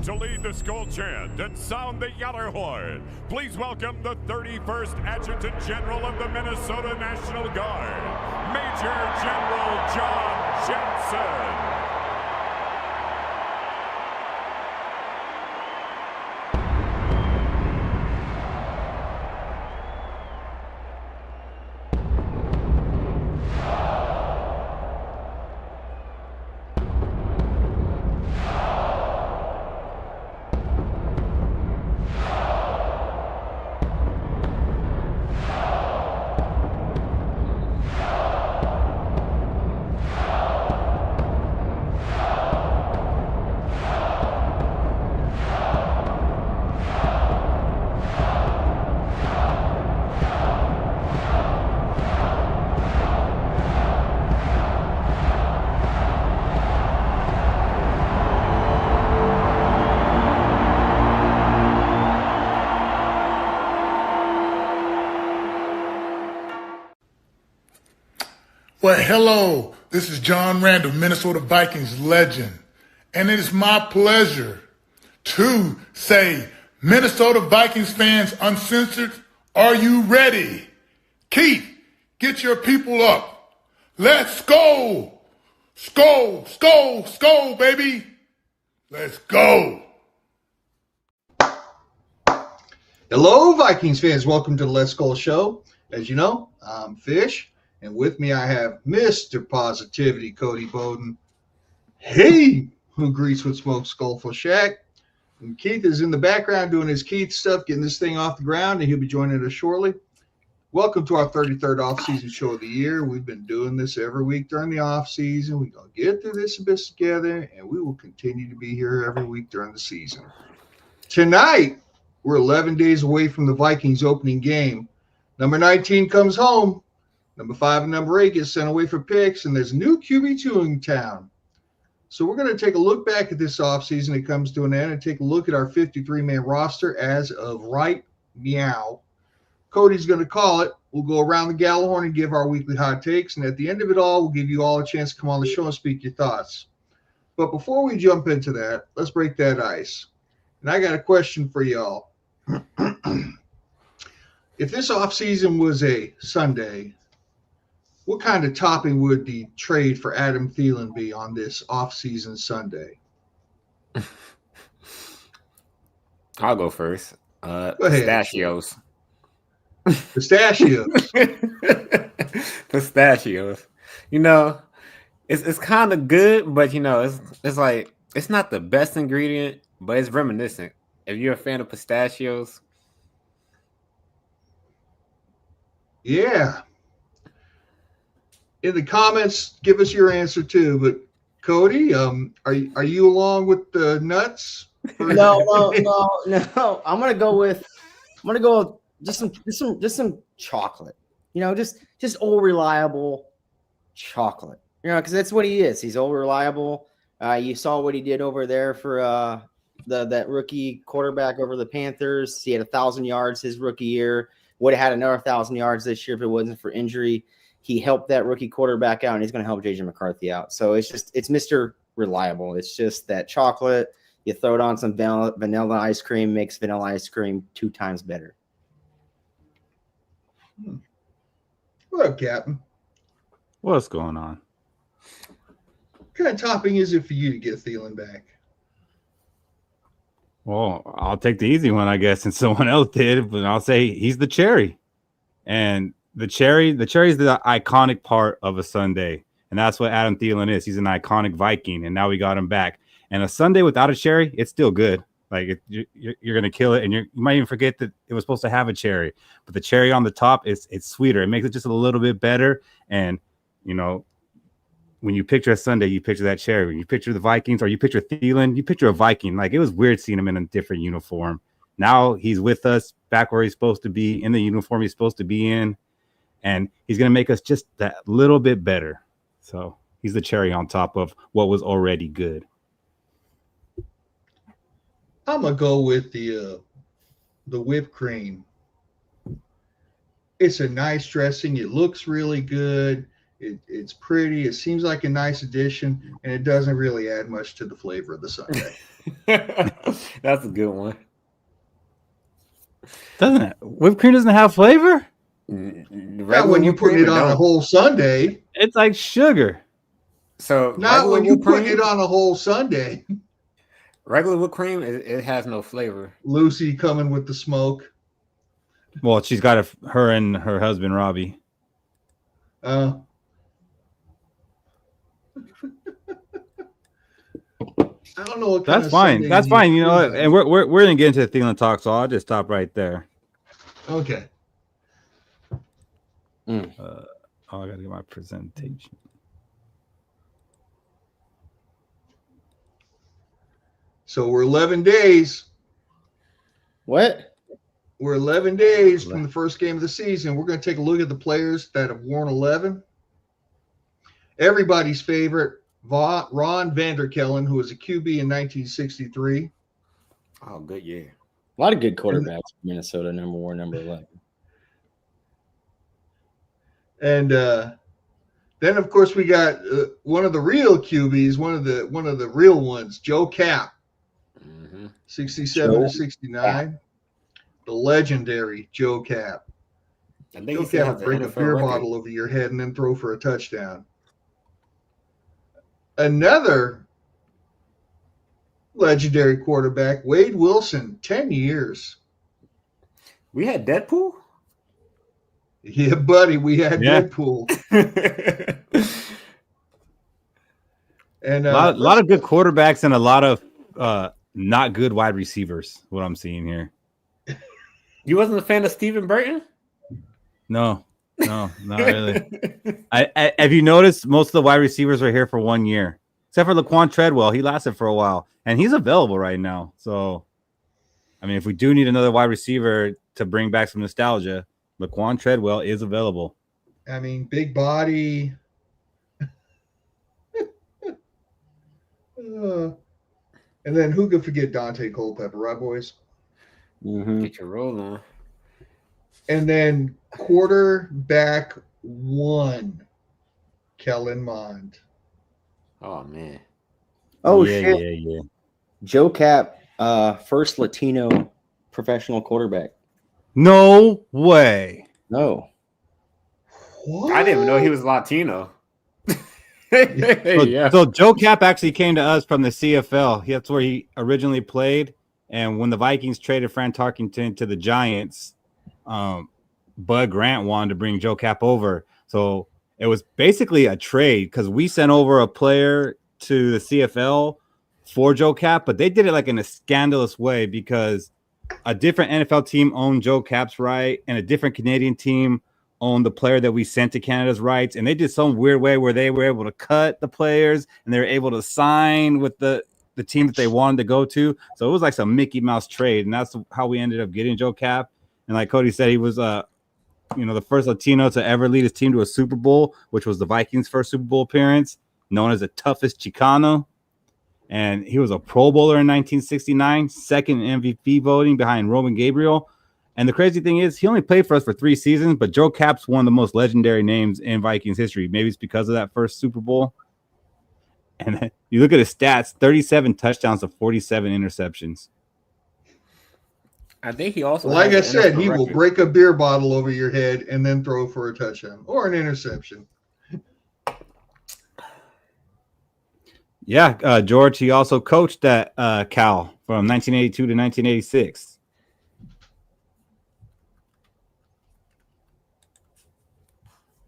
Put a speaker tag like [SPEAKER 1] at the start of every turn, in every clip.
[SPEAKER 1] To lead the Skol chant and sound the Gjallarhorn, please welcome the 31st Adjutant General of the Minnesota National Guard, Major General John Jensen.
[SPEAKER 2] Well, hello, this is John Randall, Minnesota Vikings legend, and it is my pleasure to say, Minnesota Vikings fans uncensored, are you ready? Keith, get your people up. Let's go. Skol, skol, skol, baby. Let's go.
[SPEAKER 3] Hello, Vikings fans. Welcome to the Let's Skol show. As you know, I'm Fish. And with me, I have Mr. Positivity, Cody Bowden. Hey, who greets with smoke Skullful Shack. And Keith is in the background doing his Keith stuff, getting this thing off the ground, and he'll be joining us shortly. Welcome to our 33rd off-season show of the year. We've been doing this every week during the off-season. We're going to get through this abyss together, and we will continue to be here every week during the season. Tonight, we're 11 days away from the Vikings opening game. Number 19 comes home. Number 5 and number 8 get sent away for picks, and there's new QB2 in town. So we're going to take a look back at this offseason. It comes to an end and take a look at our 53-man roster as of right meow. Cody's going to call it. We'll go around the Gjallarhorn and give our weekly hot takes, and at the end of it all, we'll give you all a chance to come on the show and speak your thoughts. But before we jump into that, let's break that ice. And I got a question for y'all. If this offseason was a Sunday, what kind of topping would the trade for Adam Thielen be on this offseason Sunday?
[SPEAKER 4] I'll go first.
[SPEAKER 3] Go ahead.
[SPEAKER 4] Pistachios.
[SPEAKER 3] Pistachios.
[SPEAKER 4] Pistachios. You know, it's kind of good, but you know, it's like it's not the best ingredient, but it's reminiscent. If you're a fan of pistachios,
[SPEAKER 3] yeah. In the comments, give us your answer too. But Cody, are you along with the nuts?
[SPEAKER 5] No. I'm gonna go with just some chocolate. You know, just old reliable chocolate. You know, because that's what he is. He's old reliable. You saw what he did over there for that rookie quarterback over the Panthers. He had 1,000 yards his rookie year. Would have had another 1,000 yards this year if it wasn't for injury. He helped that rookie quarterback out, and he's going to help J.J. McCarthy out. So it's Mr. Reliable. It's just that chocolate. You throw it on some vanilla ice cream, makes vanilla ice cream 2 times better.
[SPEAKER 3] What up, Captain?
[SPEAKER 6] What's going on?
[SPEAKER 3] What kind of topping is it for you to get Thielen back?
[SPEAKER 6] Well, I'll take the easy one, I guess, since someone else did, but I'll say he's the cherry. And the cherry is the iconic part of a Sunday, and that's what Adam Thielen is. He's an iconic Viking, and now we got him back. And a Sunday without a cherry, it's still good. Like you're gonna kill it, and you might even forget that it was supposed to have a cherry. But the cherry on the top it's sweeter. It makes it just a little bit better. And you know, when you picture a Sunday, you picture that cherry. When you picture the Vikings or you picture Thielen, you picture a Viking. Like it was weird seeing him in a different uniform. Now he's with us, back where he's supposed to be, in the uniform he's supposed to be in. And he's going to make us just that little bit better. So he's the cherry on top of what was already good.
[SPEAKER 3] I'm going to go with the whipped cream. It's a nice dressing. It looks really good. It's pretty. It seems like a nice addition, and it doesn't really add much to the flavor of the sundae.
[SPEAKER 4] That's a good one.
[SPEAKER 6] Doesn't it? Whipped cream doesn't have flavor?
[SPEAKER 3] Not when you put it on a whole sundae.
[SPEAKER 6] It's like sugar.
[SPEAKER 4] So
[SPEAKER 3] not when you put it on a whole sundae.
[SPEAKER 4] Regular whipped cream, it has no flavor.
[SPEAKER 3] Lucy coming with the smoke.
[SPEAKER 6] Well, she's got her and her husband Robbie.
[SPEAKER 3] I don't know what kind
[SPEAKER 6] That's
[SPEAKER 3] of
[SPEAKER 6] fine.
[SPEAKER 3] sundae
[SPEAKER 6] That's
[SPEAKER 3] you
[SPEAKER 6] fine. You know
[SPEAKER 3] do
[SPEAKER 6] what? And we're gonna get into the Thielen talk, so I'll just stop right there.
[SPEAKER 3] Okay.
[SPEAKER 6] I gotta get my presentation.
[SPEAKER 3] So we're 11 days.
[SPEAKER 5] What?
[SPEAKER 3] We're 11 days from the first game of the season. We're going to take a look at the players that have worn 11. Everybody's favorite, Ron Vanderkellen, who was a QB in 1963.
[SPEAKER 4] Oh, good year.
[SPEAKER 5] A lot of good quarterbacks for Minnesota, number 11.
[SPEAKER 3] And then, of course, we got one of the real QBs, one of the real ones, Joe Cap, 67 to 69. The legendary Joe Cap. Joe Cap would break a beer bottle over your head and then throw for a touchdown. Another legendary quarterback, Wade Wilson, 10 years.
[SPEAKER 4] We had Deadpool?
[SPEAKER 3] Yeah, buddy, we had Deadpool. And
[SPEAKER 6] a lot of good quarterbacks and a lot of not good wide receivers. What I'm seeing here.
[SPEAKER 4] You wasn't a fan of Stephen Burton?
[SPEAKER 6] No, not really. I have you noticed most of the wide receivers are here for 1 year, except for Laquan Treadwell. He lasted for a while, and he's available right now. So, I mean, if we do need another wide receiver to bring back some nostalgia, Laquan Treadwell is available.
[SPEAKER 3] I mean, big body. And then who could forget Dante Culpepper, right, boys?
[SPEAKER 4] Get your roll on.
[SPEAKER 3] And then quarterback 1, Kellen Mond.
[SPEAKER 4] Oh, man.
[SPEAKER 5] Oh,
[SPEAKER 6] yeah,
[SPEAKER 5] shit.
[SPEAKER 6] Yeah.
[SPEAKER 5] Joe Cap, first Latino professional quarterback.
[SPEAKER 6] No way.
[SPEAKER 5] No.
[SPEAKER 3] What?
[SPEAKER 4] I didn't even know he was Latino.
[SPEAKER 6] So Joe Cap actually came to us from the CFL. That's where he originally played. And when the Vikings traded Fran Tarkenton to the Giants, Bud Grant wanted to bring Joe Cap over. So it was basically a trade because we sent over a player to the CFL for Joe Cap, but they did it like in a scandalous way because a different NFL team owned Joe Cap's right and a different Canadian team owned the player that we sent to Canada's rights. And they did some weird way where they were able to cut the players and they were able to sign with the team that they wanted to go to. So it was like some Mickey Mouse trade. And that's how we ended up getting Joe Cap. And like Cody said, he was, the first Latino to ever lead his team to a Super Bowl, which was the Vikings' first Super Bowl appearance, known as the toughest Chicano. And he was a Pro Bowler in 1969, second in MVP voting behind Roman Gabriel. And the crazy thing is he only played for us for 3 seasons, but Joe Cap's one of the most legendary names in Vikings history. Maybe it's because of that first Super Bowl. And then you look at his stats, 37 touchdowns to 47 interceptions.
[SPEAKER 4] I think he also,
[SPEAKER 3] like I said, he will break a beer bottle over your head and then throw for a touchdown or an interception.
[SPEAKER 6] Yeah, George, he also coached at Cal from 1982 to 1986.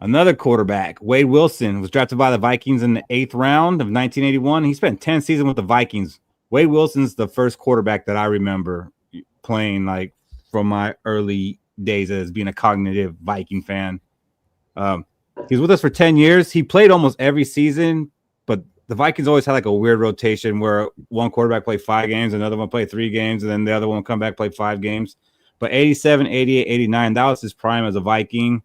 [SPEAKER 6] Another quarterback, Wade Wilson, was drafted by the Vikings in the 8th round of 1981. He spent 10 seasons with the Vikings. Wade Wilson's the first quarterback that I remember playing, like, from my early days as being a cognitive Viking fan. He was with us for 10 years. He played almost every season, but the Vikings always had like a weird rotation where one quarterback played 5 games, another one played 3 games, and then the other one would come back, play 5 games. But 87, 88, 89, that was his prime as a Viking.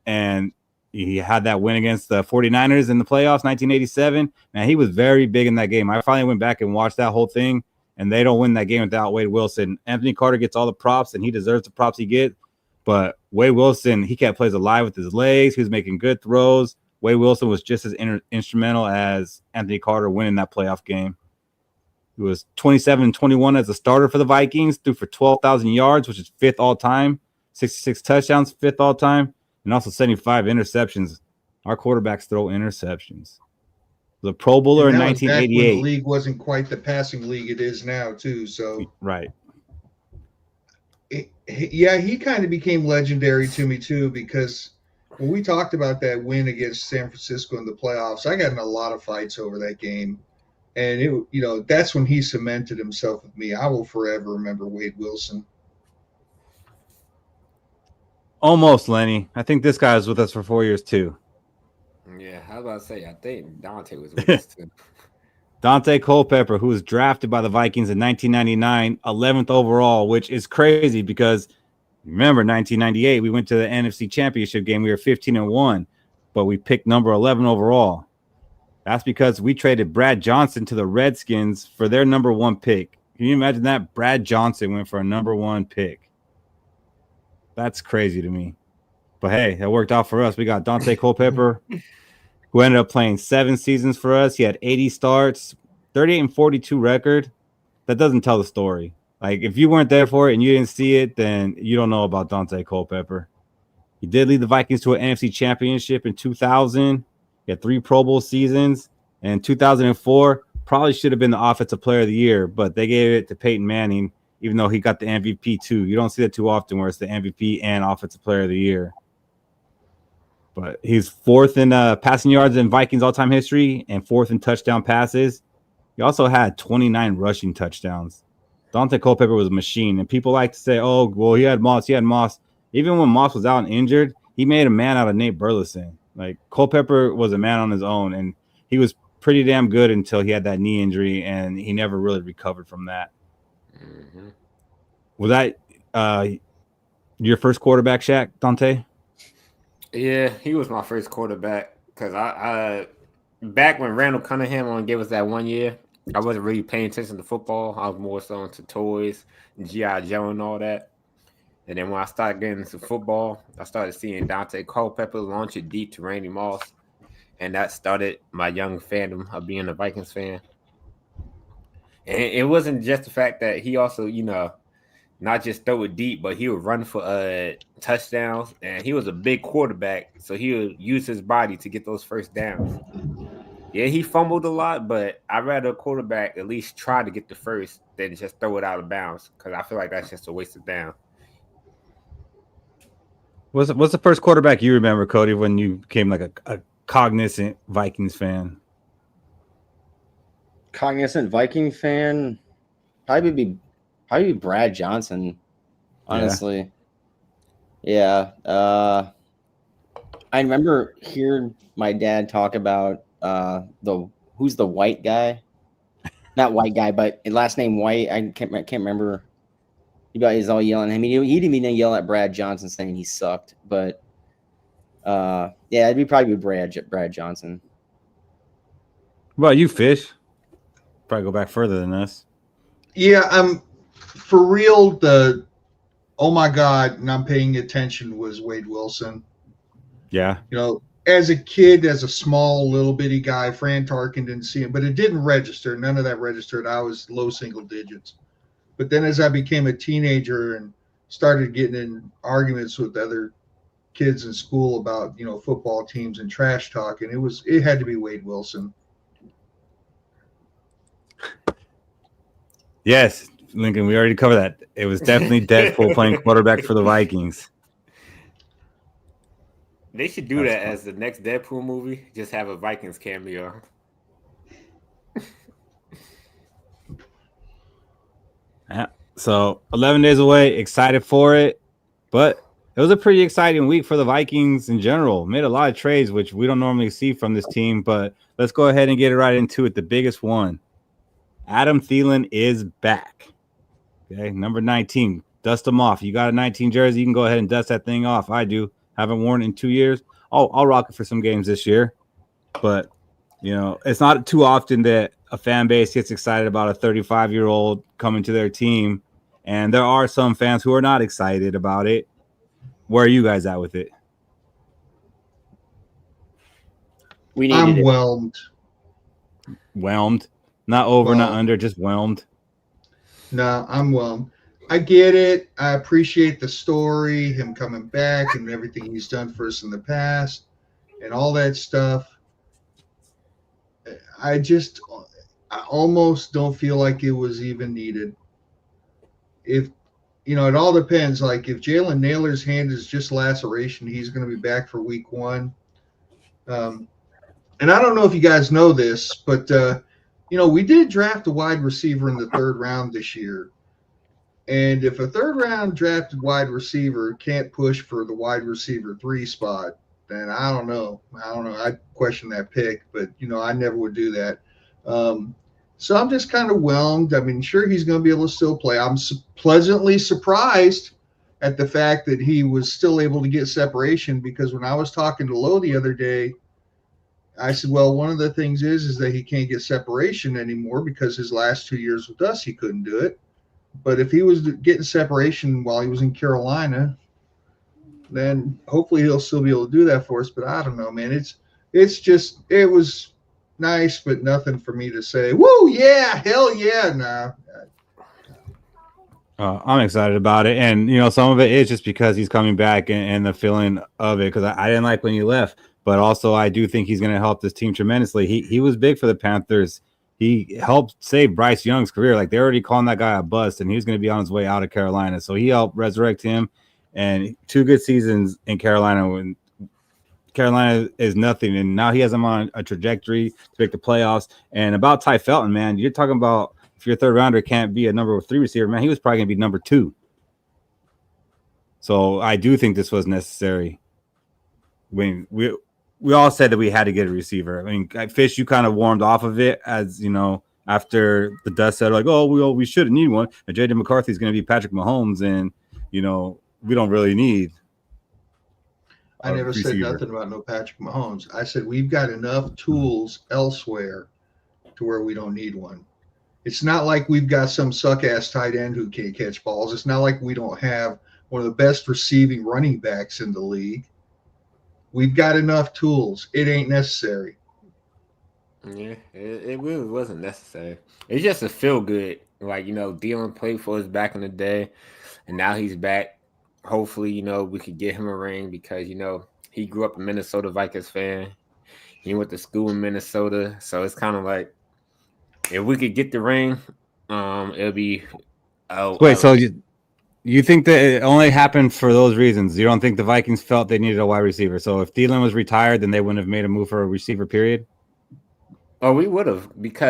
[SPEAKER 6] And he had that win against the 49ers in the playoffs, 1987. Man, he was very big in that game. I finally went back and watched that whole thing, and they don't win that game without Wade Wilson. Anthony Carter gets all the props, and he deserves the props he gets. But Wade Wilson, he kept plays alive with his legs. He was making good throws. Wade Wilson was just as instrumental as Anthony Carter winning that playoff game. He was 27-21 as a starter for the Vikings, threw for 12,000 yards, which is 5th all-time, 66 touchdowns, 5th all-time, and also 75 interceptions. Our quarterbacks throw interceptions. The Pro Bowler in 1988.
[SPEAKER 3] Back when the league wasn't quite the passing league it is now, too. So
[SPEAKER 6] right.
[SPEAKER 3] He kind of became legendary to me, too, because when we talked about that win against San Francisco in the playoffs, I got in a lot of fights over that game. And, that's when he cemented himself with me. I will forever remember Wade Wilson.
[SPEAKER 6] Almost, Lenny. I think this guy was with us for 4 years, too.
[SPEAKER 4] Yeah, I was about to say, I think Dante was with us, too.
[SPEAKER 6] Dante Culpepper, who was drafted by the Vikings in 1999, 11th overall, which is crazy because remember 1998, we went to the NFC Championship game. We were 15-1, but we picked number 11 overall. That's because we traded Brad Johnson to the Redskins for their number 1 pick. Can you imagine that? Brad Johnson went for a number 1 pick. That's crazy to me. But hey, that worked out for us. We got Dante Culpepper, who ended up playing 7 seasons for us. He had 80 starts, 38-42 record. That doesn't tell the story. Like, if you weren't there for it and you didn't see it, then you don't know about Dante Culpepper. He did lead the Vikings to an NFC Championship in 2000. He had 3 Pro Bowl seasons. And in 2004, probably should have been the Offensive Player of the Year, but they gave it to Peyton Manning, even though he got the MVP too. You don't see that too often where it's the MVP and Offensive Player of the Year. But he's 4th in passing yards in Vikings all-time history and 4th in touchdown passes. He also had 29 rushing touchdowns. Dante Culpepper was a machine. And people like to say, oh, well, he had Moss. Even when Moss was out and injured, he made a man out of Nate Burleson. Like, Culpepper was a man on his own, and he was pretty damn good until he had that knee injury, and he never really recovered from that. Mm-hmm. Was that your first quarterback, Shaq, Dante?
[SPEAKER 4] Yeah, he was my first quarterback because I back when Randall Cunningham only gave us that 1 year, I wasn't really paying attention to football. I was more so into toys, G.I. Joe and all that. And then when I started getting into football, I started seeing Dante Culpepper launch it deep to Randy Moss. And that started my young fandom of being a Vikings fan. And it wasn't just the fact that he also, not just throw it deep, but he would run for touchdowns. And he was a big quarterback, so he would use his body to get those first downs. Yeah, he fumbled a lot, but I'd rather a quarterback at least try to get the first than just throw it out of bounds, because I feel like that's just a waste of down.
[SPEAKER 6] What's the first quarterback you remember, Cody, when you became like a cognizant Vikings fan?
[SPEAKER 5] Cognizant Viking fan? Probably be Brad Johnson, honestly. Yeah. I remember hearing my dad talk about who's the white guy? Not white guy, but last name White. I can't remember. He's all yelling. I mean, he didn't even yell at Brad Johnson saying he sucked, but it'd probably be Brad Johnson.
[SPEAKER 6] What about you, Fish? Probably go back further than us.
[SPEAKER 3] Yeah, for real. The oh my god, and I'm paying attention was Wade Wilson.
[SPEAKER 6] Yeah,
[SPEAKER 3] as a kid, as a small little bitty guy, Fran Tarkin didn't see him, but it didn't register. None of that registered. I was low single digits. But then as I became a teenager and started getting in arguments with other kids in school about, football teams and trash talking, it had to be Wade Wilson.
[SPEAKER 6] Yes, Lincoln, we already covered that. It was definitely Deadpool playing quarterback for the Vikings.
[SPEAKER 4] They should do that as the next Deadpool movie. Just have a Vikings cameo.
[SPEAKER 6] Yeah. So 11 days away, excited for it. But it was a pretty exciting week for the Vikings in general. Made a lot of trades, which we don't normally see from this team. But let's go ahead and get it right into it. The biggest one. Adam Thielen is back. Okay, number 19. Dust him off. You got a 19 jersey, you can go ahead and dust that thing off. I do. Haven't worn it in 2 years. I'll rock it for some games this year. But, it's not too often that a fan base gets excited about a 35-year-old coming to their team. And there are some fans who are not excited about it. Where are you guys at with it?
[SPEAKER 5] We needed
[SPEAKER 3] I'm
[SPEAKER 5] it.
[SPEAKER 3] whelmed.
[SPEAKER 6] Not over, not under, just whelmed.
[SPEAKER 3] No, I'm whelmed. I get it. I appreciate the story, him coming back and everything he's done for us in the past and all that stuff. I almost don't feel like it was even needed. If it all depends. Like if Jalen Naylor's hand is just laceration, he's going to be back for week 1. And I don't know if you guys know this, but we did draft a wide receiver in the 3rd round this year. And if a 3rd round drafted wide receiver can't push for the wide receiver 3 spot, then I don't know. I question that pick, but I never would do that. So I'm just kind of whelmed. I mean, sure, he's going to be able to still play. I'm pleasantly surprised at the fact that he was still able to get separation, because when I was talking to Lowe the other day, I said, well, one of the things is that he can't get separation anymore because his last 2 years with us, he couldn't do it. But if he was getting separation while he was in Carolina, then hopefully he'll still be able to do that for us. But I don't know, man. It was nice, but nothing for me to say, woo, yeah, hell yeah. Nah.
[SPEAKER 6] I'm excited about it. And, some of it is just because he's coming back and the feeling of it, because I didn't like when he left. But also, I do think he's going to help this team tremendously. He was big for the Panthers. He helped save Bryce Young's career. Like, they're already calling that guy a bust, and he's going to be on his way out of Carolina. So he helped resurrect him. And 2 good seasons in Carolina when Carolina is nothing. And now he has him on a trajectory to make the playoffs. And about Ty Felton, man, you're talking about if your 3rd rounder can't be a number 3 receiver, man, he was probably going to be number 2. So I do think this was necessary. When we all said that we had to get a receiver. I mean, Fish, you kind of warmed off of it as, after the dust settled, like, oh, we shouldn't need one. And J.J. McCarthy is going to be Patrick Mahomes, and, we don't really need
[SPEAKER 3] I never said nothing about no Patrick Mahomes. I said we've got enough tools elsewhere to where we don't need one. It's not like we've got some suck-ass tight end who can't catch balls. It's not like we don't have one of the best receiving running backs in the league. We've got enough tools. It ain't necessary.
[SPEAKER 4] Yeah, it really wasn't necessary. It's just a feel good. Like, Dylan played for us back in the day, and now he's back. Hopefully, we could get him a ring because, he grew up a Minnesota Vikings fan. He went to school in Minnesota. So it's kind of like, if we could get the ring, it'll be.
[SPEAKER 6] Wait, so you think that it only happened for those reasons? You don't think the Vikings felt they needed a wide receiver? So if Thielen was retired, then they wouldn't have made a move for a receiver, period?
[SPEAKER 4] Oh, we would have,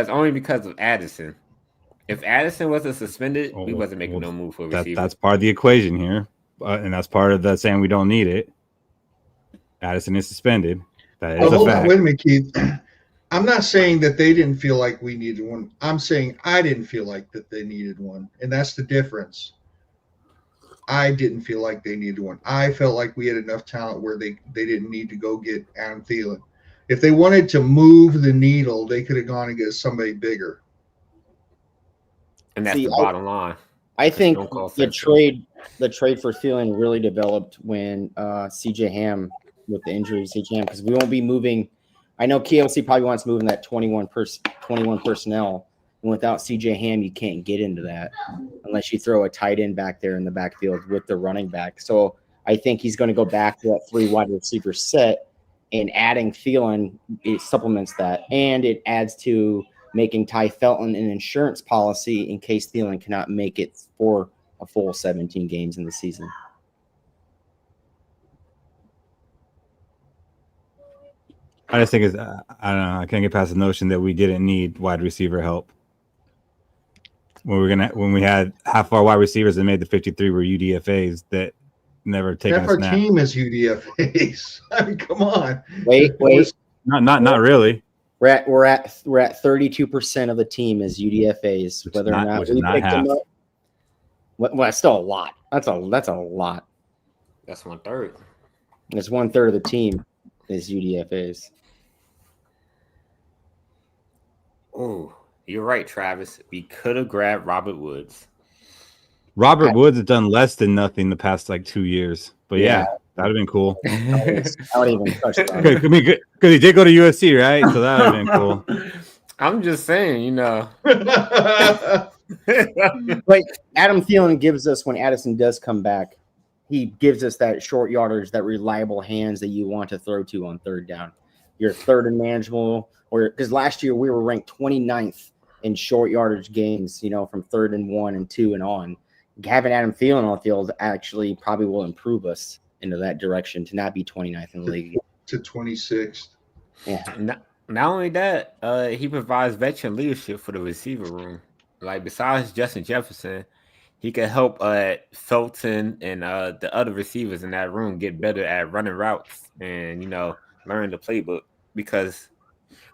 [SPEAKER 4] only because of Addison. If Addison wasn't suspended, we wasn't making no move for a receiver.
[SPEAKER 6] That's part of the equation here. And that's part of the saying we don't need it. Addison is suspended. That is a fact.
[SPEAKER 3] Wait a minute, Keith. I'm not saying that they didn't feel like we needed one. I'm saying I didn't feel like that they needed one. And that's the difference. I didn't feel like they needed one. I felt like we had enough talent where they didn't need to go get Adam Thielen. If they wanted to move the needle, they could have gone and get somebody bigger.
[SPEAKER 4] And that's the bottom line.
[SPEAKER 5] I think the trade for Thielen really developed when CJ Ham with the injury, CJ Ham, because we won't be moving. I know KLC probably wants to move in that 21 personnel, and without CJ Ham, you can't get into that unless you throw a tight end back there in the backfield with the running back. So I think he's going to go back to that 3 wide receiver set, and adding Thielen, it supplements that, and it adds to making Ty Felton an insurance policy in case Thielen cannot make it for a full 17 games in the season.
[SPEAKER 6] I just think I don't know. I can't get past the notion that we didn't need wide receiver help. When we had half our wide receivers that made the 53 were UDFAs that never taken
[SPEAKER 3] half
[SPEAKER 6] a snap.
[SPEAKER 3] Our team is UDFAs. I mean, come on.
[SPEAKER 5] Wait.
[SPEAKER 6] Not really.
[SPEAKER 5] We're at 32% of the team is UDFAs. Whether or not we picked them up. Well, that's still a lot. That's a lot.
[SPEAKER 4] That's 1/3.
[SPEAKER 5] It's 1/3 of the team is UDFAs.
[SPEAKER 4] Oh, you're right, Travis. We could have grabbed Robert Woods.
[SPEAKER 6] Robert Woods has done less than nothing the past 2 years. But yeah. That'd have been cool.
[SPEAKER 5] I would even touch that.
[SPEAKER 6] Because he did go to USC, right? So that would have been cool.
[SPEAKER 4] I'm just saying, you know.
[SPEAKER 5] But Adam Thielen gives us, when Addison does come back, he gives us that short yardage, that reliable hands that you want to throw to on third down. You're third and manageable, or because last year we were ranked 29th in short yardage games, you know, from 3rd and 1 and 2 and on. Having Adam Thielen on the field actually probably will improve us into that direction to not be 29th in the league.
[SPEAKER 3] To 26th.
[SPEAKER 5] Yeah.
[SPEAKER 4] Not only that, he provides veteran leadership for the receiver room. Like, besides Justin Jefferson, he can help Felton and the other receivers in that room get better at running routes and, you know, learn the playbook. Because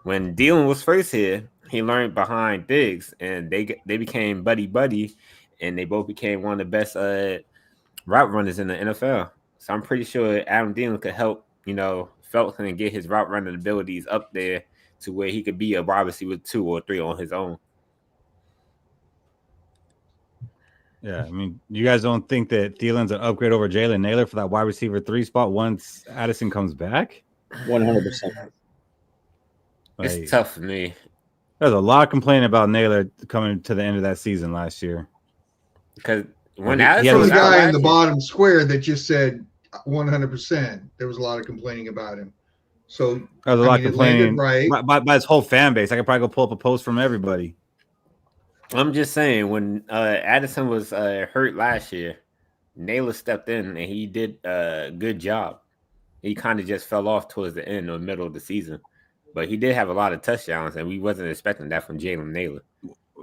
[SPEAKER 4] when Thielen was first here, he learned behind Diggs, and they became buddy, and they both became one of the best route runners in the NFL. So I'm pretty sure Adam Thielen could help, you know, Felton and get his route running abilities up there to where he could be a wide receiver 2 or 3 on his own.
[SPEAKER 6] Yeah, I mean, you guys don't think that Thielen's an upgrade over Jalen Naylor for that wide receiver 3 spot once Addison comes back?
[SPEAKER 5] 100%.
[SPEAKER 4] It's tough for me.
[SPEAKER 6] There's a lot of complaining about Naylor coming to the end of that season last year.
[SPEAKER 4] Because when
[SPEAKER 3] Addison was the guy in the bottom square that just said 100%, there was a lot of complaining about him. So
[SPEAKER 6] there was a lot of complaining by his whole fan base. I could probably go pull up a post from everybody.
[SPEAKER 4] I'm just saying, when Addison was hurt last year, Naylor stepped in and he did a good job. He kind of just fell off towards the end or middle of the season. But he did have a lot of touchdowns, and we wasn't expecting that from Jalen Naylor.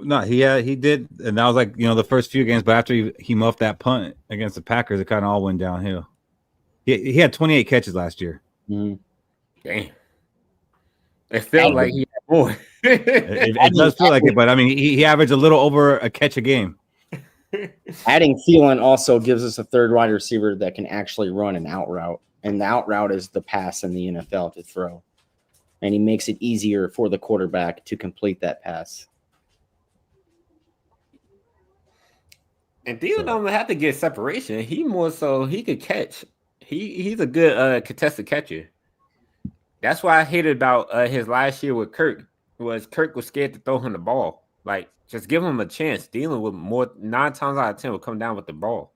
[SPEAKER 6] No, he did, and that was like, you know, the first few games. But after he muffed that punt against the Packers, it kind of all went downhill. He had 28 catches last year.
[SPEAKER 5] Mm-hmm.
[SPEAKER 4] Damn, it felt like he had more.
[SPEAKER 6] it does feel like it, but I mean, he averaged a little over a catch a game.
[SPEAKER 5] Adding Thielen also gives us a third wide receiver that can actually run an out route, and the out route is the pass in the NFL to throw. And he makes it easier for the quarterback to complete that pass.
[SPEAKER 4] And Thielen don't have to get separation. He more so he could catch. He's a good contested catcher. That's why I hated about his last year with Kirk. Kirk was scared to throw him the ball. Like, just give him a chance. Thielen would 9 times out of 10 would come down with the ball.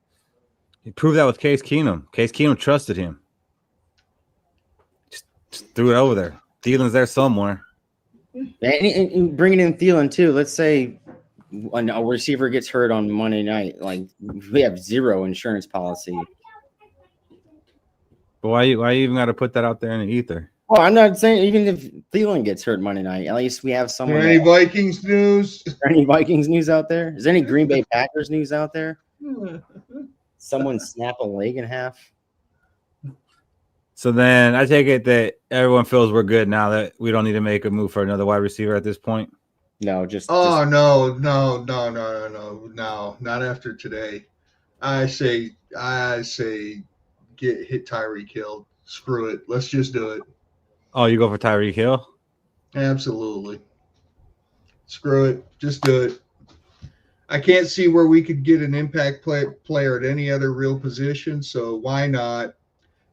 [SPEAKER 6] He proved that with Case Keenum. Case Keenum trusted him. Just threw it over there. Thielen's there somewhere.
[SPEAKER 5] And bringing in Thielen too. Let's say a receiver gets hurt on Monday night. Like, we have 0 insurance policy.
[SPEAKER 6] But why you even got to put that out there in the ether?
[SPEAKER 5] Well, I'm not saying even if Thielen gets hurt Monday night, at least we have someone.
[SPEAKER 3] Any Vikings news?
[SPEAKER 5] Any Vikings news out there? Is there any Green Bay Packers news out there? Someone snap a leg in half.
[SPEAKER 6] So then I take it that everyone feels we're good now, that we don't need to make a move for another wide receiver at this point.
[SPEAKER 5] No,
[SPEAKER 3] no, not after today. I say hit Tyreek Hill. Screw it. Let's just do it.
[SPEAKER 6] Oh, you go for Tyreek Hill?
[SPEAKER 3] Absolutely. Screw it. Just do it. I can't see where we could get an impact player at any other real position, so why not?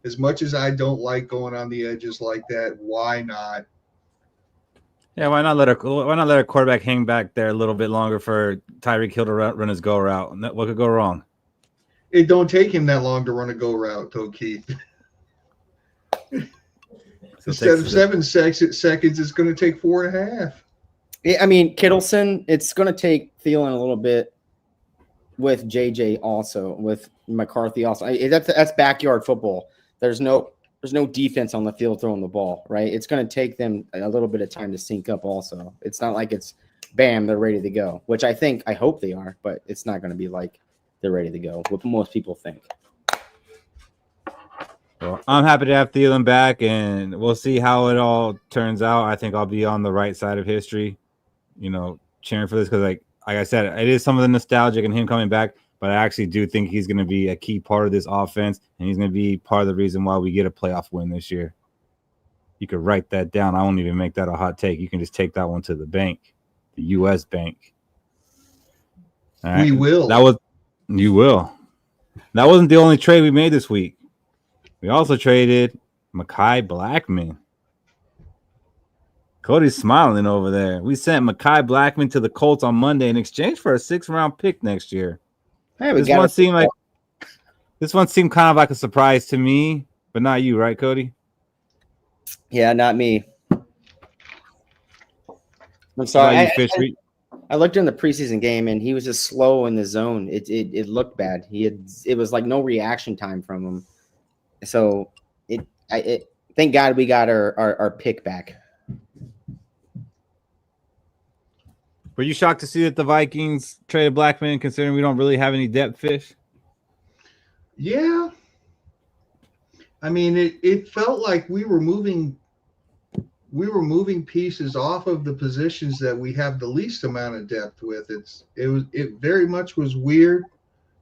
[SPEAKER 3] As much as I don't like going on the edges like that, why not?
[SPEAKER 6] Yeah, why not let a quarterback hang back there a little bit longer for Tyreek Hill to run his go route? What could go wrong?
[SPEAKER 3] It don't take him that long to run a go route, though, Keith. Instead of 7 seconds, it's going to take 4.5.
[SPEAKER 5] I mean, Kittleson, it's going to take Thielen a little bit with JJ also, with McCarthy also. That's backyard football. There's no defense on the field throwing the ball, right? It's going to take them a little bit of time to sync up also. It's not like it's, bam, they're ready to go, which I hope they are, but it's not going to be like they're ready to go, what most people think.
[SPEAKER 6] Well, I'm happy to have Thielen back, and we'll see how it all turns out. I think I'll be on the right side of history, cheering for this because, like I said, it is some of the nostalgic and him coming back, but I actually do think he's going to be a key part of this offense, and he's going to be part of the reason why we get a playoff win this year. You could write that down. I won't even make that a hot take. You can just take that one to the bank, the U.S. bank. All right.
[SPEAKER 3] We will.
[SPEAKER 6] You will. That wasn't the only trade we made this week. We also traded Mekhi Blackman. Cody's smiling over there. We sent Mekhi Blackman to the Colts on Monday in exchange for a 6th-round pick next year.
[SPEAKER 5] Hey,
[SPEAKER 6] This one seemed kind of like a surprise to me, but not you, right, Cody?
[SPEAKER 5] Yeah, not me. I'm sorry. I looked in the preseason game and he was just slow in the zone. It looked bad. It was like no reaction time from him. So thank God we got our pick back.
[SPEAKER 6] Were you shocked to see that the Vikings traded Blackman, considering we don't really have any depth, Fish?
[SPEAKER 3] Yeah. I mean, it felt like we were moving pieces off of the positions that we have the least amount of depth with. It very much was weird.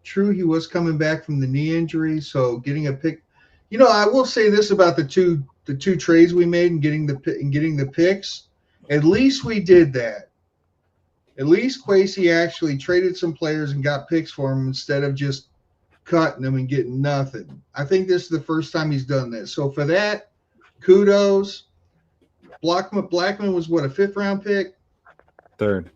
[SPEAKER 3] True, he was coming back from the knee injury, so getting a pick. I will say this about the two trades we made and getting the picks. At least we did that. At least Kwesi actually traded some players and got picks for them instead of just cutting them and getting nothing. I think this is the first time he's done that. So for that, kudos. Blackman was what, a 5th-round pick?
[SPEAKER 6] Third.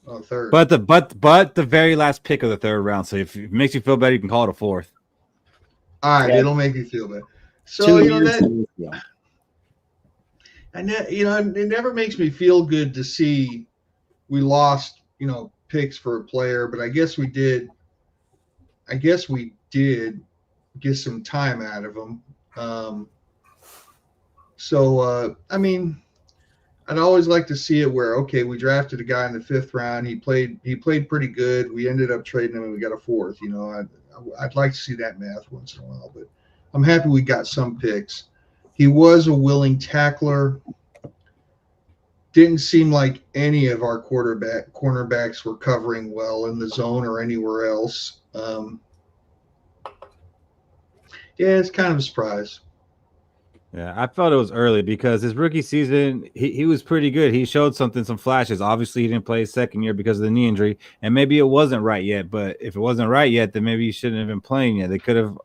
[SPEAKER 3] Oh, third.
[SPEAKER 6] But the very last pick of the 3rd round. So if it makes you feel better, you can call it a 4th.
[SPEAKER 3] All right, it'll make me feel better. So it never makes me feel good to see we lost, picks for a player, but I guess we did get some time out of him. I mean, I'd always like to see it where, okay, we drafted a guy in the 5th round. He played pretty good. We ended up trading him and we got a 4th. I'd like to see that math once in a while, but I'm happy we got some picks. He was a willing tackler. Didn't seem like any of our cornerbacks were covering well in the zone or anywhere else. It's kind of a surprise.
[SPEAKER 6] Yeah, I felt it was early because his rookie season, he was pretty good. He showed some flashes. Obviously, he didn't play his 2nd year because of the knee injury, and maybe it wasn't right yet. But if it wasn't right yet, then maybe he shouldn't have been playing yet. They could have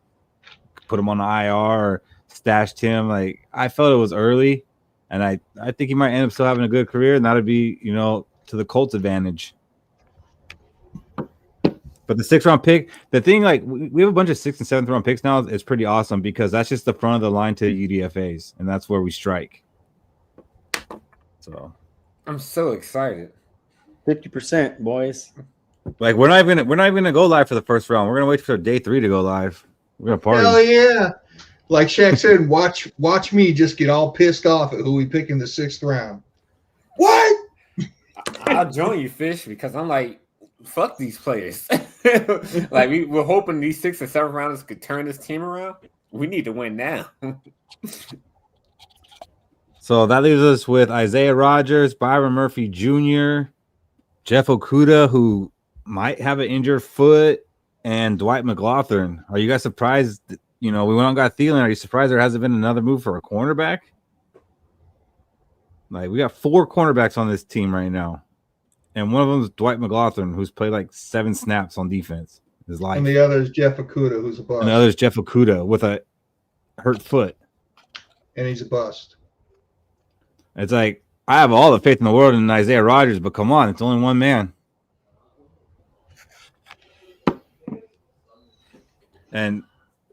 [SPEAKER 6] put him on the IR or stashed him. Like, I felt it was early, and I think he might end up still having a good career, and that would be, to the Colts' advantage. But the 6th-round pick, the thing, like, we have a bunch of 6th and 7th-round picks now. It's pretty awesome because that's just the front of the line to the UDFAs, and that's where we strike. So
[SPEAKER 4] I'm so excited.
[SPEAKER 5] 50%, boys.
[SPEAKER 6] Like, we're not even gonna go live for the 1st round. We're gonna wait for day 3 to go live. We're gonna party.
[SPEAKER 3] Hell yeah! Like Shaq said, watch me just get all pissed off at who we pick in the 6th round. What?
[SPEAKER 4] I'll join you, Fish, because I'm like, fuck these players. Like, we're hoping these 6th and 7th rounders could turn this team around. We need to win now.
[SPEAKER 6] So that leaves us with Isaiah Rodgers, Byron Murphy Jr., Jeff Okudah, who might have an injured foot, and Dwight McLaughlin. Are you guys surprised? We went on and got Thielen. Are you surprised there hasn't been another move for a cornerback? Like, we got 4 cornerbacks on this team right now. And one of them is Dwight McLaughlin, who's played like 7 snaps on defense in his life.
[SPEAKER 3] And the other is Jeff Okudah, who's a bust.
[SPEAKER 6] And the other is Jeff Okudah with a hurt foot.
[SPEAKER 3] And he's a bust.
[SPEAKER 6] It's like, I have all the faith in the world in Isaiah Rodgers, but come on, it's only one man. And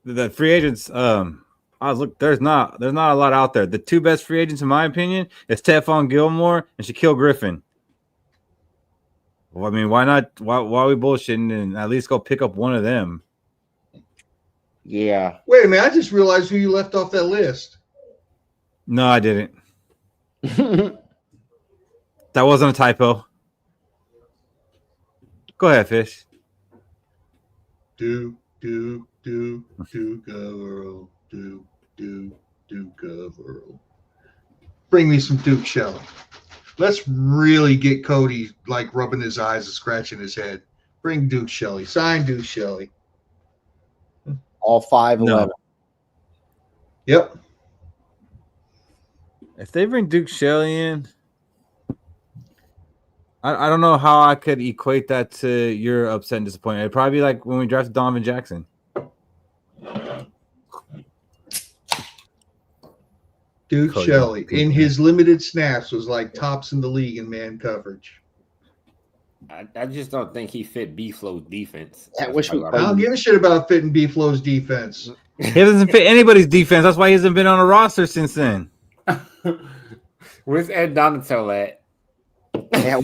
[SPEAKER 6] the free agents, there's not a lot out there. The 2 best free agents, in my opinion, is Stephon Gilmore and Shaquille Griffin. Well, I mean, why not? Why are we bullshitting and at least go pick up one of them?
[SPEAKER 5] Yeah.
[SPEAKER 3] Wait a minute. I just realized who you left off that list.
[SPEAKER 6] No, I didn't. That wasn't a typo. Go ahead, Fish.
[SPEAKER 3] Do coverall. Do coverall. Bring me some Duke Shelley. Let's really get Cody like rubbing his eyes and scratching his head. Bring Duke Shelley. Sign Duke Shelley.
[SPEAKER 5] All 5'11".
[SPEAKER 6] No.
[SPEAKER 3] Yep.
[SPEAKER 6] If they bring Duke Shelley in, I don't know how I could equate that to your upset and disappointment. It'd probably be like when we drafted Donovan Jackson.
[SPEAKER 3] Duke
[SPEAKER 6] Cody
[SPEAKER 3] Shelley,
[SPEAKER 6] Bowden.
[SPEAKER 3] in his limited snaps, was like tops in the league in man coverage.
[SPEAKER 4] I just don't think he fit B-Flow's defense.
[SPEAKER 5] I wish we
[SPEAKER 3] I don't give a shit about fitting B-Flow's defense.
[SPEAKER 6] He doesn't fit anybody's defense. That's why he hasn't been on a roster since then.
[SPEAKER 4] Where's Ed Donatel at?
[SPEAKER 5] Yeah,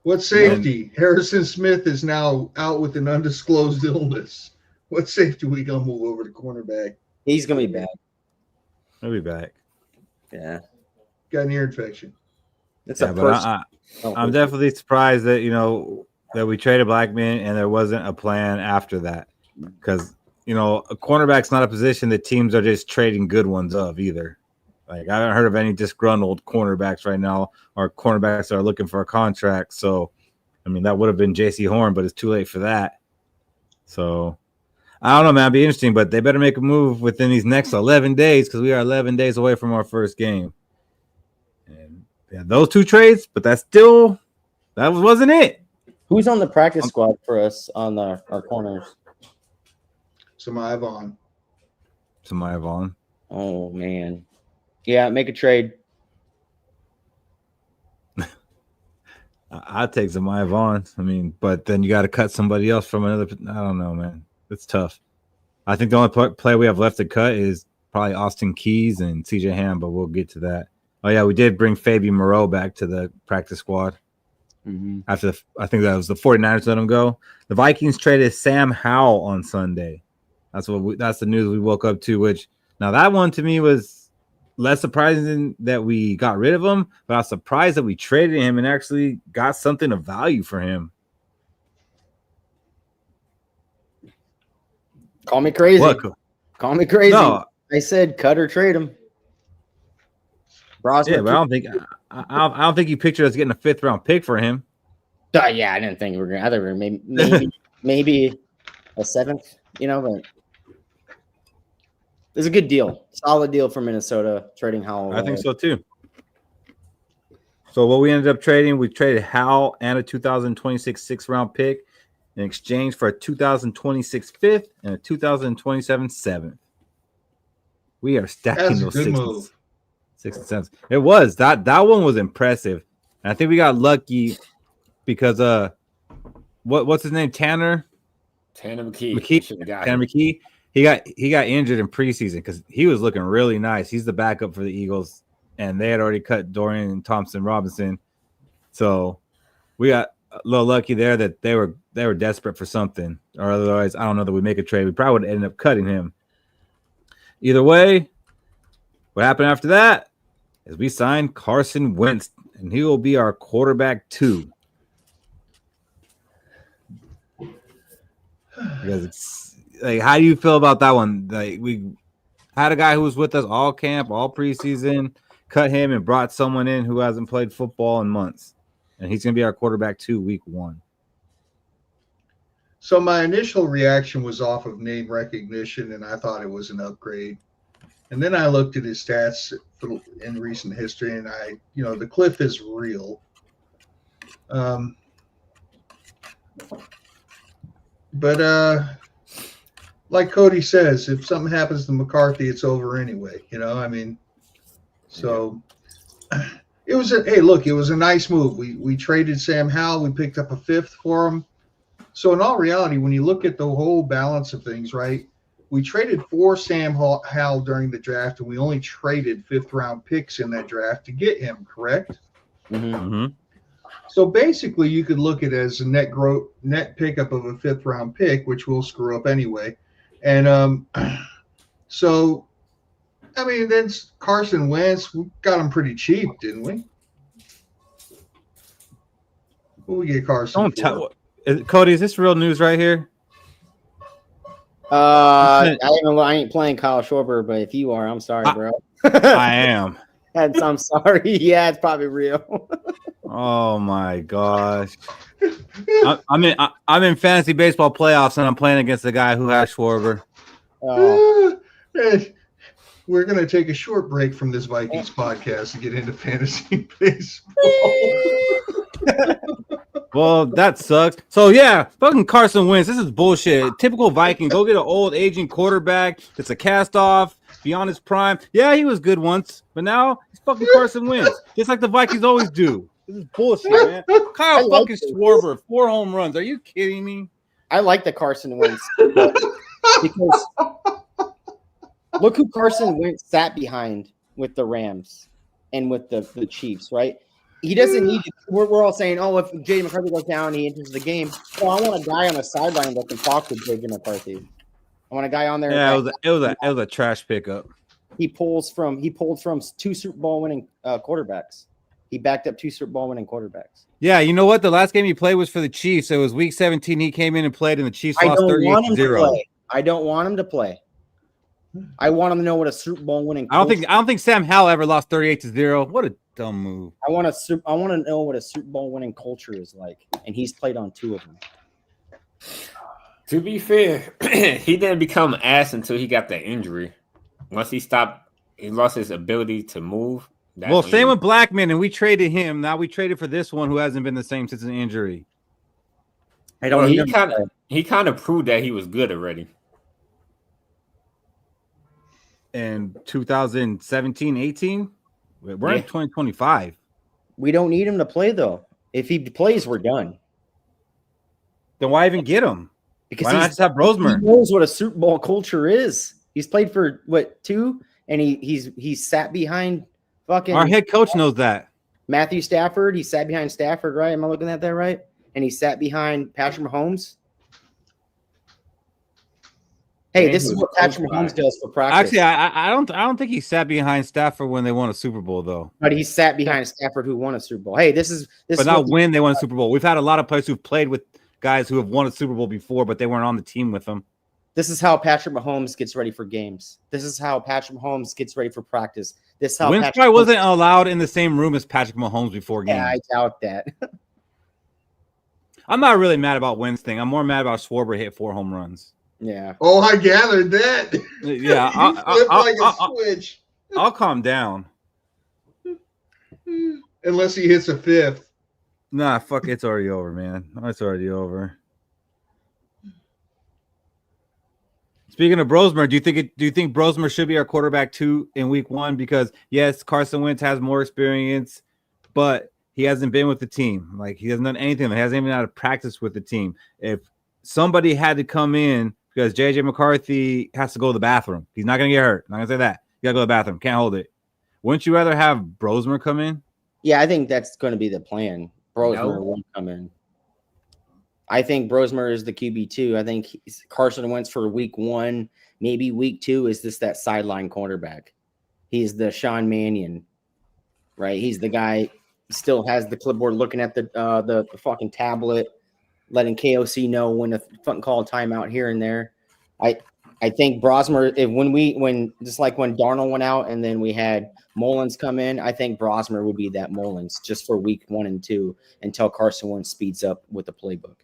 [SPEAKER 3] What safety? Harrison Smith is now out with an undisclosed illness. What safety we gonna move over to cornerback?
[SPEAKER 5] he's gonna be back.
[SPEAKER 6] He'll be back.
[SPEAKER 5] Yeah,
[SPEAKER 3] Got an ear infection.
[SPEAKER 5] it's
[SPEAKER 6] Yeah,
[SPEAKER 5] a
[SPEAKER 6] but
[SPEAKER 5] person.
[SPEAKER 6] I'm definitely surprised that that we traded Blackman and there wasn't a plan after that, because a cornerback's not a position that teams are just trading good ones of either. Like, I haven't heard of any disgruntled cornerbacks right now or cornerbacks that are looking for a contract. So, I mean, that would have been J.C. Horn, but it's too late for that. So, I don't know, man. It'd be interesting, but they better make a move within these next 11 days because we are 11 days away from our first game. And yeah, those two trades, but that wasn't it.
[SPEAKER 5] Who's on the practice squad for us on our corners?
[SPEAKER 3] Samaya Vaughn.
[SPEAKER 6] Samaya Vaughn.
[SPEAKER 5] Oh man, yeah, make a trade.
[SPEAKER 6] I'd take Samaya Vaughn. I mean, but then you got to cut somebody else from another. I don't know, man. It's tough. I think the only player we have left to cut is probably Austin Keys and CJ Ham, but we'll get to that. Oh yeah, we did bring Fabian Moreau back to the practice squad.
[SPEAKER 5] Mm-hmm.
[SPEAKER 6] After I think that was the 49ers let him go. The Vikings traded Sam Howell on Sunday. That's the news we woke up to, which now that one to me was less surprising that we got rid of him, but I was surprised that we traded him and actually got something of value for him.
[SPEAKER 5] Call me crazy.
[SPEAKER 6] What?
[SPEAKER 5] Call me crazy.
[SPEAKER 6] No.
[SPEAKER 5] I said cut or trade him.
[SPEAKER 6] Yeah, but I don't think you pictured us getting a 5th round pick for him.
[SPEAKER 5] Yeah, I didn't think we were gonna. I thought we were maybe a 7th. But it's a good deal, solid deal for Minnesota trading Howell.
[SPEAKER 6] I think so too. So what we ended up trading, we traded Howell and a 2026 6th round pick in exchange for a 2026 5th and a 2027 7th. We are stacking those 6 and 7s. It was that one was impressive. And I think we got lucky because what's his name? Tanner McKee. Tanner McKee. He got injured in preseason because he was looking really nice. He's the backup for the Eagles, and they had already cut Dorian and Thompson Robinson. So we got a little lucky there that they were desperate for something, or otherwise I don't know that we make a trade. We probably would have ended up cutting him. Either way, what happened after that is we signed Carson Wentz, and he will be our quarterback 2. Because it's like, how do you feel about that one? Like, we had a guy who was with us all camp, all preseason, cut him and brought someone in who hasn't played football in months, and he's going to be our quarterback 2 week 1.
[SPEAKER 3] So my initial reaction was off of name recognition, and I thought it was an upgrade. And then I looked at his stats in recent history, and the cliff is real. But like Cody says, if something happens to McCarthy, it's over anyway. So it was it was a nice move. We traded Sam Howell. We picked up a 5th for him. So in all reality, when you look at the whole balance of things, right, we traded for Sam Howell during the draft, and we only traded 5th round picks in that draft to get him, correct?
[SPEAKER 5] Mm-hmm.
[SPEAKER 6] Mm-hmm.
[SPEAKER 3] So basically, you could look at it as a net pickup of a 5th round pick, which we'll screw up anyway. And so, I mean, then Carson Wentz, we got him pretty cheap, didn't we? What we get Carson?
[SPEAKER 6] Don't tell Cody. Is this real news right here?
[SPEAKER 5] I ain't playing Kyle Schwarber, but if you are, I'm sorry, bro.
[SPEAKER 6] I am.
[SPEAKER 5] I'm sorry. Yeah, it's probably real.
[SPEAKER 6] Oh my gosh! I'm in fantasy baseball playoffs, and I'm playing against the guy who has Schwarber.
[SPEAKER 3] We're gonna take a short break from this Vikings podcast to get into fantasy baseball.
[SPEAKER 6] Well, that sucks. So yeah, fucking Carson Wentz. This is bullshit. Typical Viking. Go get an old aging quarterback that's a cast off beyond his prime. Yeah, he was good once, but now he's fucking Carson Wentz, just like the Vikings always do. This is bullshit, man. Kyle fucking Schwarber, 4 home runs. Are you kidding me?
[SPEAKER 5] I like the Carson Wentz because look who Carson Wentz sat behind with the Rams and with the Chiefs, right? He doesn't need to. We're all saying, oh, if J.J. McCarthy goes down, he enters the game. Well, I want a guy on the sideline that can talk to J.J. McCarthy. I want a guy on there.
[SPEAKER 6] Yeah, it was a trash pickup.
[SPEAKER 5] He pulled from 2 Super Bowl winning quarterbacks. He backed up 2 Super Bowl winning quarterbacks.
[SPEAKER 6] Yeah, you know what? The last game he played was for the Chiefs. It was Week 17. He came in and played, and the Chiefs lost 38-0.
[SPEAKER 5] I don't want him to play. I want him to know what a Super Bowl winning.
[SPEAKER 6] I don't think Sam Howell ever lost 38-0. What a dumb move.
[SPEAKER 5] I want to know what a Super Bowl winning culture is like, and he's played on 2 of them.
[SPEAKER 4] To be fair, he didn't become ass until he got that injury. Once he lost his ability to move.
[SPEAKER 6] Well, same with Blackman, and we traded him. Now we traded for this one who hasn't been the same since an injury.
[SPEAKER 4] He kind of proved that he was good already.
[SPEAKER 6] In 2017-18, we're in 2025.
[SPEAKER 5] We don't need him to play though. If he plays, we're done.
[SPEAKER 6] Then why even get him?
[SPEAKER 5] Because
[SPEAKER 6] why not just have Brosmer?
[SPEAKER 5] He knows what a Super Bowl culture is. He's played for 2, and he's sat behind fucking.
[SPEAKER 6] Our head coach knows that.
[SPEAKER 5] Matthew Stafford. He sat behind Stafford, right? Am I looking at that right? And he sat behind Patrick Mahomes. Hey, this is what Patrick Mahomes does for practice.
[SPEAKER 6] Actually, I don't think he sat behind Stafford when they won a Super Bowl though.
[SPEAKER 5] But he sat behind Stafford who won a Super Bowl. Hey, this is
[SPEAKER 6] not when they won a Super Bowl. We've had a lot of players who've played with guys who have won a Super Bowl before, but they weren't on the team with them.
[SPEAKER 5] This is how Patrick Mahomes gets ready for games. This is how Patrick Mahomes gets ready for practice. This is how
[SPEAKER 6] Wentz probably wasn't allowed in the same room as Patrick Mahomes before games.
[SPEAKER 5] Yeah, I doubt that.
[SPEAKER 6] I'm not really mad about Wentz thing. I'm more mad about Schwarber hit 4 home runs.
[SPEAKER 5] Yeah.
[SPEAKER 3] Oh, I gathered that.
[SPEAKER 6] Yeah, I'll calm down.
[SPEAKER 3] Unless he hits a 5th.
[SPEAKER 6] Nah, fuck, it's already over, man. It's already over. Speaking of Brosmer, do you think Brosmer should be our quarterback 2 in week 1? Because yes, Carson Wentz has more experience, but he hasn't been with the team. Like, he hasn't done anything. He hasn't even had to practice with the team. If somebody had to come in, because J.J. McCarthy has to go to the bathroom. He's not going to get hurt. I'm not going to say that. You got to go to the bathroom. Can't hold it. Wouldn't you rather have Brosmer come in?
[SPEAKER 5] Yeah, I think that's going to be the plan. Brosmer won't come in. I think Brosmer is the QB2. I think Carson Wentz for week 1, maybe week 2 is that sideline cornerback. He's the Sean Mannion, right? He's the guy still has the clipboard looking at the fucking tablet, letting KOC know when to fucking call a timeout here and there. I think Brosmer, when just like when Darnold went out and then we had Mullins come in, I think Brosmer would be that Mullins just for week 1 and 2 until Carson Wentz speeds up with the playbook.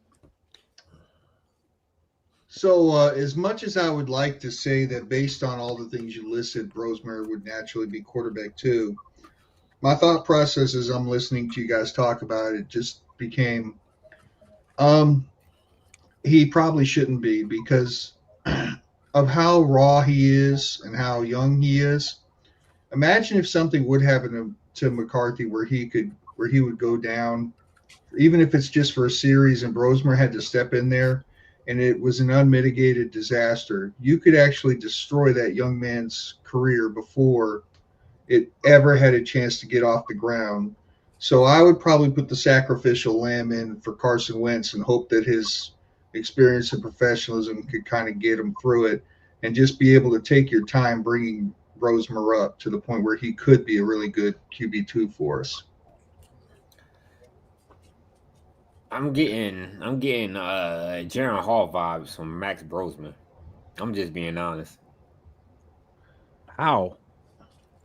[SPEAKER 3] So as much as I would like to say that based on all the things you listed, Brosmer would naturally be quarterback 2, my thought process as I'm listening to you guys talk about it just became he probably shouldn't be because of how raw he is and how young he is. Imagine if something would happen to McCarthy where he would go down, even if it's just for a series and Brosmer had to step in there and it was an unmitigated disaster. You could actually destroy that young man's career before it ever had a chance to get off the ground. So I would probably put the sacrificial lamb in for Carson Wentz and hope that his experience and professionalism could kind of get him through it and just be able to take your time bringing Brosmer up to the point where he could be a really good QB2 for us.
[SPEAKER 4] I'm getting Jaron Hall vibes from Max Brosmer. I'm just being honest.
[SPEAKER 6] How?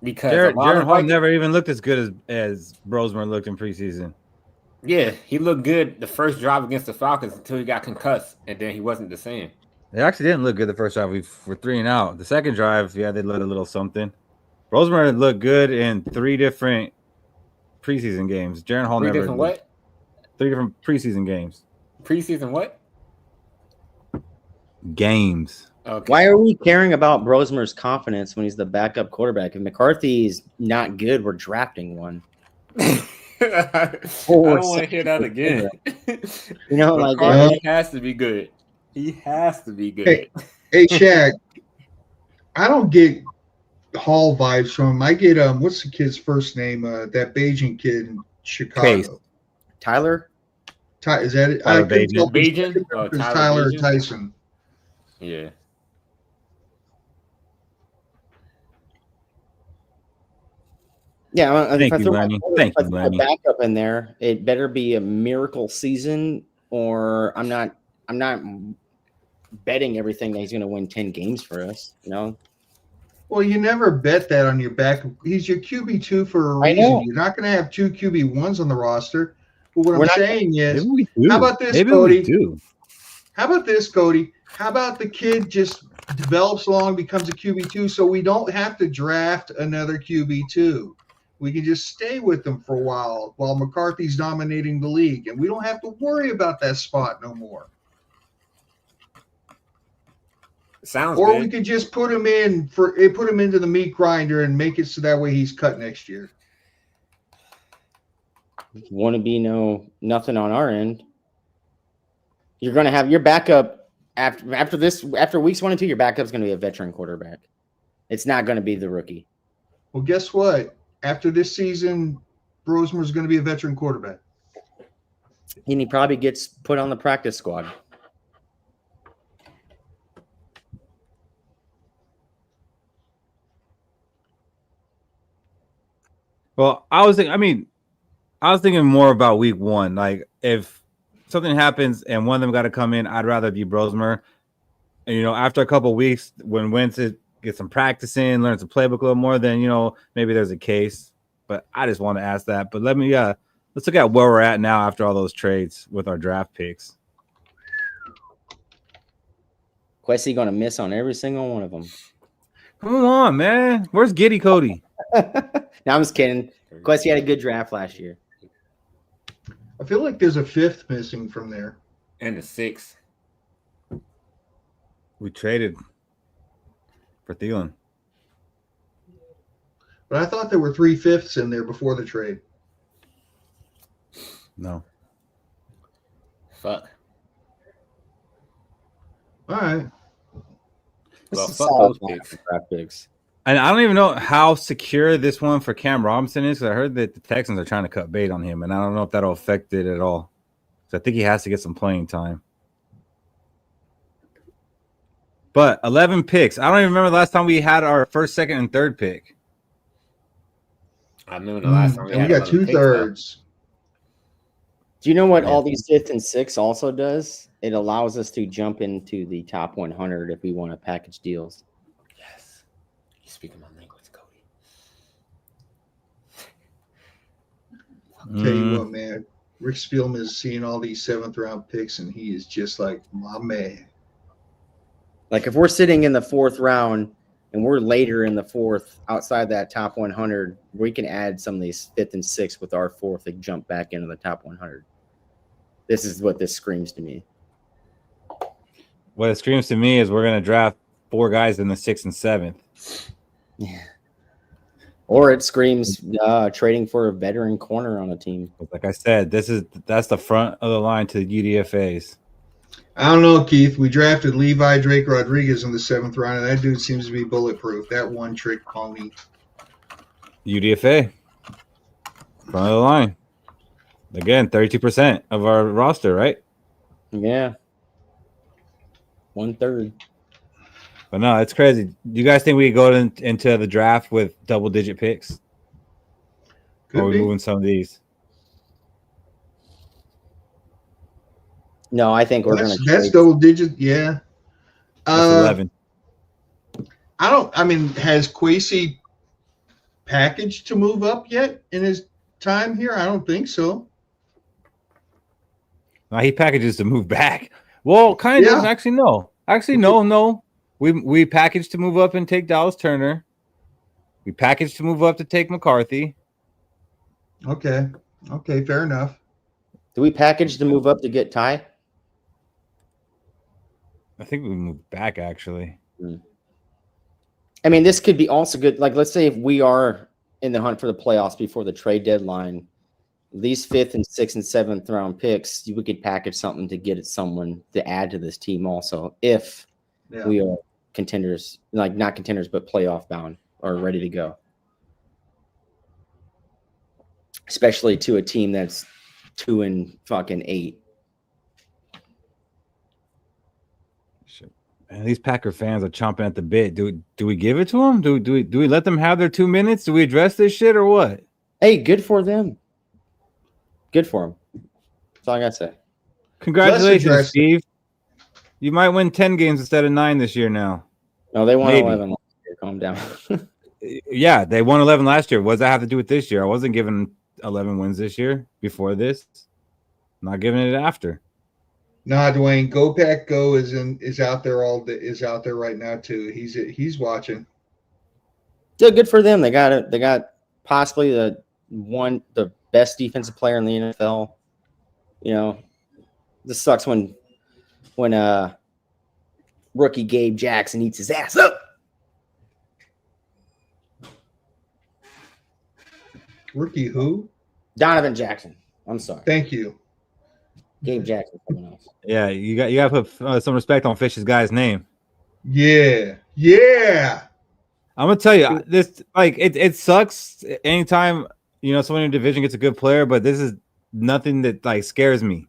[SPEAKER 4] Because
[SPEAKER 6] Jaron Hall never even looked as good as Brosmer looked in preseason.
[SPEAKER 4] Yeah, he looked good the first drive against the Falcons until he got concussed, and then he wasn't the same.
[SPEAKER 6] They actually didn't look good the first drive. We were 3 and out. The second drive, yeah, they let a little something. Brosmer looked good in 3 different preseason games. Jaron Hall never.
[SPEAKER 4] What?
[SPEAKER 6] 3 different preseason games.
[SPEAKER 4] Preseason what?
[SPEAKER 6] Games.
[SPEAKER 4] Okay.
[SPEAKER 5] Why are we caring about Brosmer's confidence when he's the backup quarterback? If McCarthy's not good, we're drafting one.
[SPEAKER 4] I don't want to hear that again.
[SPEAKER 5] You know, like
[SPEAKER 4] McCarthy has to be good. He has to be good.
[SPEAKER 3] Hey, Shaq, I don't get Hall vibes from him. I get what's the kid's first name? That Bajan kid in Chicago.
[SPEAKER 6] Case.
[SPEAKER 5] Tyler.
[SPEAKER 3] Is that it?
[SPEAKER 6] Tyler
[SPEAKER 3] I couldn't tell if it's-
[SPEAKER 4] Bajan? Oh,
[SPEAKER 3] it's
[SPEAKER 4] Tyler
[SPEAKER 3] Tyler or
[SPEAKER 4] Bajan?
[SPEAKER 3] Tyson.
[SPEAKER 4] Yeah.
[SPEAKER 5] Yeah, if
[SPEAKER 6] Thank
[SPEAKER 5] I
[SPEAKER 6] you,
[SPEAKER 5] throw my
[SPEAKER 6] Lenny.
[SPEAKER 5] quarter-
[SPEAKER 6] Thank
[SPEAKER 5] if I
[SPEAKER 6] you,
[SPEAKER 5] throw
[SPEAKER 6] Lenny.
[SPEAKER 5] a backup in there, it better be a miracle season, or I'm not betting everything that he's going to win 10 games for us. You know,
[SPEAKER 3] Well, you never bet that on your back. He's your QB2 for a
[SPEAKER 5] I
[SPEAKER 3] reason.
[SPEAKER 5] know.
[SPEAKER 3] You're not going to have 2 QB1s on the roster. But what
[SPEAKER 5] We're
[SPEAKER 3] I'm
[SPEAKER 5] not-
[SPEAKER 3] saying is,
[SPEAKER 6] Maybe we do.
[SPEAKER 3] how about this,
[SPEAKER 6] Maybe
[SPEAKER 3] Cody?
[SPEAKER 6] we do.
[SPEAKER 3] How about this, Cody? How about the kid just develops along, becomes a QB2, so we don't have to draft another QB2. We can just stay with them for a while McCarthy's dominating the league, and we don't have to worry about that spot no more.
[SPEAKER 4] Sounds
[SPEAKER 3] Or
[SPEAKER 4] good.
[SPEAKER 3] we could just put him into the meat grinder and make it so that way he's cut next year.
[SPEAKER 5] want to be nothing on our end. You're going to have your backup after weeks 1 and 2. Your backup's going to be a veteran quarterback. It's not going to be the rookie.
[SPEAKER 3] Well, guess what? After this season, Brosmer's going to be a veteran quarterback.
[SPEAKER 5] And he probably gets put on the practice squad.
[SPEAKER 6] Well, I was thinking more about week 1. Like, if something happens and one of them got to come in, I'd rather be Brosmer. And, after a couple of weeks, when Wentz gets some practice in, learns the playbook a little more, then, maybe there's a case. But I just want to ask that. But let's look at where we're at now after all those trades with our draft picks.
[SPEAKER 5] Quessy going to miss on every single one of them.
[SPEAKER 6] Come on, man. Where's Giddy Cody?
[SPEAKER 5] No, I'm just kidding. Quessy had a good draft last year.
[SPEAKER 3] I feel like there's a 5th missing from there.
[SPEAKER 4] And the 6th.
[SPEAKER 6] We traded for Thielen.
[SPEAKER 3] But I thought there were 3 5ths in there before the trade.
[SPEAKER 6] No.
[SPEAKER 4] Fuck.
[SPEAKER 3] All right.
[SPEAKER 4] Well,
[SPEAKER 5] This is
[SPEAKER 4] fuck
[SPEAKER 5] solid
[SPEAKER 4] those picks.
[SPEAKER 5] draft picks.
[SPEAKER 6] And I don't even know how secure this one for Cam Robinson is. I heard that the Texans are trying to cut bait on him, and I don't know if that'll affect it at all. So I think he has to get some playing time. But 11 picks. I don't even remember the last time we had our first, second, and third pick.
[SPEAKER 4] I remember the last time
[SPEAKER 3] And we got 2/3.
[SPEAKER 5] Do you know what all these 5th and 6th also does? It allows us to jump into the top 100 if we want to package deals.
[SPEAKER 4] Yes. You speaking my language, Cody.
[SPEAKER 3] Tell you what, man. Rick Spielman is seeing all these 7th-round picks, and he is just like, my man.
[SPEAKER 5] Like if we're sitting in the 4th round and we're later in the 4th outside that top 100, we can add some of these 5th and 6th with our 4th and jump back into the top 100. This is what this screams to me.
[SPEAKER 6] What it screams to me is we're going to draft 4 guys in the 6th and 7th.
[SPEAKER 5] Yeah. Or it screams trading for a veteran corner on a team.
[SPEAKER 6] Like I said, that's the front of the line to the UDFAs.
[SPEAKER 3] I don't know, Keith. We drafted Levi Drake Rodriguez in the 7th round, and that dude seems to be bulletproof. That one-trick pony.
[SPEAKER 6] UDFA. Front of the line. Again, 32% of our roster, right?
[SPEAKER 5] Yeah. 1/3.
[SPEAKER 6] But no, it's crazy. Do you guys think we go into the draft with double-digit picks?
[SPEAKER 3] Could
[SPEAKER 6] Or are we
[SPEAKER 3] be.
[SPEAKER 6] moving some of these?
[SPEAKER 5] No, I think we're going to.
[SPEAKER 3] That's double digit, yeah.
[SPEAKER 6] That's 11.
[SPEAKER 3] Has Quasey packaged to move up yet in his time here? I don't think so.
[SPEAKER 6] No, he packages to move back. Well, kind of.
[SPEAKER 3] Yeah.
[SPEAKER 6] Actually, no. No. We packaged to move up and take Dallas Turner. We packaged to move up to take McCarthy.
[SPEAKER 3] Okay, fair enough.
[SPEAKER 5] Do we package to move up to get Ty?
[SPEAKER 6] I think we moved back actually.
[SPEAKER 5] I mean, this could be also good. Like, let's say if we are in the hunt for the playoffs before the trade deadline, these 5th and 6th and 7th round picks, we could package something to get someone to add to this team also if we are contenders, like not contenders, but playoff bound or ready to go. Especially to a team that's 2-8.
[SPEAKER 6] And these Packer fans are chomping at the bit. Do we give it to them? Do we let them have their 2 minutes? Do we address this shit or what?
[SPEAKER 5] Hey, good for them. Good for them. That's all I gotta say.
[SPEAKER 6] Congratulations, Steve. You might win 10 games instead of 9 this year now.
[SPEAKER 5] No, they won 11 last year. Calm down.
[SPEAKER 6] Yeah, they won 11 last year. What does that have to do with this year? I wasn't giving 11 wins this year before this. I'm not giving it after.
[SPEAKER 3] Nah, Dwayne, Go Pack Go is out there right now too. He's watching.
[SPEAKER 5] Yeah, good for them. They got it. They got possibly the best defensive player in the NFL. You know, this sucks when rookie Gabe Jackson eats his ass up.
[SPEAKER 3] Rookie who?
[SPEAKER 5] Donovan Jackson. I'm sorry.
[SPEAKER 3] Thank you.
[SPEAKER 5] Gabe Jackson. Someone else.
[SPEAKER 6] Yeah, you got to put some respect on Fish's guy's name.
[SPEAKER 3] Yeah.
[SPEAKER 6] I'm gonna tell you this. Like it sucks anytime someone in your division gets a good player, but this is nothing that like scares me.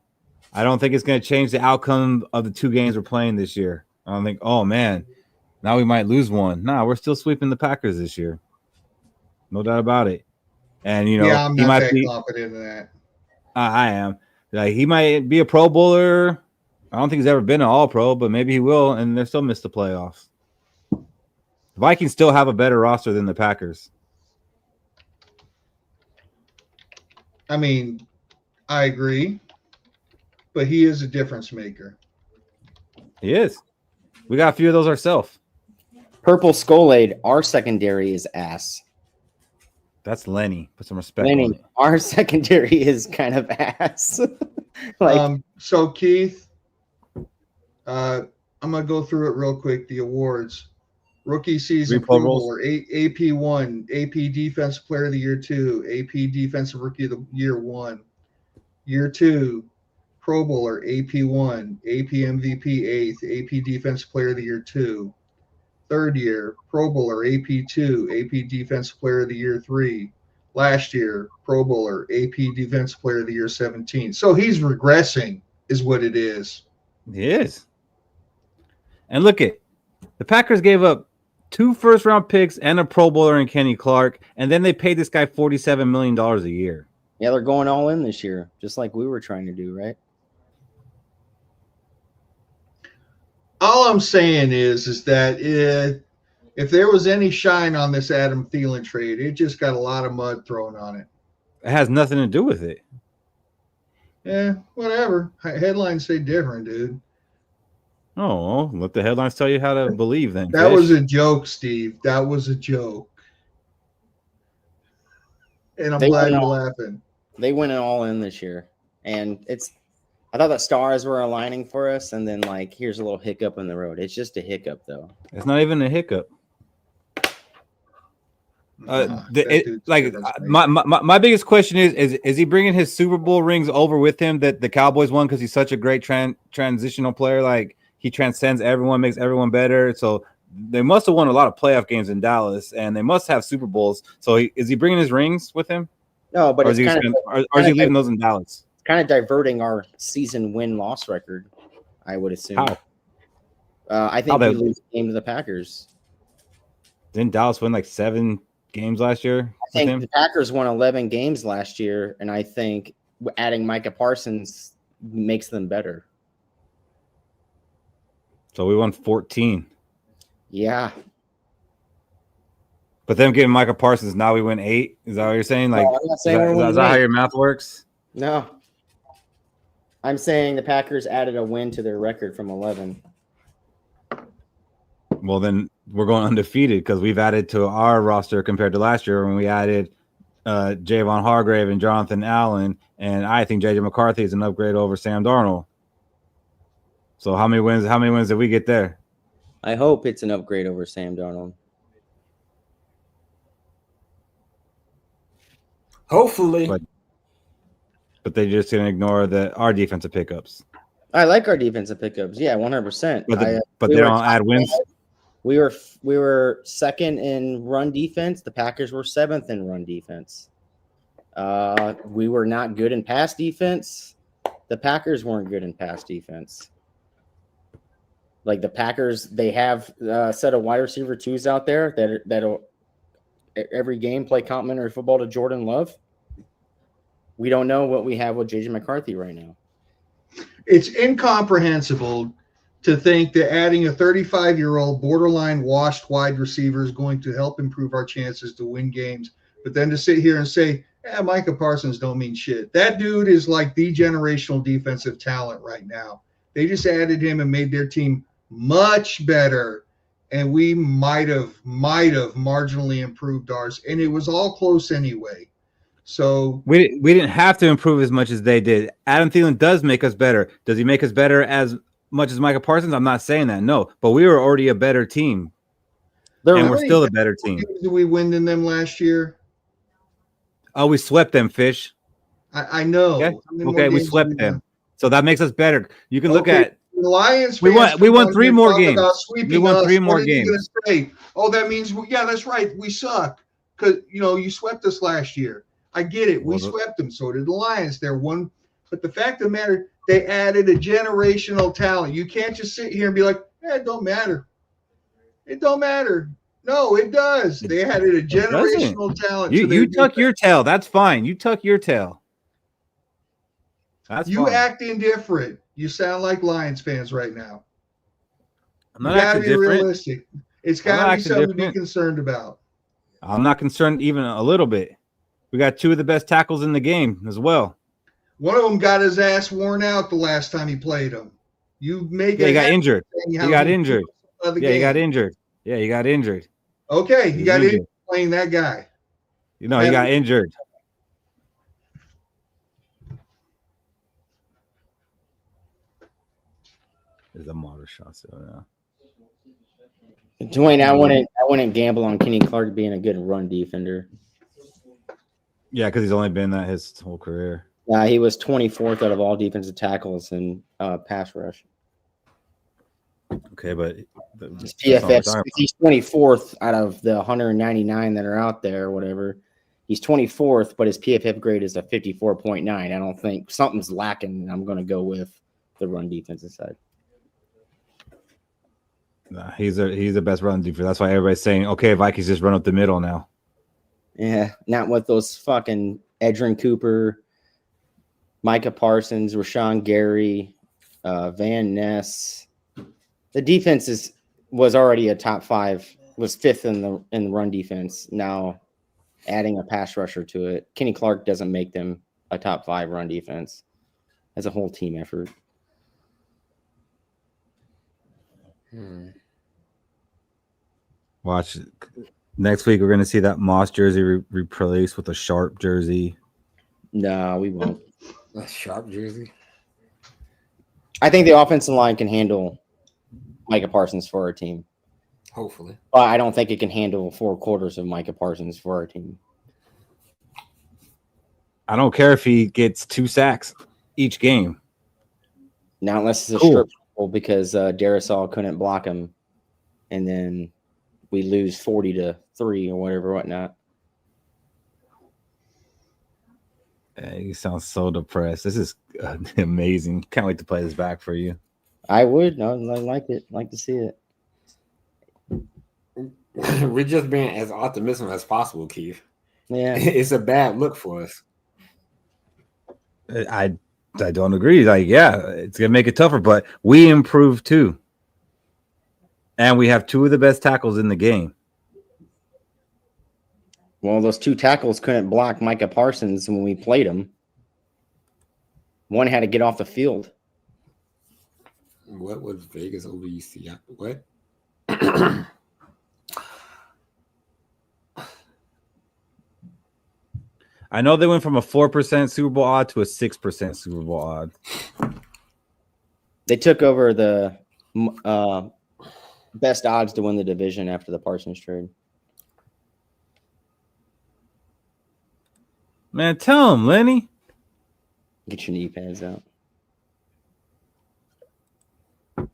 [SPEAKER 6] I don't think it's gonna change the outcome of the 2 games we're playing this year. I don't think. Oh man, now we might lose one. Nah, we're still sweeping the Packers this year. No doubt about it. And
[SPEAKER 3] I'm
[SPEAKER 6] he
[SPEAKER 3] not
[SPEAKER 6] might
[SPEAKER 3] that
[SPEAKER 6] be
[SPEAKER 3] confident in that.
[SPEAKER 6] I am. Like he might be a Pro Bowler. I don't think he's ever been an All-Pro, but maybe he will, and they'll still miss the playoffs. The Vikings still have a better roster than the Packers.
[SPEAKER 3] I mean, I agree, but he is a difference maker.
[SPEAKER 6] He is. We got a few of those ourselves.
[SPEAKER 5] Purple Skol, our secondary is ass.
[SPEAKER 6] That's Lenny. Put some respect
[SPEAKER 5] Lenny,
[SPEAKER 6] on it.
[SPEAKER 5] our secondary is kind of ass.
[SPEAKER 3] So Keith, I'm gonna go through it real quick. The awards: Rookie Season Pro Bowler, AP 1, AP Defensive Player of the Year 2, AP Defensive Rookie of the Year 1, Year 2, Pro Bowler, AP 1, AP MVP 8th, AP Defensive Player of the Year 2, third year, Pro Bowler, AP 2, AP Defensive Player of the Year 3, last year, Pro Bowler, AP Defensive Player of the Year 17. So he's regressing, is what it is.
[SPEAKER 6] He is. And look at the Packers gave up 2 first-round picks and a Pro Bowler in Kenny Clark, and then they paid this guy $47 million a year.
[SPEAKER 5] Yeah, they're going all in this year, just like we were trying to do, right?
[SPEAKER 3] All I'm saying is that if there was any shine on this Adam Thielen trade, it just got a lot of mud thrown on it.
[SPEAKER 6] It has nothing to do with it.
[SPEAKER 3] Yeah, whatever. Headlines say different, dude.
[SPEAKER 6] Oh, let the headlines tell you how to believe then.
[SPEAKER 3] That was a joke, Steve. That was a joke. And I'm glad you're laughing.
[SPEAKER 5] They went all in this year. And I thought the stars were aligning for us, and then here's a little hiccup in the road. It's just a hiccup, though.
[SPEAKER 6] It's not even a hiccup. My biggest question is he bringing his Super Bowl rings over with him that the Cowboys won because he's such a great transitional player? Like he transcends everyone, makes everyone better. So they must have won a lot of playoff games in Dallas, and they must have Super Bowls. So is he bringing his rings with him?
[SPEAKER 5] No, but
[SPEAKER 6] or is he leaving those in Dallas?
[SPEAKER 5] Kind of diverting our season win-loss record, I would assume.
[SPEAKER 6] How?
[SPEAKER 5] I think we lose the game to the Packers.
[SPEAKER 6] Didn't Dallas win 7 games last year?
[SPEAKER 5] I think the Packers won 11 games last year, and I think adding Micah Parsons makes them better.
[SPEAKER 6] So we won 14.
[SPEAKER 5] Yeah.
[SPEAKER 6] But them giving Micah Parsons, now we win 8? Is that what you're saying?
[SPEAKER 5] No, I'm not saying
[SPEAKER 6] is that how your math works?
[SPEAKER 5] No. I'm saying the Packers added a win to their record from 11.
[SPEAKER 6] Well, then we're going undefeated because we've added to our roster compared to last year when we added Javon Hargrave and Jonathan Allen, and I think JJ McCarthy is an upgrade over Sam Darnold. So how many wins did we get there?
[SPEAKER 5] I hope it's an upgrade over Sam Darnold.
[SPEAKER 4] Hopefully.
[SPEAKER 6] But they just didn't ignore our defensive pickups.
[SPEAKER 5] I like our defensive pickups. Yeah, 100%.
[SPEAKER 6] But they don't add wins.
[SPEAKER 5] We were second in run defense. The Packers were seventh in run defense. We were not good in pass defense. The Packers weren't good in pass defense. Like the Packers, they have a set of wide receiver twos out there that'll every game play complimentary football to Jordan Love. We don't know what we have with JJ McCarthy right now.
[SPEAKER 3] It's incomprehensible to think that adding a 35-year-old borderline washed wide receiver is going to help improve our chances to win games. But then to sit here and say, Micah Parsons don't mean shit. That dude is like the generational defensive talent right now. They just added him and made their team much better. And we might have marginally improved ours. And it was all close anyway. So
[SPEAKER 6] we didn't have to improve as much as they did. Adam Thielen does make us better. Does he make us better as much as Micah Parsons? I'm not saying that, no. But we were already a better team. And we're still a better team.
[SPEAKER 3] Did we win than them last year?
[SPEAKER 6] Oh, we swept them, Fish.
[SPEAKER 3] I know.
[SPEAKER 6] Okay, we swept them. So that makes us better. You can look at
[SPEAKER 3] the Lions.
[SPEAKER 6] We won 3 more games. We won 3 more games.
[SPEAKER 3] Oh, that means that's right. We suck because you swept us last year. I get it. We swept them. So did the Lions. They're one. But the fact of the matter, they added a generational talent. You can't just sit here and be like, it don't matter. It don't matter. No, it does. They added a generational talent.
[SPEAKER 6] You tuck your tail. That's fine. You tuck your tail. That's fine.
[SPEAKER 3] Act indifferent. You sound like Lions fans right now.
[SPEAKER 6] I'm not acting different.
[SPEAKER 3] Realistic. It's got to be something to be concerned about.
[SPEAKER 6] I'm not concerned even a little bit. We got 2 of the best tackles in the game as well.
[SPEAKER 3] One of them got his ass worn out the last time he played him.
[SPEAKER 6] He got injured. He got injured. He got injured.
[SPEAKER 3] Okay, he got injured playing that guy.
[SPEAKER 6] He got injured. There's a motor shot. So yeah.
[SPEAKER 5] Dwayne, I wouldn't gamble on Kenny Clark being a good run defender.
[SPEAKER 6] Yeah, because he's only been that his whole career.
[SPEAKER 5] Yeah, he was 24th out of all defensive tackles in pass rush.
[SPEAKER 6] Okay, but
[SPEAKER 5] his PFF, he's 24th out of the 199 that are out there or whatever. He's 24th, but his PFF grade is a 54.9. I don't think something's lacking, and I'm going to go with the run defensive side.
[SPEAKER 6] Nah, he's the best run defense. That's why everybody's saying, okay, Vikings just run up the middle now.
[SPEAKER 5] Yeah, not with those fucking Edrin Cooper, Micah Parsons, Rashawn Gary, Van Ness. The defense was already a top 5, was 5th in the run defense. Now adding a pass rusher to it, Kenny Clark doesn't make them a top 5 run defense as a whole team effort.
[SPEAKER 6] Watch next week. We're going to see that Moss jersey replaced with a Sharp jersey.
[SPEAKER 5] No, we won't.
[SPEAKER 4] A Sharp jersey.
[SPEAKER 5] I think the offensive line can handle Micah Parsons for our team.
[SPEAKER 4] Hopefully.
[SPEAKER 5] But I don't think it can handle 4 quarters of Micah Parsons for our team.
[SPEAKER 6] I don't care if he gets 2 sacks each game.
[SPEAKER 5] Not unless it's a strip because Darrisaw couldn't block him, and then we lose 40-3 or whatnot.
[SPEAKER 6] You sound so depressed. This is amazing. Can't wait to play this back for you.
[SPEAKER 5] I would. I like it. Like to see it.
[SPEAKER 4] We're just being as optimistic as possible, Keith.
[SPEAKER 5] Yeah,
[SPEAKER 4] it's a bad look for us.
[SPEAKER 6] I don't agree. Like, yeah, it's gonna make it tougher, but we improved too, and we have 2 of the best tackles in the game.
[SPEAKER 5] Well, those 2 tackles couldn't block Micah Parsons when we played him. One had to get off the field.
[SPEAKER 4] What was Vegas over UC? What?
[SPEAKER 6] I know they went from a 4% Super Bowl odd to a 6% Super Bowl odd.
[SPEAKER 5] They took over the best odds to win the division after the Parsons trade.
[SPEAKER 6] Man, tell him, Lenny.
[SPEAKER 5] Get your knee pads out.
[SPEAKER 6] All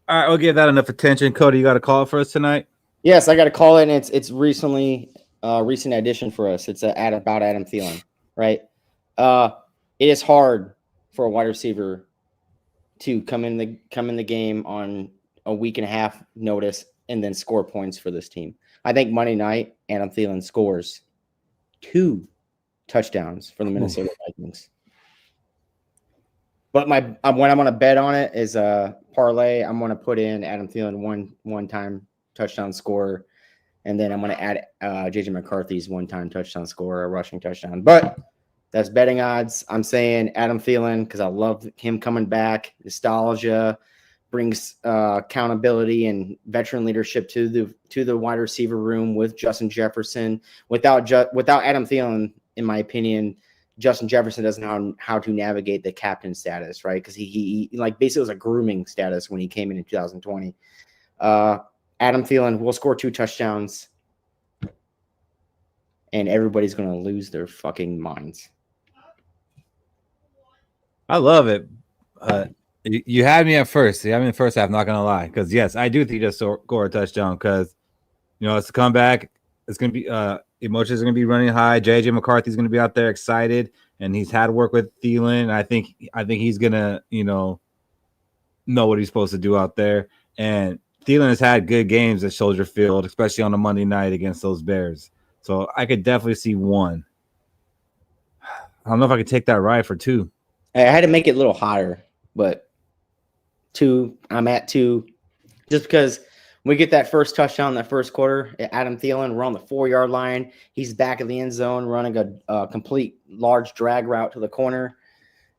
[SPEAKER 6] right, we'll give that enough attention. Cody, you got a call for us tonight?
[SPEAKER 5] Yes, I got to call it. And it's recently recent addition for us. It's about Adam Thielen, right? It is hard for a wide receiver to come in the game on a week and a half notice and then score points for this team. I think Monday night, Adam Thielen scores 2 touchdowns for the Minnesota Vikings. But what I'm going to bet on it is a parlay. I'm going to put in Adam Thielen one-time touchdown score, and then I'm going to add J.J. McCarthy's one-time touchdown score, a rushing touchdown. But that's betting odds. I'm saying Adam Thielen because I love him coming back. Nostalgia brings accountability and veteran leadership to the wide receiver room with Justin Jefferson. Without Adam Thielen, in my opinion, Justin Jefferson doesn't know how to navigate the captain status, right? Because he like basically was a grooming status when he came in 2020. Adam Thielen will score 2 touchdowns, and everybody's going to lose their fucking minds.
[SPEAKER 6] I love it. You had me at first. You had me in the first half, not going to lie. Because, yes, I do think he just score a touchdown because, it's a comeback. It's going to be emotions are going to be running high. J.J. McCarthy's going to be out there excited, and he's had work with Thielen. I think he's going to, know what he's supposed to do out there. And Thielen has had good games at Soldier Field, especially on a Monday night against those Bears. So I could definitely see 1. I don't know if I could take that ride for 2.
[SPEAKER 5] I had to make it a little higher, but 2, I'm at 2. Just because we get that first touchdown in that first quarter, Adam Thielen, we're on the 4-yard line. He's back in the end zone running a complete large drag route to the corner.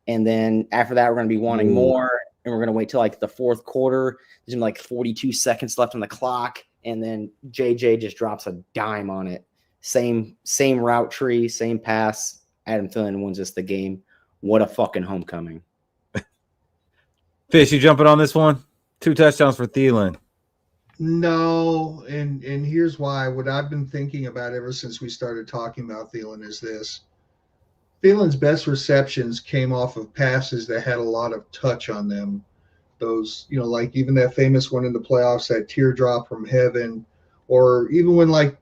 [SPEAKER 5] And then after that, we're going to be wanting more. And we're going to wait till like the fourth quarter. There's like 42 seconds left on the clock. And then JJ just drops a dime on it. Same route tree, same pass. Adam Thielen wins us the game. What a fucking homecoming.
[SPEAKER 6] Fish, you jumping on this one? 2 touchdowns for Thielen.
[SPEAKER 3] No, and here's why. What I've been thinking about ever since we started talking about Thielen is this. Thielen's best receptions came off of passes that had a lot of touch on them. Those, like even that famous one in the playoffs, that teardrop from heaven, or even when like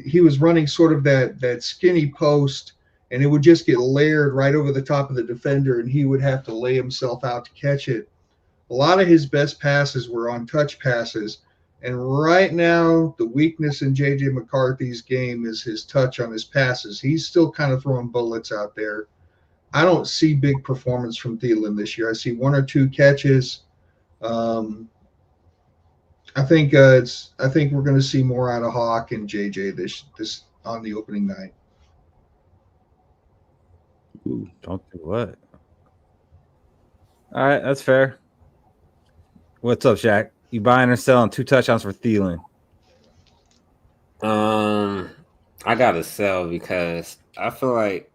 [SPEAKER 3] he was running sort of that skinny post and it would just get layered right over the top of the defender and he would have to lay himself out to catch it. A lot of his best passes were on touch passes. And right now, the weakness in J.J. McCarthy's game is his touch on his passes. He's still kind of throwing bullets out there. I don't see big performance from Thielen this year. I see 1 or 2 catches. I think we're going to see more out of Hawk and J.J. this on the opening night.
[SPEAKER 6] Ooh, don't do what? All right, that's fair. What's up, Shaq? You buying or selling 2 touchdowns for Thielen?
[SPEAKER 4] I gotta sell because I feel like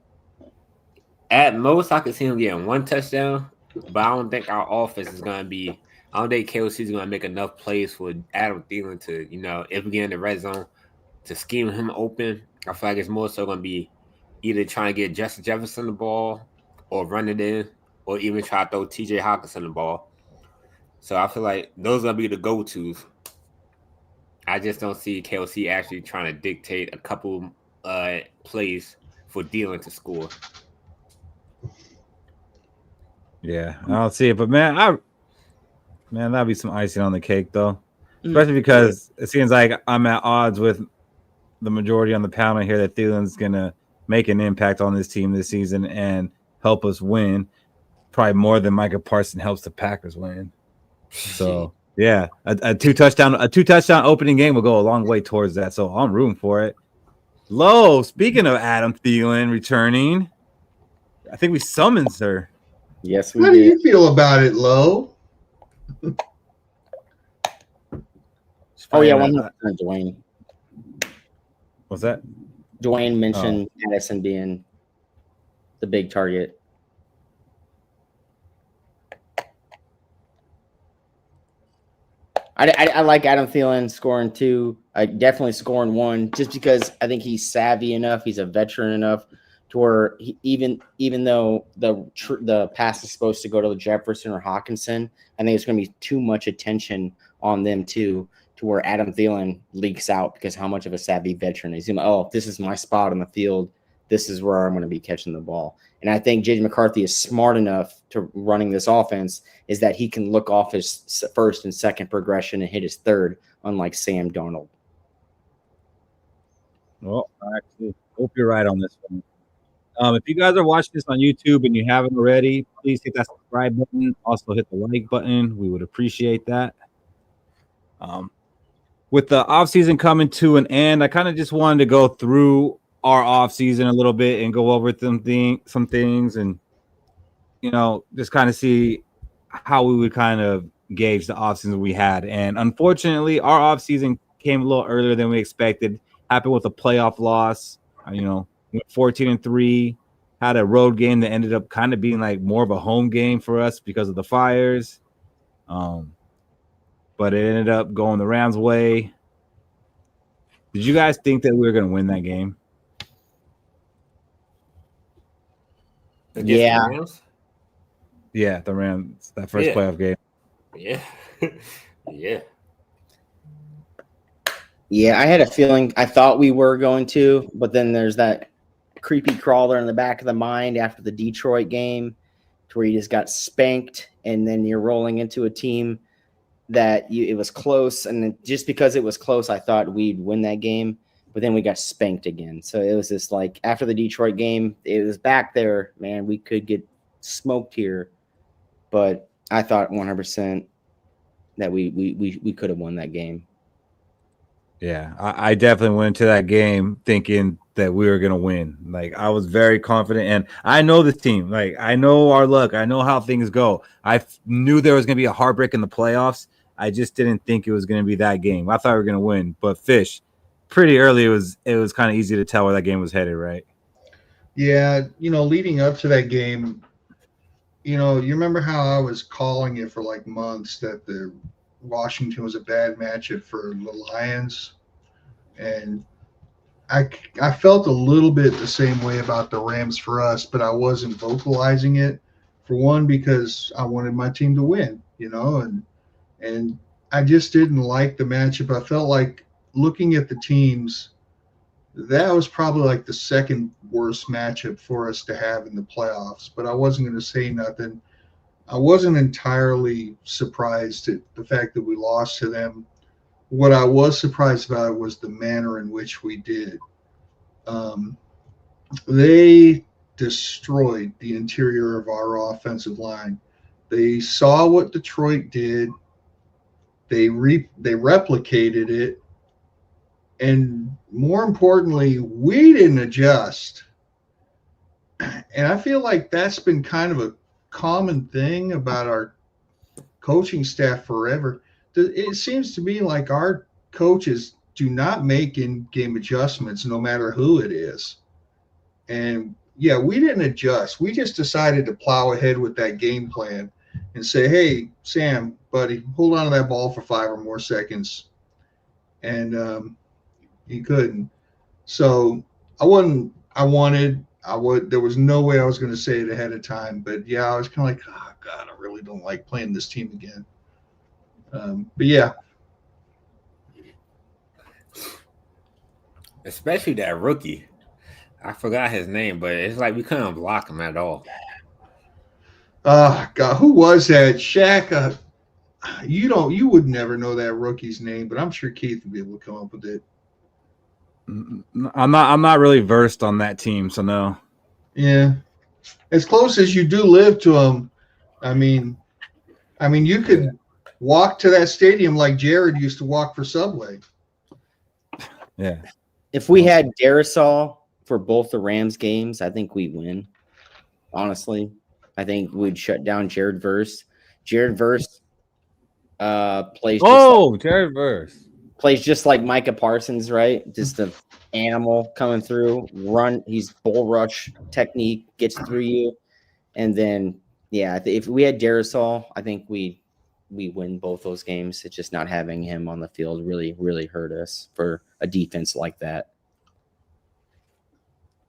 [SPEAKER 4] at most I could see him getting 1 touchdown, but I don't think our offense is gonna be. I don't think KOC is gonna make enough plays for Adam Thielen to, if we get in the red zone, to scheme him open. I feel like it's more so gonna be either trying to get Justin Jefferson the ball or run it in, or even try to throw TJ Hawkinson the ball. So I feel like those will be the go-tos. I just don't see KOC actually trying to dictate a couple plays for Thielen to score.
[SPEAKER 6] Yeah, I don't see it. But, man, that'd be some icing on the cake, though. Especially because it seems like I'm at odds with the majority on the panel here that Thielen's going to make an impact on this team this season and help us win. Probably more than Micah Parsons helps the Packers win. So yeah, a two touchdown opening game will go a long way towards that. So I'm rooting for it. Lo, speaking of Adam Thielen returning, I think we summoned her.
[SPEAKER 5] Yes, we
[SPEAKER 3] How
[SPEAKER 5] did.
[SPEAKER 3] do you feel about it, Lo?
[SPEAKER 5] Oh yeah, 100%, Dwayne.
[SPEAKER 6] What's that?
[SPEAKER 5] Dwayne mentioned Addison being the big target. I like Adam Thielen scoring 2. Definitely scoring 1, just because I think he's savvy enough. He's a veteran enough to where even though the pass is supposed to go to Jefferson or Hawkinson, I think it's going to be too much attention on them too, to where Adam Thielen leaks out because how much of a savvy veteran is. He's like, oh, this is my spot on the field. This is where I'm going to be catching the ball. And I think J.J. McCarthy is smart enough to running this offense is that he can look off his first and second progression and hit his third, unlike Sam Darnold.
[SPEAKER 6] Well, I actually hope you're right on this one. If you guys are watching this on YouTube and you haven't already, please hit that subscribe button. Also hit the like button. We would appreciate that. With the offseason coming to an end, I kind of just wanted to go through our offseason a little bit and go over some things and, just kind of see how we would kind of gauge the offseason we had. And unfortunately, our offseason came a little earlier than we expected. Happened with a playoff loss. Went 14-3, had a road game that ended up kind of being like more of a home game for us because of the fires. But it ended up going the Rams' way. Did you guys think that we were going to win that game?
[SPEAKER 5] Yeah.
[SPEAKER 4] The Rams?
[SPEAKER 6] Yeah, the Rams, that first playoff game.
[SPEAKER 4] Yeah. Yeah.
[SPEAKER 5] Yeah, I had a feeling. I thought we were going to, but then there's that creepy crawler in the back of the mind after the Detroit game to where you just got spanked, and then you're rolling into a team that it was close, and just because it was close, I thought we'd win that game, but then we got spanked again. So it was just like after the Detroit game, it was back there, man, we could get smoked here, but I thought 100% that we could have won that game.
[SPEAKER 6] Yeah, I definitely went into that game thinking that we were going to win. Like, I was very confident, and I know this team. Like, I know our luck. I know how things go. I knew there was going to be a heartbreak in the playoffs. I just didn't think it was going to be that game. I thought we were going to win. But, Fish, pretty early, it was kind of easy to tell where that game was headed, right?
[SPEAKER 3] Yeah, leading up to that game, you remember how I was calling it for like months that the Washington was a bad matchup for the Lions, and I felt a little bit the same way about the Rams for us, but I wasn't vocalizing it. For one, because I wanted my team to win, and I just didn't like the matchup. I felt like looking at the teams, that was probably like the second worst matchup for us to have in the playoffs, but I wasn't going to say nothing. I wasn't entirely surprised at the fact that we lost to them. What I was surprised about was the manner in which we did. They destroyed the interior of our offensive line. They saw what Detroit did. They replicated it. And more importantly, we didn't adjust. And I feel like that's been kind of a common thing about our coaching staff forever. It seems to me like our coaches do not make in-game adjustments no matter who it is. And yeah, we didn't adjust. We just decided to plow ahead with that game plan and say, hey, Sam, buddy, hold on to that ball for 5 or more seconds. And he couldn't. So there was no way I was going to say it ahead of time, but yeah, I was kind of like, oh God, I really don't like playing this team again. But yeah.
[SPEAKER 4] Especially that rookie. I forgot his name, but it's like we couldn't block him at all.
[SPEAKER 3] God, who was that? Shaq. You would never know that rookie's name, but I'm sure Keith would be able to come up with it.
[SPEAKER 6] I'm not really versed on that team, so no.
[SPEAKER 3] Yeah, as close as you do live to them. I mean, you could walk to that stadium like Jared used to walk for Subway.
[SPEAKER 6] Yeah.
[SPEAKER 5] If we had Darrisaw for both the Rams games, I think we win. Honestly, I think we'd shut down Jared Verse. Jared Verse plays.
[SPEAKER 6] Jared Verse.
[SPEAKER 5] Plays just like Micah Parsons, right? Just an animal coming through. Run. He's bull rush technique, gets through you. And then, yeah, if we had Darisaw, I think we win both those games. It's just not having him on the field really, really hurt us for a defense like that.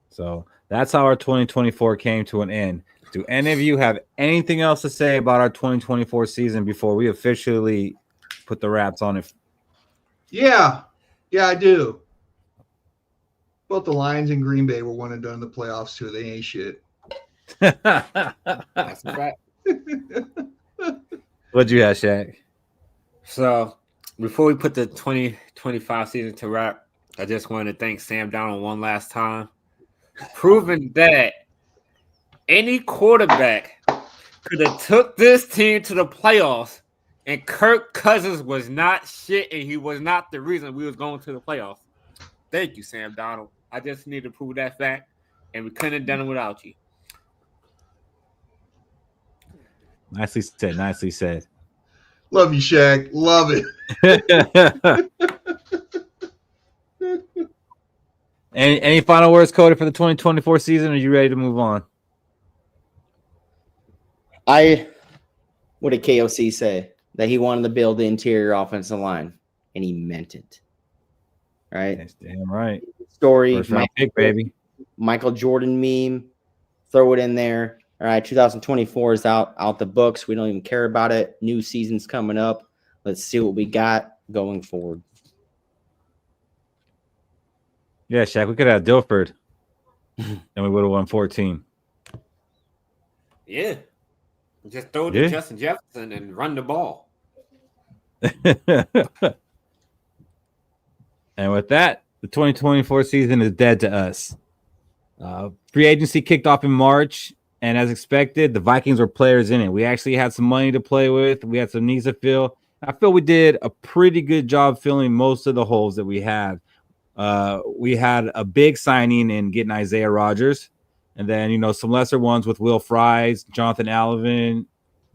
[SPEAKER 6] So that's how our 2024 came to an end. Do any of you have anything else to say about our 2024 season before we officially put the wraps on it?
[SPEAKER 3] Yeah, I do. Both the Lions and Green Bay were one and done in the playoffs too. They ain't shit.
[SPEAKER 4] That's a fact.
[SPEAKER 6] What'd you have, Shaq?
[SPEAKER 4] So before we put the 2025 season to wrap, I just wanted to thank Sam Darnold one last time, proving that any quarterback could have took this team to the playoffs, and Kirk Cousins was not shit, and he was not the reason we was going to the playoffs. Thank you, Sam Darnold. I just need to prove that fact, and we couldn't have done it without you.
[SPEAKER 6] Nicely said. Nicely said.
[SPEAKER 3] Love you, Shaq. Love it.
[SPEAKER 6] Any final words, Cody, for the 2024 season? Or are you ready to move on?
[SPEAKER 5] What did KOC say? That he wanted to build the interior offensive line, and he meant it. Right?
[SPEAKER 6] That's damn right.
[SPEAKER 5] Story.
[SPEAKER 6] First round pick, baby.
[SPEAKER 5] Michael Jordan meme. Throw it in there. All right, 2024 is out the books. We don't even care about it. New season's coming up. Let's see what we got going forward.
[SPEAKER 6] Yeah, Shaq, we could have Dilford, and we would have won 14.
[SPEAKER 4] Yeah. Just throw it to Justin Jefferson and run the ball.
[SPEAKER 6] And with that, the 2024 season is dead to us. Free agency kicked off in March. And as expected, the Vikings were players in it. We actually had some money to play with. We had some needs to fill. I feel we did a pretty good job filling most of the holes that we had. We had a big signing in getting Isaiah Rodgers. And then, some lesser ones with Will Fries, Jonathan Alvin,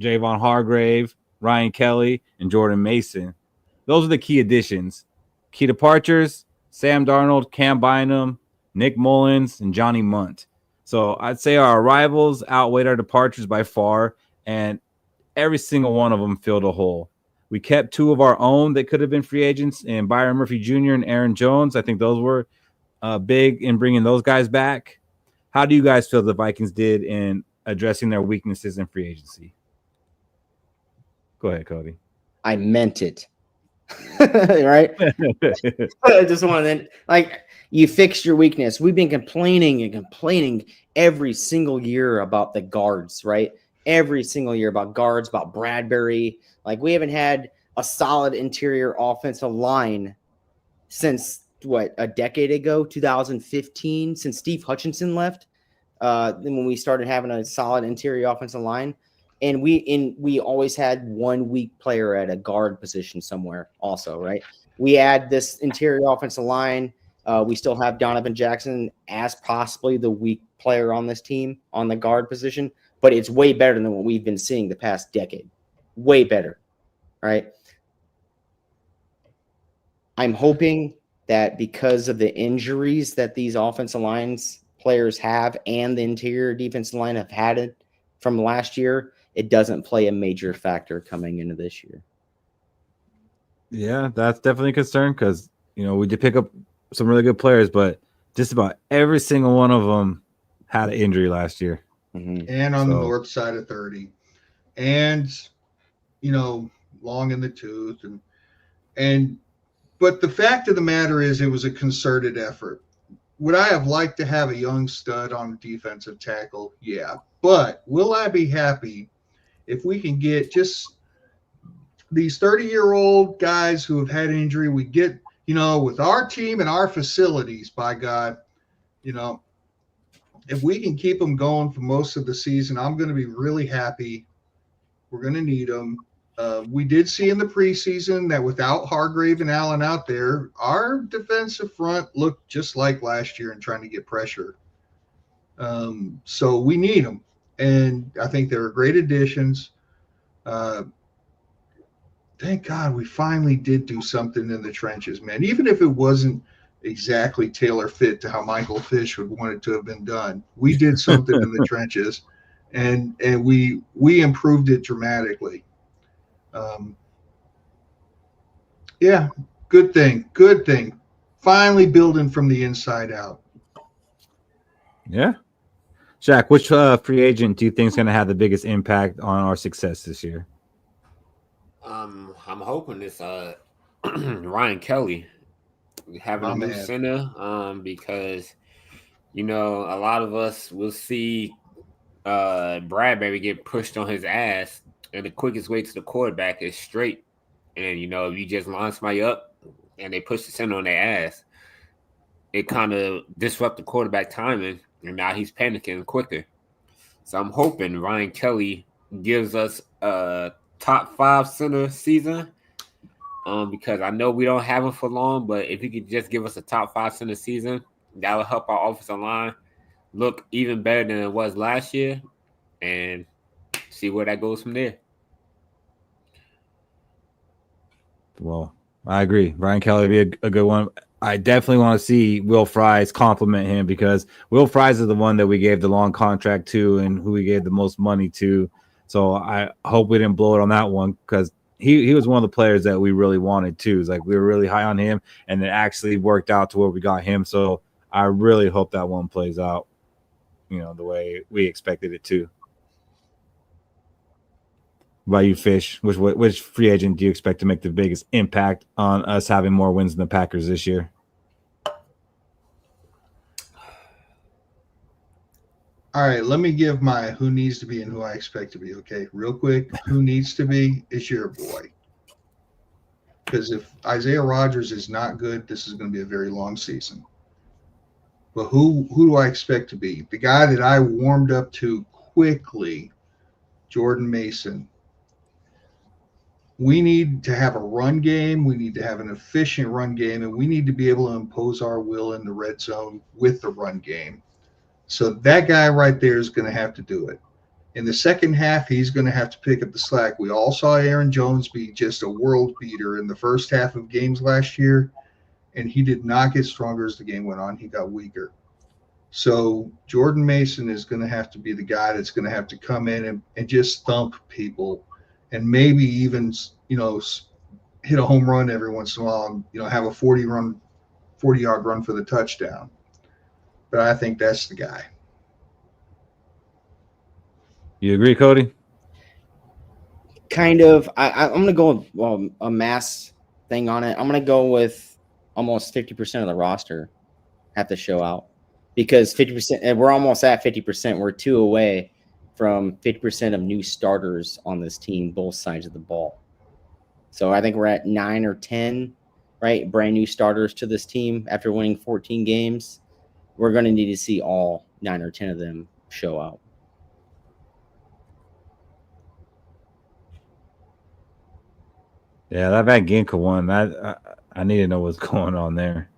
[SPEAKER 6] Javon Hargrave, Ryan Kelly, and Jordan Mason. Those are the key additions. Key departures, Sam Darnold, Cam Bynum, Nick Mullins, and Johnny Munt. So I'd say our arrivals outweighed our departures by far, and every single one of them filled a hole. We kept two of our own that could have been free agents, and Byron Murphy Jr. and Aaron Jones. I think those were big in bringing those guys back. How do you guys feel the Vikings did in addressing their weaknesses in free agency? Go ahead, Cody.
[SPEAKER 5] I meant it. Right? I just wanted you fixed your weakness. We've been complaining every single year about the guards, right? Every single year about guards, about Bradbury. We haven't had a solid interior offensive line since a decade ago, 2015, since Steve Hutchinson left. Then when we started having a solid interior offensive line. And we always had one weak player at a guard position somewhere also, right? We add this interior offensive line. We still have Donovan Jackson as possibly the weak player on this team on the guard position, but it's way better than what we've been seeing the past decade. Way better, right? I'm hoping that because of the injuries that these offensive lines players have and the interior defensive line have had it from last year, it doesn't play a major factor coming into this year.
[SPEAKER 6] Yeah, that's definitely a concern because, we did pick up some really good players, but just about every single one of them had an injury last year.
[SPEAKER 5] Mm-hmm.
[SPEAKER 3] And on the north side of 30. And, long in the tooth. But the fact of the matter is it was a concerted effort. Would I have liked to have a young stud on defensive tackle? Yeah. But will I be happy if we can get just these 30-year-old guys who have had injury? We get, with our team and our facilities, by God, if we can keep them going for most of the season, I'm going to be really happy. We're going to need them. We did see in the preseason that without Hargrave and Allen out there, our defensive front looked just like last year in trying to get pressure. So we need them. And I think they're great additions. thank God we finally did do something in the trenches, man. Even if it wasn't exactly tailor fit to how Michael Fish would want it to have been done, we did something in the trenches, and we improved it dramatically. Yeah, good thing. Good thing. Finally building from the inside out.
[SPEAKER 6] Yeah. Shaq, which free agent do you think is going to have the biggest impact on our success this year?
[SPEAKER 4] I'm hoping it's Ryan Kelly having
[SPEAKER 3] My
[SPEAKER 4] a new
[SPEAKER 3] man.
[SPEAKER 4] center. Because a lot of us will see Bradbury get pushed on his ass, and the quickest way to the quarterback is straight. And if you just line somebody up and they push the center on their ass, it kind of disrupt the quarterback timing, and now he's panicking quicker. So I'm hoping Ryan Kelly gives us a top 5 center season. Because I know we don't have him for long, but if he could just give us a top 5 center season, that would help our offensive line look even better than it was last year, and see where that goes from there.
[SPEAKER 6] Well, I agree. Ryan Kelly would be a good one. I definitely want to see Will Fries compliment him, because Will Fries is the one that we gave the long contract to and who we gave the most money to. So I hope we didn't blow it on that one, because he was one of the players that we really wanted too. It's like we were really high on him, and it actually worked out to where we got him. So I really hope that one plays out, the way we expected it to. What about you, Fish? Which free agent do you expect to make the biggest impact on us having more wins than the Packers this year?
[SPEAKER 3] All right, let me give my who needs to be and who I expect to be, okay? Real quick, who needs to be is your boy. Because if Isaiah Rodgers is not good, this is going to be a very long season. But who do I expect to be? The guy that I warmed up to quickly, Jordan Mason. We need to have a run game. We need to have an efficient run game, and we need to be able to impose our will in the red zone with the run game. So that guy right there is going to have to do it. In the second half, he's going to have to pick up the slack. We all saw Aaron Jones be just a world beater in the first half of games last year, and he did not get stronger as the game went on. He got weaker. So Jordan Mason is going to have to be the guy that's going to have to come in and just thump people, and maybe even, hit a home run every once in a while and, have a 40-yard run for the touchdown. But I think that's the guy.
[SPEAKER 6] You agree, Cody?
[SPEAKER 5] Kind of. I'm going to go with a mass thing on it. I'm going to go with almost 50% of the roster have to show out, because 50%, and we're almost at 50%. We're 2 away from 50% of new starters on this team, both sides of the ball. So I think we're at 9 or 10, right? Brand new starters to this team after winning 14 games. We're going to need to see all 9 or 10 of them show out.
[SPEAKER 6] Yeah, that Van Ginkel one, I need to know what's going on there.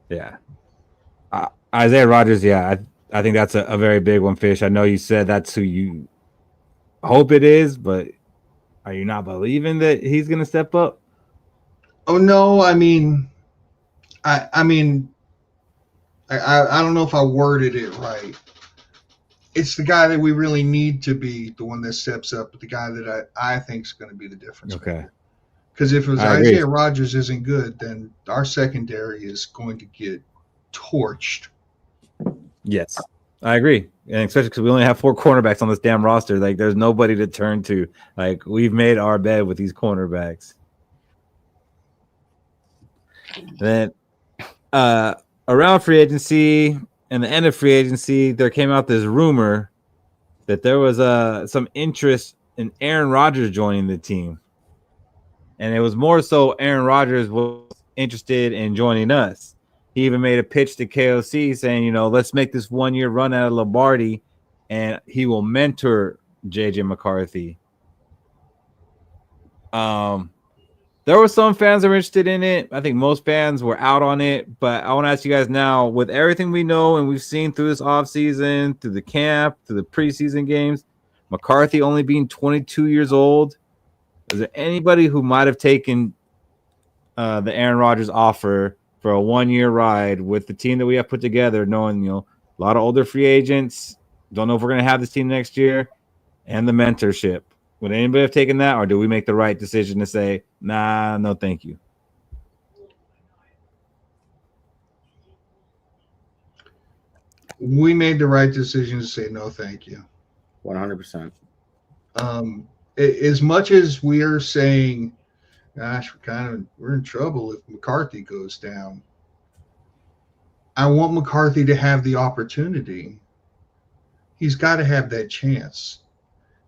[SPEAKER 6] Yeah. Isaiah Rodgers, yeah, I think that's a very big one, Fish. I know you said that's who you hope it is, but are you not believing that he's going to step up?
[SPEAKER 3] Oh, no, I don't know if I worded it right. It's the guy that we really need to be the one that steps up, but the guy that I think is going to be the difference.
[SPEAKER 6] Okay.
[SPEAKER 3] Because if it was Isaiah Rodgers isn't good, then our secondary is going to get torched.
[SPEAKER 6] Yes, I agree. And especially because we only have 4 cornerbacks on this damn roster. Like, there's nobody to turn to. Like, we've made our bed with these cornerbacks. Then around free agency and the end of free agency, there came out this rumor that there was some interest in Aaron Rodgers joining the team. And it was more so Aaron Rodgers was interested in joining us. He even made a pitch to KOC saying, let's make this 1-year run out of Lombardi, and he will mentor JJ McCarthy. The there were some fans that were interested in it. I think most fans were out on it. But I want to ask you guys now, with everything we know and we've seen through this offseason, through the camp, through the preseason games, McCarthy only being 22 years old, is there anybody who might have taken the Aaron Rodgers offer for a 1-year ride with the team that we have put together, knowing, a lot of older free agents, don't know if we're going to have this team next year, and the mentorship? Would anybody have taken that, or do we make the right decision to say, nah, no, thank you?
[SPEAKER 3] We made the right decision to say no, thank you.
[SPEAKER 5] 100%.
[SPEAKER 3] As much as we are saying, gosh, we're in trouble if McCarthy goes down, I want McCarthy to have the opportunity. He's got to have that chance.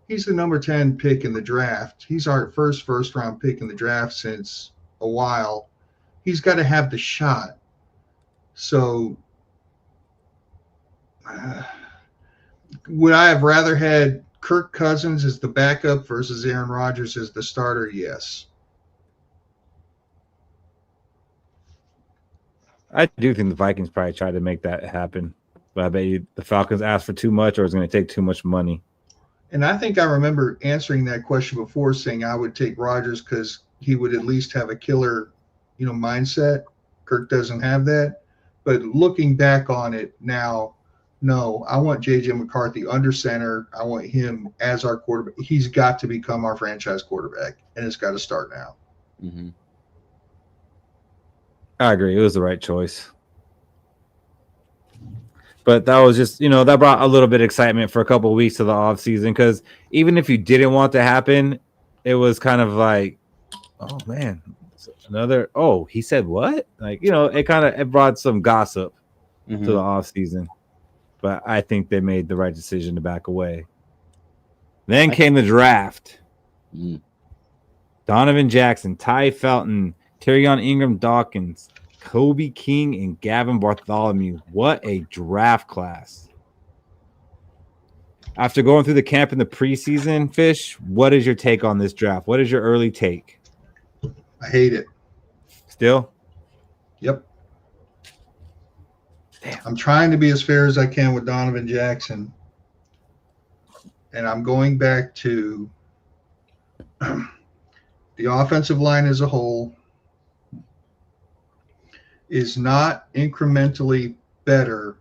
[SPEAKER 3] He's the number 10 pick in the draft. He's our first round pick in the draft since a while. He's got to have the shot. So would I have rather had Kirk Cousins as the backup versus Aaron Rodgers as the starter? Yes.
[SPEAKER 6] I do think the Vikings probably tried to make that happen, but I bet you the Falcons asked for too much, or it's going to take too much money.
[SPEAKER 3] And I think I remember answering that question before, saying I would take Rodgers because he would at least have a killer, mindset. Kirk doesn't have that. But looking back on it now, no, I want J.J. McCarthy under center. I want him as our quarterback. He's got to become our franchise quarterback, and it's got to start now.
[SPEAKER 5] Mm-hmm.
[SPEAKER 6] I agree. It was the right choice. But that was just, that brought a little bit of excitement for a couple of weeks of the offseason, because even if you didn't want to happen, it was kind of like, oh, man, he said what? It brought some gossip to the offseason. But I think they made the right decision to back away. Then came the draft. Donovan Jackson, Ty Felton, Kerryon Ingram Dawkins, Kobe King, and Gavin Bartholomew. What a draft class. After going through the camp in the preseason, Fish, what is your take on this draft? What is your early take?
[SPEAKER 3] I hate it.
[SPEAKER 6] Still?
[SPEAKER 3] Yep.
[SPEAKER 6] Damn.
[SPEAKER 3] I'm trying to be as fair as I can with Donovan Jackson. And I'm going back to the offensive line as a whole is not incrementally better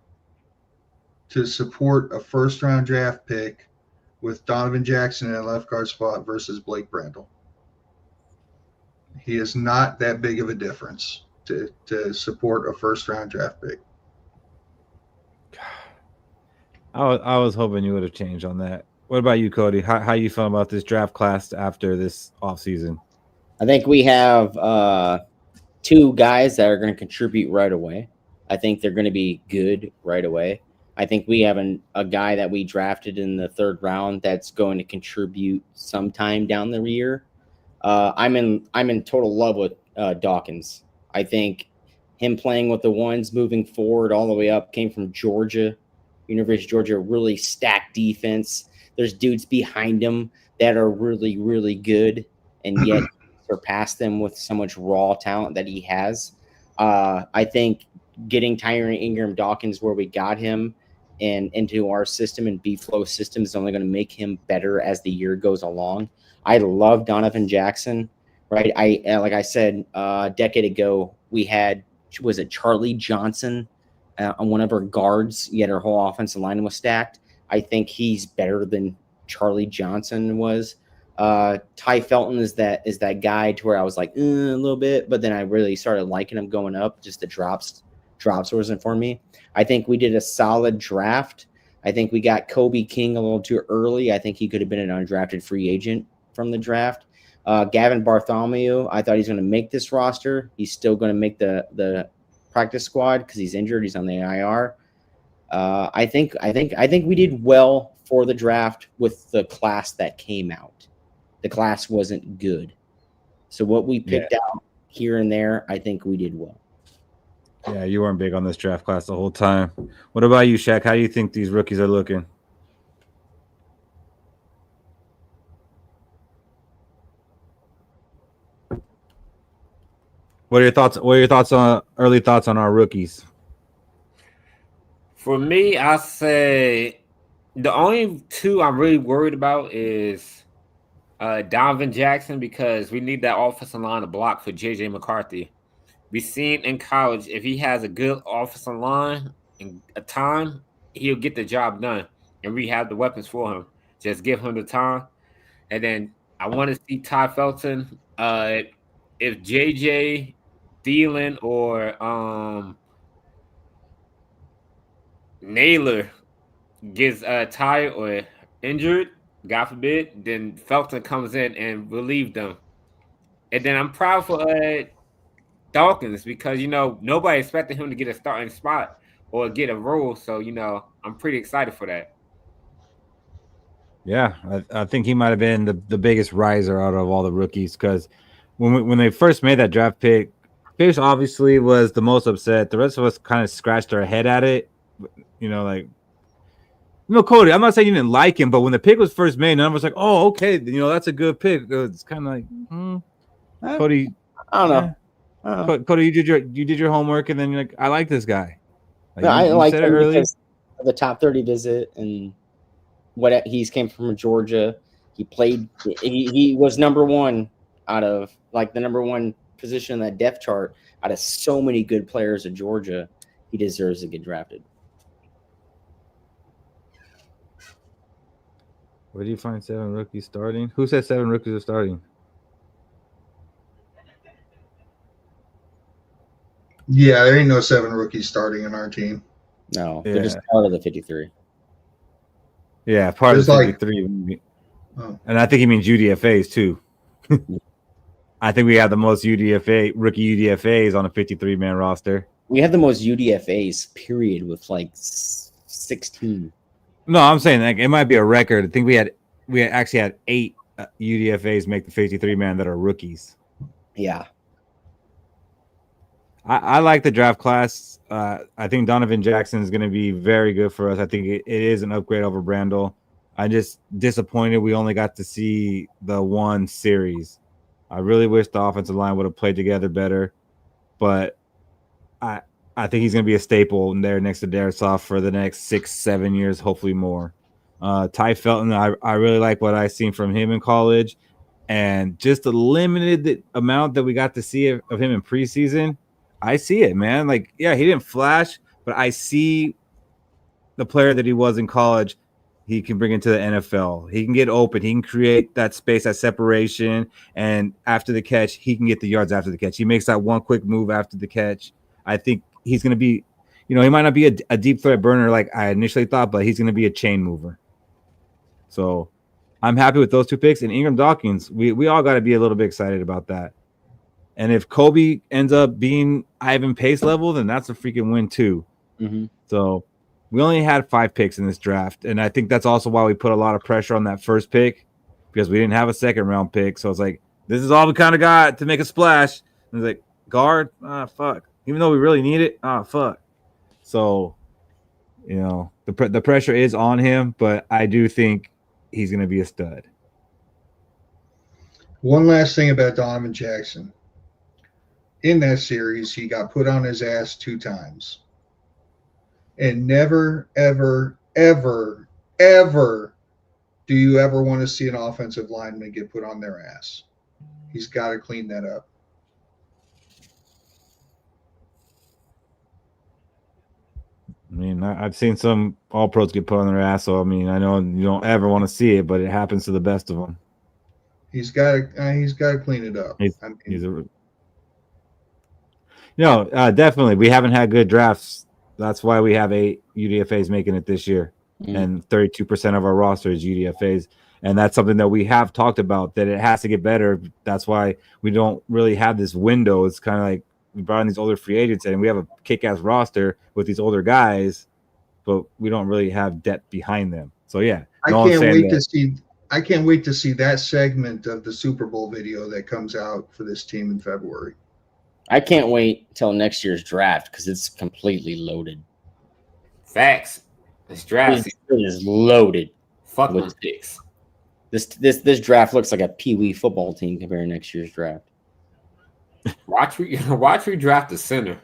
[SPEAKER 3] to support a first-round draft pick with Donovan Jackson in a left guard spot versus Blake Brandel. He is not that big of a difference to support a first-round draft pick.
[SPEAKER 6] I was hoping you would have changed on that. What about you, Cody? How you feel about this draft class after this offseason?
[SPEAKER 5] I think we have two guys that are going to contribute right away. I think they're going to be good right away. I think we have a guy that we drafted in the third round that's going to contribute sometime down the year. I'm in total love with Dawkins. I think him playing with the ones moving forward all the way up, came from Georgia, University of Georgia, really stacked defense. There's dudes behind him that are really, really good, and yet surpass them with so much raw talent that he has. I think getting Tyron Ingram Dawkins where we got him and into our system and B-Flow system is only going to make him better as the year goes along. I love Donovan Jackson, right? Like I said a decade ago, we had, was it Charlie Johnson on one of our guards, yet our whole offensive line was stacked. I think he's better than Charlie Johnson was. Ty Felton is that guy to where I was like a little bit, but then I really started liking him going up. Just the drops wasn't for me. I think we did a solid draft. I think we got Kobe King a little too early. I think he could have been an undrafted free agent from the draft. Gavin Bartholomew, I thought he's going to make this roster. He's still going to make the practice squad because he's injured. He's on the IR. I think we did well for the draft with the class that came out. The class wasn't good. So what we picked out here and there, I think we did well.
[SPEAKER 6] Yeah, you weren't big on this draft class the whole time. What about you, Shaq? How do you think these rookies are looking? What are your thoughts? What are your thoughts on early thoughts on our rookies?
[SPEAKER 4] For me, I say the only two I'm really worried about is Donovan Jackson, because we need that offensive line to block for JJ McCarthy. We seen in college, if he has a good offensive line and a time, he'll get the job done. And we have the weapons for him. Just give him the time. And then I want to see Ty Felton. If JJ, Thielen, or Naylor gets tired or injured, God forbid, then Felton comes in and relieves them. And then I'm proud for Dawkins, because nobody expected him to get a starting spot or get a role. So I'm pretty excited for that.
[SPEAKER 6] Yeah, I think he might have been the biggest riser out of all the rookies, because when they first made that draft pick, Fish obviously was the most upset. The rest of us kind of scratched our head at it. Cody, I'm not saying you didn't like him, but when the pick was first made, none of us like, oh, okay, that's a good pick. It's kind of like, Cody,
[SPEAKER 5] I don't know.
[SPEAKER 6] Cody, you did your homework, and then you're like, I like this guy.
[SPEAKER 5] I like
[SPEAKER 6] said
[SPEAKER 5] him
[SPEAKER 6] it early.
[SPEAKER 5] because of the top 30 visit and what he's came from Georgia. He played. He was number one out of the number one position in that depth chart out of so many good players at Georgia. He deserves to get drafted.
[SPEAKER 6] Where do you find 7 rookies starting? Who said 7 rookies are starting?
[SPEAKER 3] Yeah, there ain't no 7 rookies starting in our team.
[SPEAKER 5] No, they're just part of the 53.
[SPEAKER 6] Yeah, part of the 53. And I think he means UDFAs too. I think we have the most rookie UDFAs on a 53-man roster.
[SPEAKER 5] We have the most UDFAs, period, with 16.
[SPEAKER 6] No, I'm saying it might be a record. I think we actually had 8 UDFAs make the 53-man that are rookies.
[SPEAKER 5] Yeah.
[SPEAKER 6] I like the draft class. I think Donovan Jackson is going to be very good for us. I think it is an upgrade over Brandel. I'm just disappointed we only got to see the one series. I really wish the offensive line would have played together better, but I think he's going to be a staple in there next to Darisoff for the next 6-7 years, hopefully more. Ty Felton, I really like what I've seen from him in college, and just the limited amount that we got to see of him in preseason, I see it, man. He didn't flash, but I see the player that he was in college. He can bring into the NFL. He can get open. He can create that space, that separation, and after the catch, he can get the yards after the catch. He makes that one quick move after the catch. I think he's going to be, he might not be a deep threat burner like I initially thought, but he's going to be a chain mover. So I'm happy with those 2 picks. And Ingram Dawkins, we all got to be a little bit excited about that. And if Kobe ends up being Ivan Pace level, then that's a freaking win too.
[SPEAKER 5] Mm-hmm.
[SPEAKER 6] So we only had 5 picks in this draft. And I think that's also why we put a lot of pressure on that first pick, because we didn't have a second round pick. So it's like, this is all we kind of got to make a splash. And it's like, guard, fuck. Even though we really need it, fuck. So, the pressure is on him, but I do think he's going to be a stud.
[SPEAKER 3] One last thing about Donovan Jackson. In that series, he got put on his ass 2 times. And never, ever, ever, ever do you ever want to see an offensive lineman get put on their ass. He's got to clean that up.
[SPEAKER 6] I mean, I've seen some all-pros get put on their ass, so I mean, I know you don't ever want to see it, but it happens to the best of them.
[SPEAKER 3] He's got to clean it up.
[SPEAKER 6] Definitely. We haven't had good drafts. That's why we have 8 UDFAs making it this year, and 32% of our roster is UDFAs, and that's something that we have talked about, that it has to get better. That's why we don't really have this window. It's kind of like we brought in these older free agents, and we have a kick-ass roster with these older guys, but we don't really have depth behind them. So yeah,
[SPEAKER 3] I can't wait to see that segment of the Super Bowl video that comes out for this team in February.
[SPEAKER 5] I can't wait till next year's draft because it's completely loaded.
[SPEAKER 4] Facts. This draft
[SPEAKER 5] is loaded.
[SPEAKER 4] Fuck with picks.
[SPEAKER 5] This draft looks like a Pee Wee football team compared to next year's draft.
[SPEAKER 4] Watch we draft the center.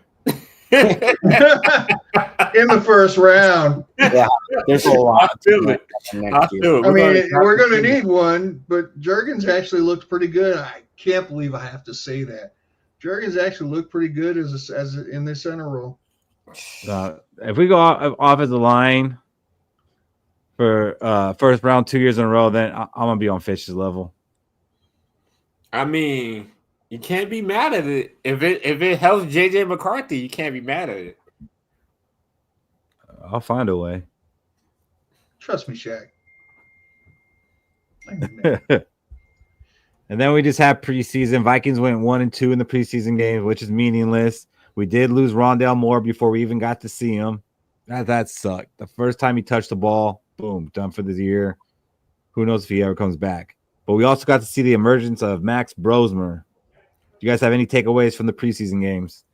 [SPEAKER 3] In the first round.
[SPEAKER 5] Yeah, there's a lot.
[SPEAKER 4] I feel it.
[SPEAKER 5] Next year.
[SPEAKER 4] feel it.
[SPEAKER 3] I mean, we're going to
[SPEAKER 4] need.
[SPEAKER 3] need one, but Juergens actually looked pretty good. I can't believe I have to say that. Juergens actually looked pretty good as in the center role.
[SPEAKER 6] If we go offensive line for first round 2 years in a row, then I'm gonna be on Fish's level.
[SPEAKER 4] I mean, you can't be mad at it. If it helps JJ McCarthy, you can't be mad at it.
[SPEAKER 6] I'll find a way.
[SPEAKER 3] Trust me, Shaq. I ain't mad.
[SPEAKER 6] And then we just had preseason. Vikings went 1-2 in the preseason games, which is meaningless. We did lose Rondale Moore before we even got to see him. That sucked. The first time he touched the ball, boom, done for the year. Who knows if he ever comes back. But we also got to see the emergence of Max Brosmer. Do you guys have any takeaways from the preseason games?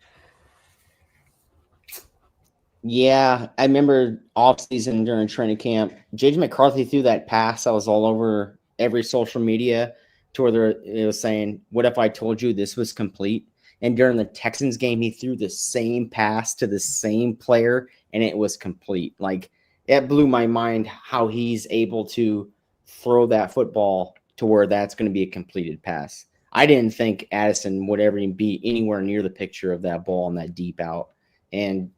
[SPEAKER 5] Yeah, I remember offseason during training camp, JJ McCarthy threw that pass that was all over every social media to where it was saying, "What if I told you this was complete?" And during the Texans game, he threw the same pass to the same player, and it was complete. Like, it blew my mind how he's able to throw that football to where that's going to be a completed pass. I didn't think Addison would ever be anywhere near the picture of that ball on that deep out. And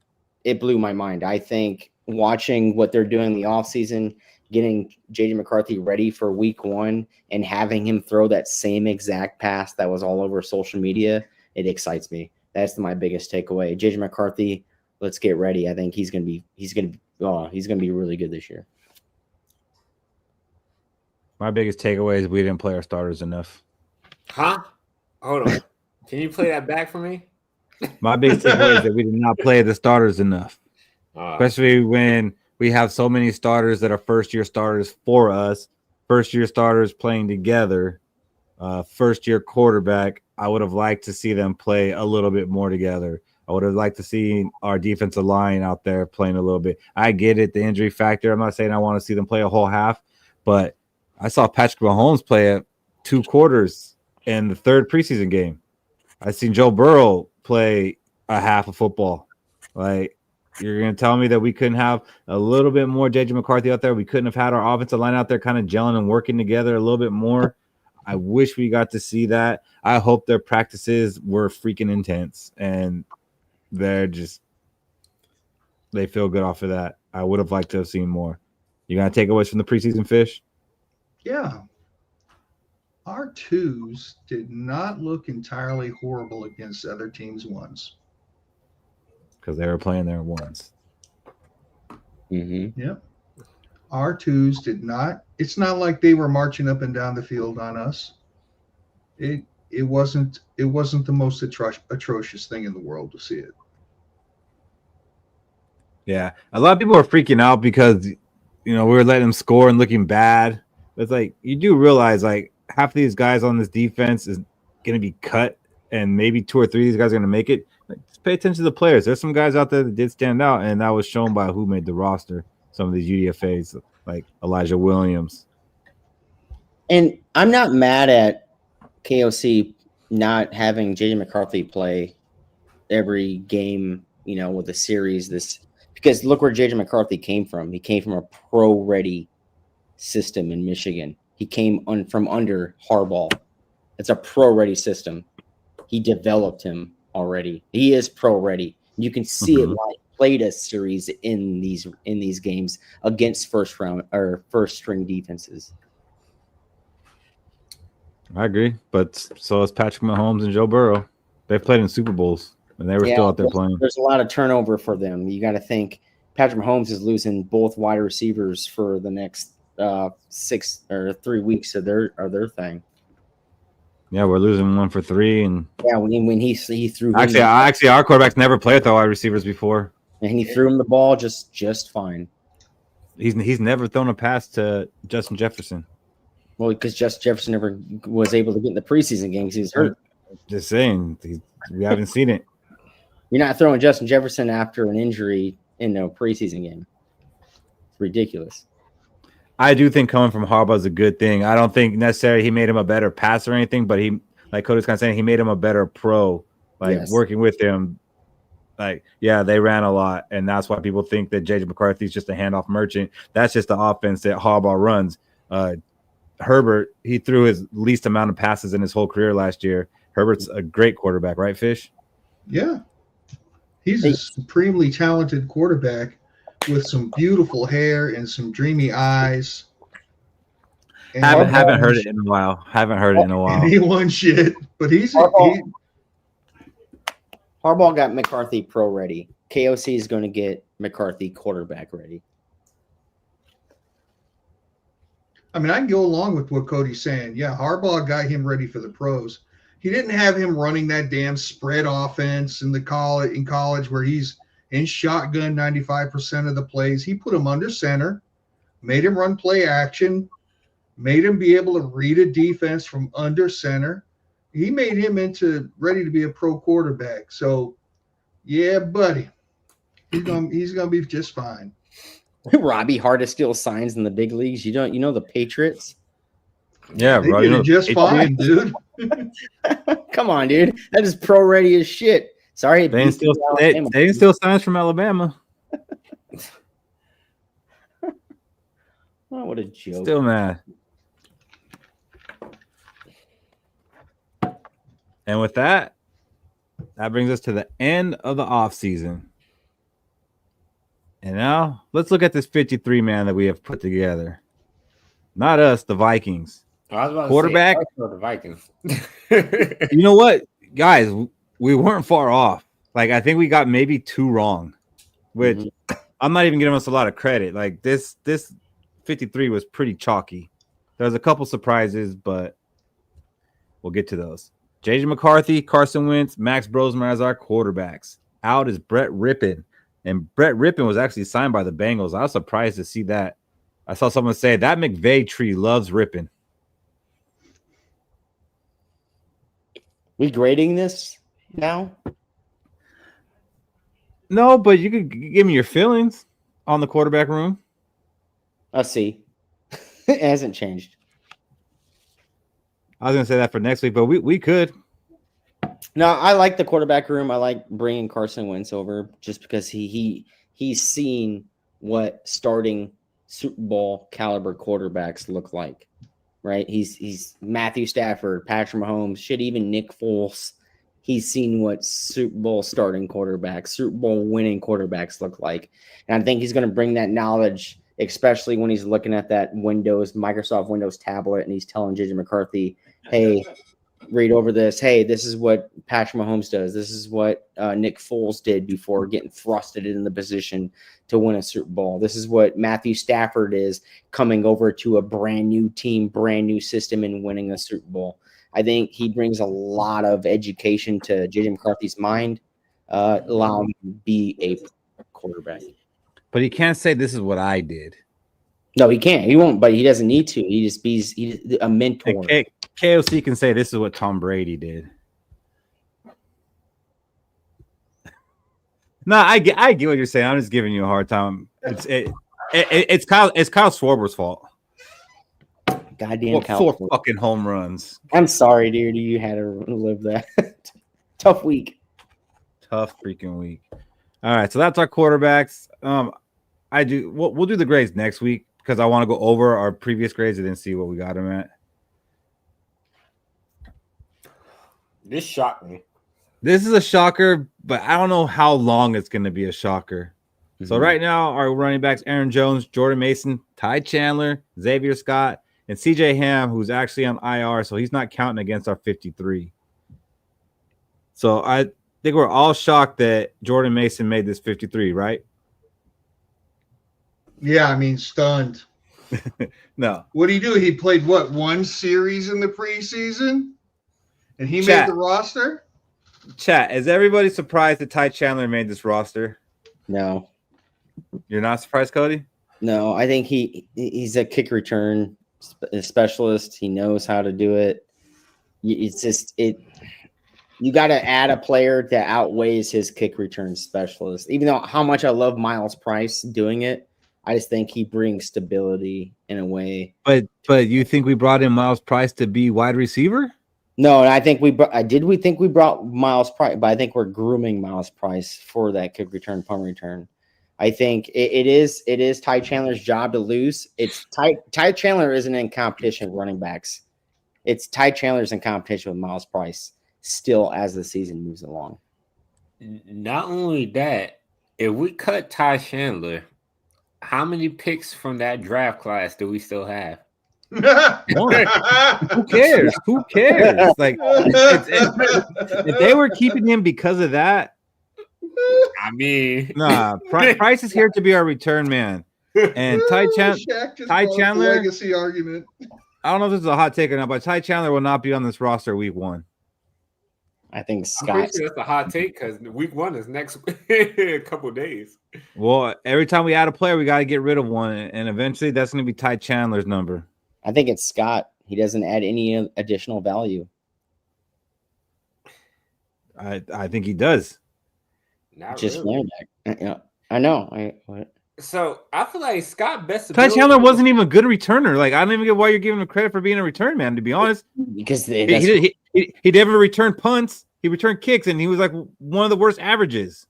[SPEAKER 5] it blew my mind. I think watching what they're doing in the offseason, getting JJ McCarthy ready for week 1 and having him throw that same exact pass that was all over social media, it excites me. That's my biggest takeaway. JJ McCarthy, let's get ready. I think he's gonna be really good this year.
[SPEAKER 6] My biggest takeaway is we didn't play our starters enough.
[SPEAKER 4] Huh? Hold on. Can you play that back for me?
[SPEAKER 6] My biggest takeaway is that we did not play the starters enough, especially when we have so many starters that are first-year starters for us, first-year starters playing together, first-year quarterback. I would have liked to see them play a little bit more together. I would have liked to see our defensive line out there playing a little bit. I get it, the injury factor. I'm not saying I want to see them play a whole half, but I saw Patrick Mahomes play 2 quarters in the 3rd preseason game. I seen Joe Burrow play a half of football. Like, you're going to tell me that we couldn't have a little bit more JJ McCarthy out there? We couldn't have had our offensive line out there kind of gelling and working together a little bit more? I wish we got to see that. I hope their practices were freaking intense, and they feel good off of that. I would have liked to have seen more. You got to takeaways from the preseason, Fish?
[SPEAKER 3] Yeah. Our 2s did not look entirely horrible against other teams' 1s.
[SPEAKER 6] Because they were playing their 1s.
[SPEAKER 5] Mm-hmm.
[SPEAKER 3] Yep. Our 2s did not. It's not like they were marching up and down the field on us. It wasn't the most atrocious thing in the world to see it.
[SPEAKER 6] Yeah. A lot of people are freaking out because, we were letting them score and looking bad. But it's like, you do realize, like, half of these guys on this defense is going to be cut, and maybe 2 or 3 of these guys are going to make it. Like, just pay attention to the players. There's some guys out there that did stand out, and that was shown by who made the roster. Some of these UDFAs, like Elijah Williams.
[SPEAKER 5] And I'm not mad at KOC not having JJ McCarthy play every game, with the series. Because look where JJ McCarthy came from. He came from a pro-ready system in Michigan. He came from under Harbaugh. It's a pro-ready system. He developed him already. He is pro-ready. You can see it live. Played a series in these games against first string defenses.
[SPEAKER 6] I agree, but so is Patrick Mahomes and Joe Burrow. They played in Super Bowls, and they were still out there playing.
[SPEAKER 5] There's a lot of turnover for them. You got to think Patrick Mahomes is losing both wide receivers for the next 6 or 3 weeks of their thing.
[SPEAKER 6] Yeah, we're losing 1 for 3, and
[SPEAKER 5] when he threw.
[SPEAKER 6] Actually, our quarterbacks never played with our wide receivers before.
[SPEAKER 5] And he threw him the ball just fine.
[SPEAKER 6] He's never thrown a pass to Justin Jefferson.
[SPEAKER 5] Well, because Justin Jefferson never was able to get in the preseason game because he was hurt.
[SPEAKER 6] Just saying, we haven't seen it.
[SPEAKER 5] You're not throwing Justin Jefferson after an injury in a preseason game. It's ridiculous.
[SPEAKER 6] I do think coming from Harbaugh is a good thing. I don't think necessarily he made him a better passer or anything, but like Cody's kind of saying, he made him a better pro. Like working with him, like, yeah, they ran a lot, and that's why people think that JJ McCarthy is just a handoff merchant. That's just the offense that Harbaugh runs. Herbert, he threw his least amount of passes in his whole career last year. Herbert's a great quarterback, right, Fish?
[SPEAKER 3] Yeah. He's a supremely talented quarterback with some beautiful hair and some dreamy eyes. And
[SPEAKER 6] haven't heard it in a while.
[SPEAKER 3] And he won shit, but
[SPEAKER 5] Harbaugh got McCarthy pro ready. KOC is going to get McCarthy quarterback ready.
[SPEAKER 3] I mean, I can go along with what Cody's saying. Yeah, Harbaugh got him ready for the pros. He didn't have him running that damn spread offense in college where he's in shotgun 95% of the plays. He put him under center, made him run play action, made him be able to read a defense from under center. He made him into ready to be a pro quarterback. So, yeah, buddy, he's gonna be just fine.
[SPEAKER 5] Robbie Hardest still signs in the big leagues. You know the Patriots.
[SPEAKER 6] Yeah,
[SPEAKER 3] they did it just fine, dude.
[SPEAKER 5] Come on, dude. That is pro ready as shit. Sorry,
[SPEAKER 6] they still signs from Alabama.
[SPEAKER 5] Oh, what a joke!
[SPEAKER 6] Still mad. And with that brings us to the end of the offseason. And now let's look at this 53 man that we have put together. Not us, the Vikings.
[SPEAKER 4] I was about
[SPEAKER 6] Quarterback.
[SPEAKER 4] To say, the Vikings.
[SPEAKER 6] You know what, guys? We weren't far off. Like, I think we got maybe 2 wrong, which I'm not even giving us a lot of credit. Like, this 53 was pretty chalky. There was a couple surprises, but we'll get to those. JJ McCarthy, Carson Wentz, Max Brosmer as our quarterbacks. Out is Brett Rippon. And Brett Rippon was actually signed by the Bengals. I was surprised to see that. I saw someone say that McVay tree loves Rippon.
[SPEAKER 5] We grading this now?
[SPEAKER 6] No, but you could give me your feelings on the quarterback room.
[SPEAKER 5] I'll see. It hasn't changed.
[SPEAKER 6] I was going to say that for next week, but we could.
[SPEAKER 5] No, I like the quarterback room. I like bringing Carson Wentz over just because he's seen what starting Super Bowl caliber quarterbacks look like, right? He's Matthew Stafford, Patrick Mahomes, shit, even Nick Foles. He's seen what Super Bowl starting quarterbacks, Super Bowl winning quarterbacks look like. And I think he's going to bring that knowledge, especially when he's looking at that Microsoft Windows tablet and he's telling JJ McCarthy, hey, read over this. Hey, this is what Patrick Mahomes does. This is what Nick Foles did before getting thrusted in the position to win a Super Bowl. This is what Matthew Stafford is coming over to a brand new team, brand new system and winning a Super Bowl. I think he brings a lot of education to JJ McCarthy's mind, allow him to be a quarterback.
[SPEAKER 6] But he can't say this is what I did.
[SPEAKER 5] No, he can't. He won't, but he doesn't need to. He's a mentor.
[SPEAKER 6] KOC can say this is what Tom Brady did. No, I get what you're saying. I'm just giving you a hard time. It's Kyle Schwarber's fault.
[SPEAKER 5] Goddamn
[SPEAKER 6] Four fucking home runs.
[SPEAKER 5] I'm sorry, dude. You had to live that. Tough week.
[SPEAKER 6] Tough freaking week. All right, so that's our quarterbacks. We'll do the grades next week because I want to go over our previous grades and then see what we got them at.
[SPEAKER 4] This shocked me.
[SPEAKER 6] This is a shocker, but I don't know how long it's going to be a shocker. Mm-hmm. So right now, our running backs, Aaron Jones, Jordan Mason, Ty Chandler, Xavier Scott, and CJ Ham, who's actually on IR, so he's not counting against our 53. So I think we're all shocked that Jordan Mason made this 53, right?
[SPEAKER 3] Yeah, I mean, stunned.
[SPEAKER 6] No.
[SPEAKER 3] What did he do? He played, one series in the preseason? And he made the roster?
[SPEAKER 6] Chat, is everybody surprised that Ty Chandler made this roster?
[SPEAKER 5] No.
[SPEAKER 6] You're not surprised, Cody?
[SPEAKER 5] No, I think he's a kick return specialist. He knows how to do it. It's just you got to add a player that outweighs his kick return specialist. Even though how much I love Miles Price doing it, I just think he brings stability in a way.
[SPEAKER 6] But you think we brought in Miles Price to be wide receiver?
[SPEAKER 5] No, and I think we brought Miles Price, but I think we're grooming Miles Price for that kick return, punt return. I think it is Ty Chandler's job to lose. It's Ty Chandler isn't in competition with running backs. It's Ty Chandler's in competition with Miles Price still as the season moves along.
[SPEAKER 4] Not only that, if we cut Ty Chandler, how many picks from that draft class do we still have?
[SPEAKER 6] Who cares? Who cares? Like, if they were keeping him because of that,
[SPEAKER 4] I mean,
[SPEAKER 6] nah. Price is here to be our return man, and Ty Chandler
[SPEAKER 3] legacy argument.
[SPEAKER 6] I don't know if this is a hot take or not, but Ty Chandler will not be on this roster week 1.
[SPEAKER 5] I think
[SPEAKER 4] I'm
[SPEAKER 5] Scott.
[SPEAKER 4] pretty sure that's a hot take because week 1 is next a couple of days.
[SPEAKER 6] Well, every time we add a player, we got to get rid of one, and eventually that's going to be Ty Chandler's number.
[SPEAKER 5] I think it's Scott. He doesn't add any additional value.
[SPEAKER 6] I think he does.
[SPEAKER 4] Not
[SPEAKER 5] Just
[SPEAKER 4] really.
[SPEAKER 5] running back. Yeah, I know.
[SPEAKER 4] So I feel like Scott best.
[SPEAKER 6] Ty Chandler wasn't even a good returner. Like, I don't even get why you're giving him credit for being a return man. To be honest,
[SPEAKER 5] Because
[SPEAKER 6] he never returned punts. He returned kicks, and he was like one of the worst averages.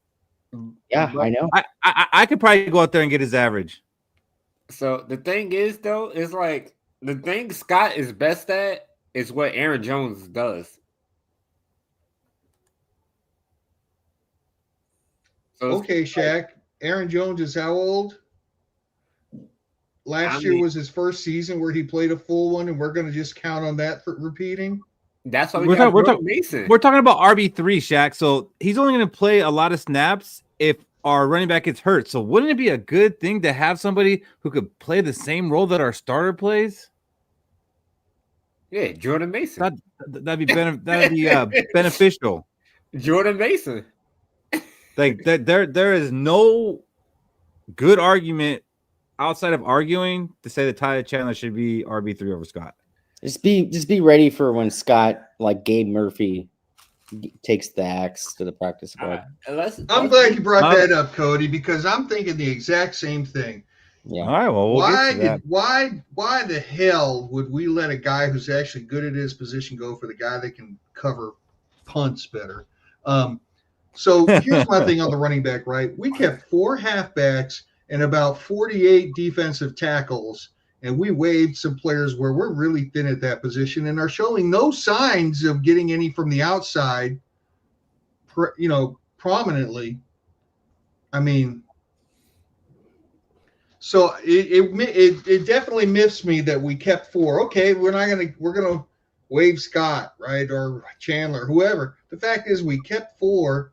[SPEAKER 5] yeah, I know.
[SPEAKER 6] I could probably go out there and get his average.
[SPEAKER 4] So the thing is, though, is like the thing Scott is best at is what Aaron Jones does. So
[SPEAKER 3] Okay, Shaq. Aaron Jones is how old? Last year was his first season where he played a full one, and we're going to just count on that for repeating.
[SPEAKER 4] that's why
[SPEAKER 6] We're
[SPEAKER 4] Mason.
[SPEAKER 6] We're talking about RB3, Shaq. So he's only going to play a lot of snaps if our running back gets hurt. So wouldn't it be a good thing to have somebody who could play the same role that our starter plays?
[SPEAKER 4] Yeah, Jordan Mason.
[SPEAKER 6] That'd be beneficial.
[SPEAKER 4] Jordan Mason.
[SPEAKER 6] Like there is no good argument outside of arguing to say that Ty Chandler should be RB3 over Scott.
[SPEAKER 5] Just be ready for when Scott, like Gabe Murphy, takes the axe to the practice squad.
[SPEAKER 3] I'm glad you brought that up, Cody, because I'm thinking the exact same thing.
[SPEAKER 5] Yeah.
[SPEAKER 6] All right, well,
[SPEAKER 3] why the hell would we let a guy who's actually good at his position go for the guy that can cover punts better? So here's my thing on the running back, right? We kept 4 halfbacks and about 48 defensive tackles, and we waived some players where we're really thin at that position and are showing no signs of getting any from the outside, prominently. I mean, so it definitely miffs me that we kept 4. Okay, we're gonna waive Scott, right, or Chandler, whoever. The fact is, we kept 4.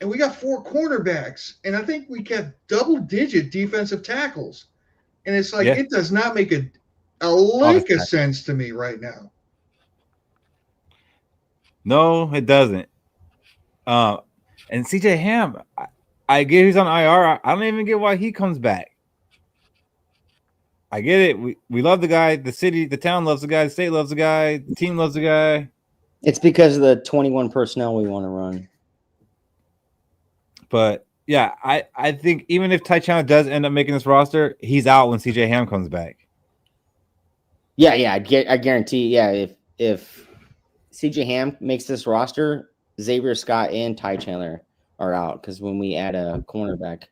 [SPEAKER 3] And we got 4 cornerbacks, and I think we kept double-digit defensive tackles. And it's like, It does not make a lick of sense to me right now.
[SPEAKER 6] No, it doesn't. And CJ Ham, I get he's on IR. I don't even get why he comes back. I get it. We love the guy. The city, the town loves the guy. The state loves the guy. The team loves the guy.
[SPEAKER 5] It's because of the 21 personnel we want to run.
[SPEAKER 6] But yeah, I think even if Ty Chandler does end up making this roster, he's out when CJ Ham comes back.
[SPEAKER 5] Yeah, I guarantee. Yeah, if CJ Ham makes this roster, Xavier Scott and Ty Chandler are out because when we add a cornerback.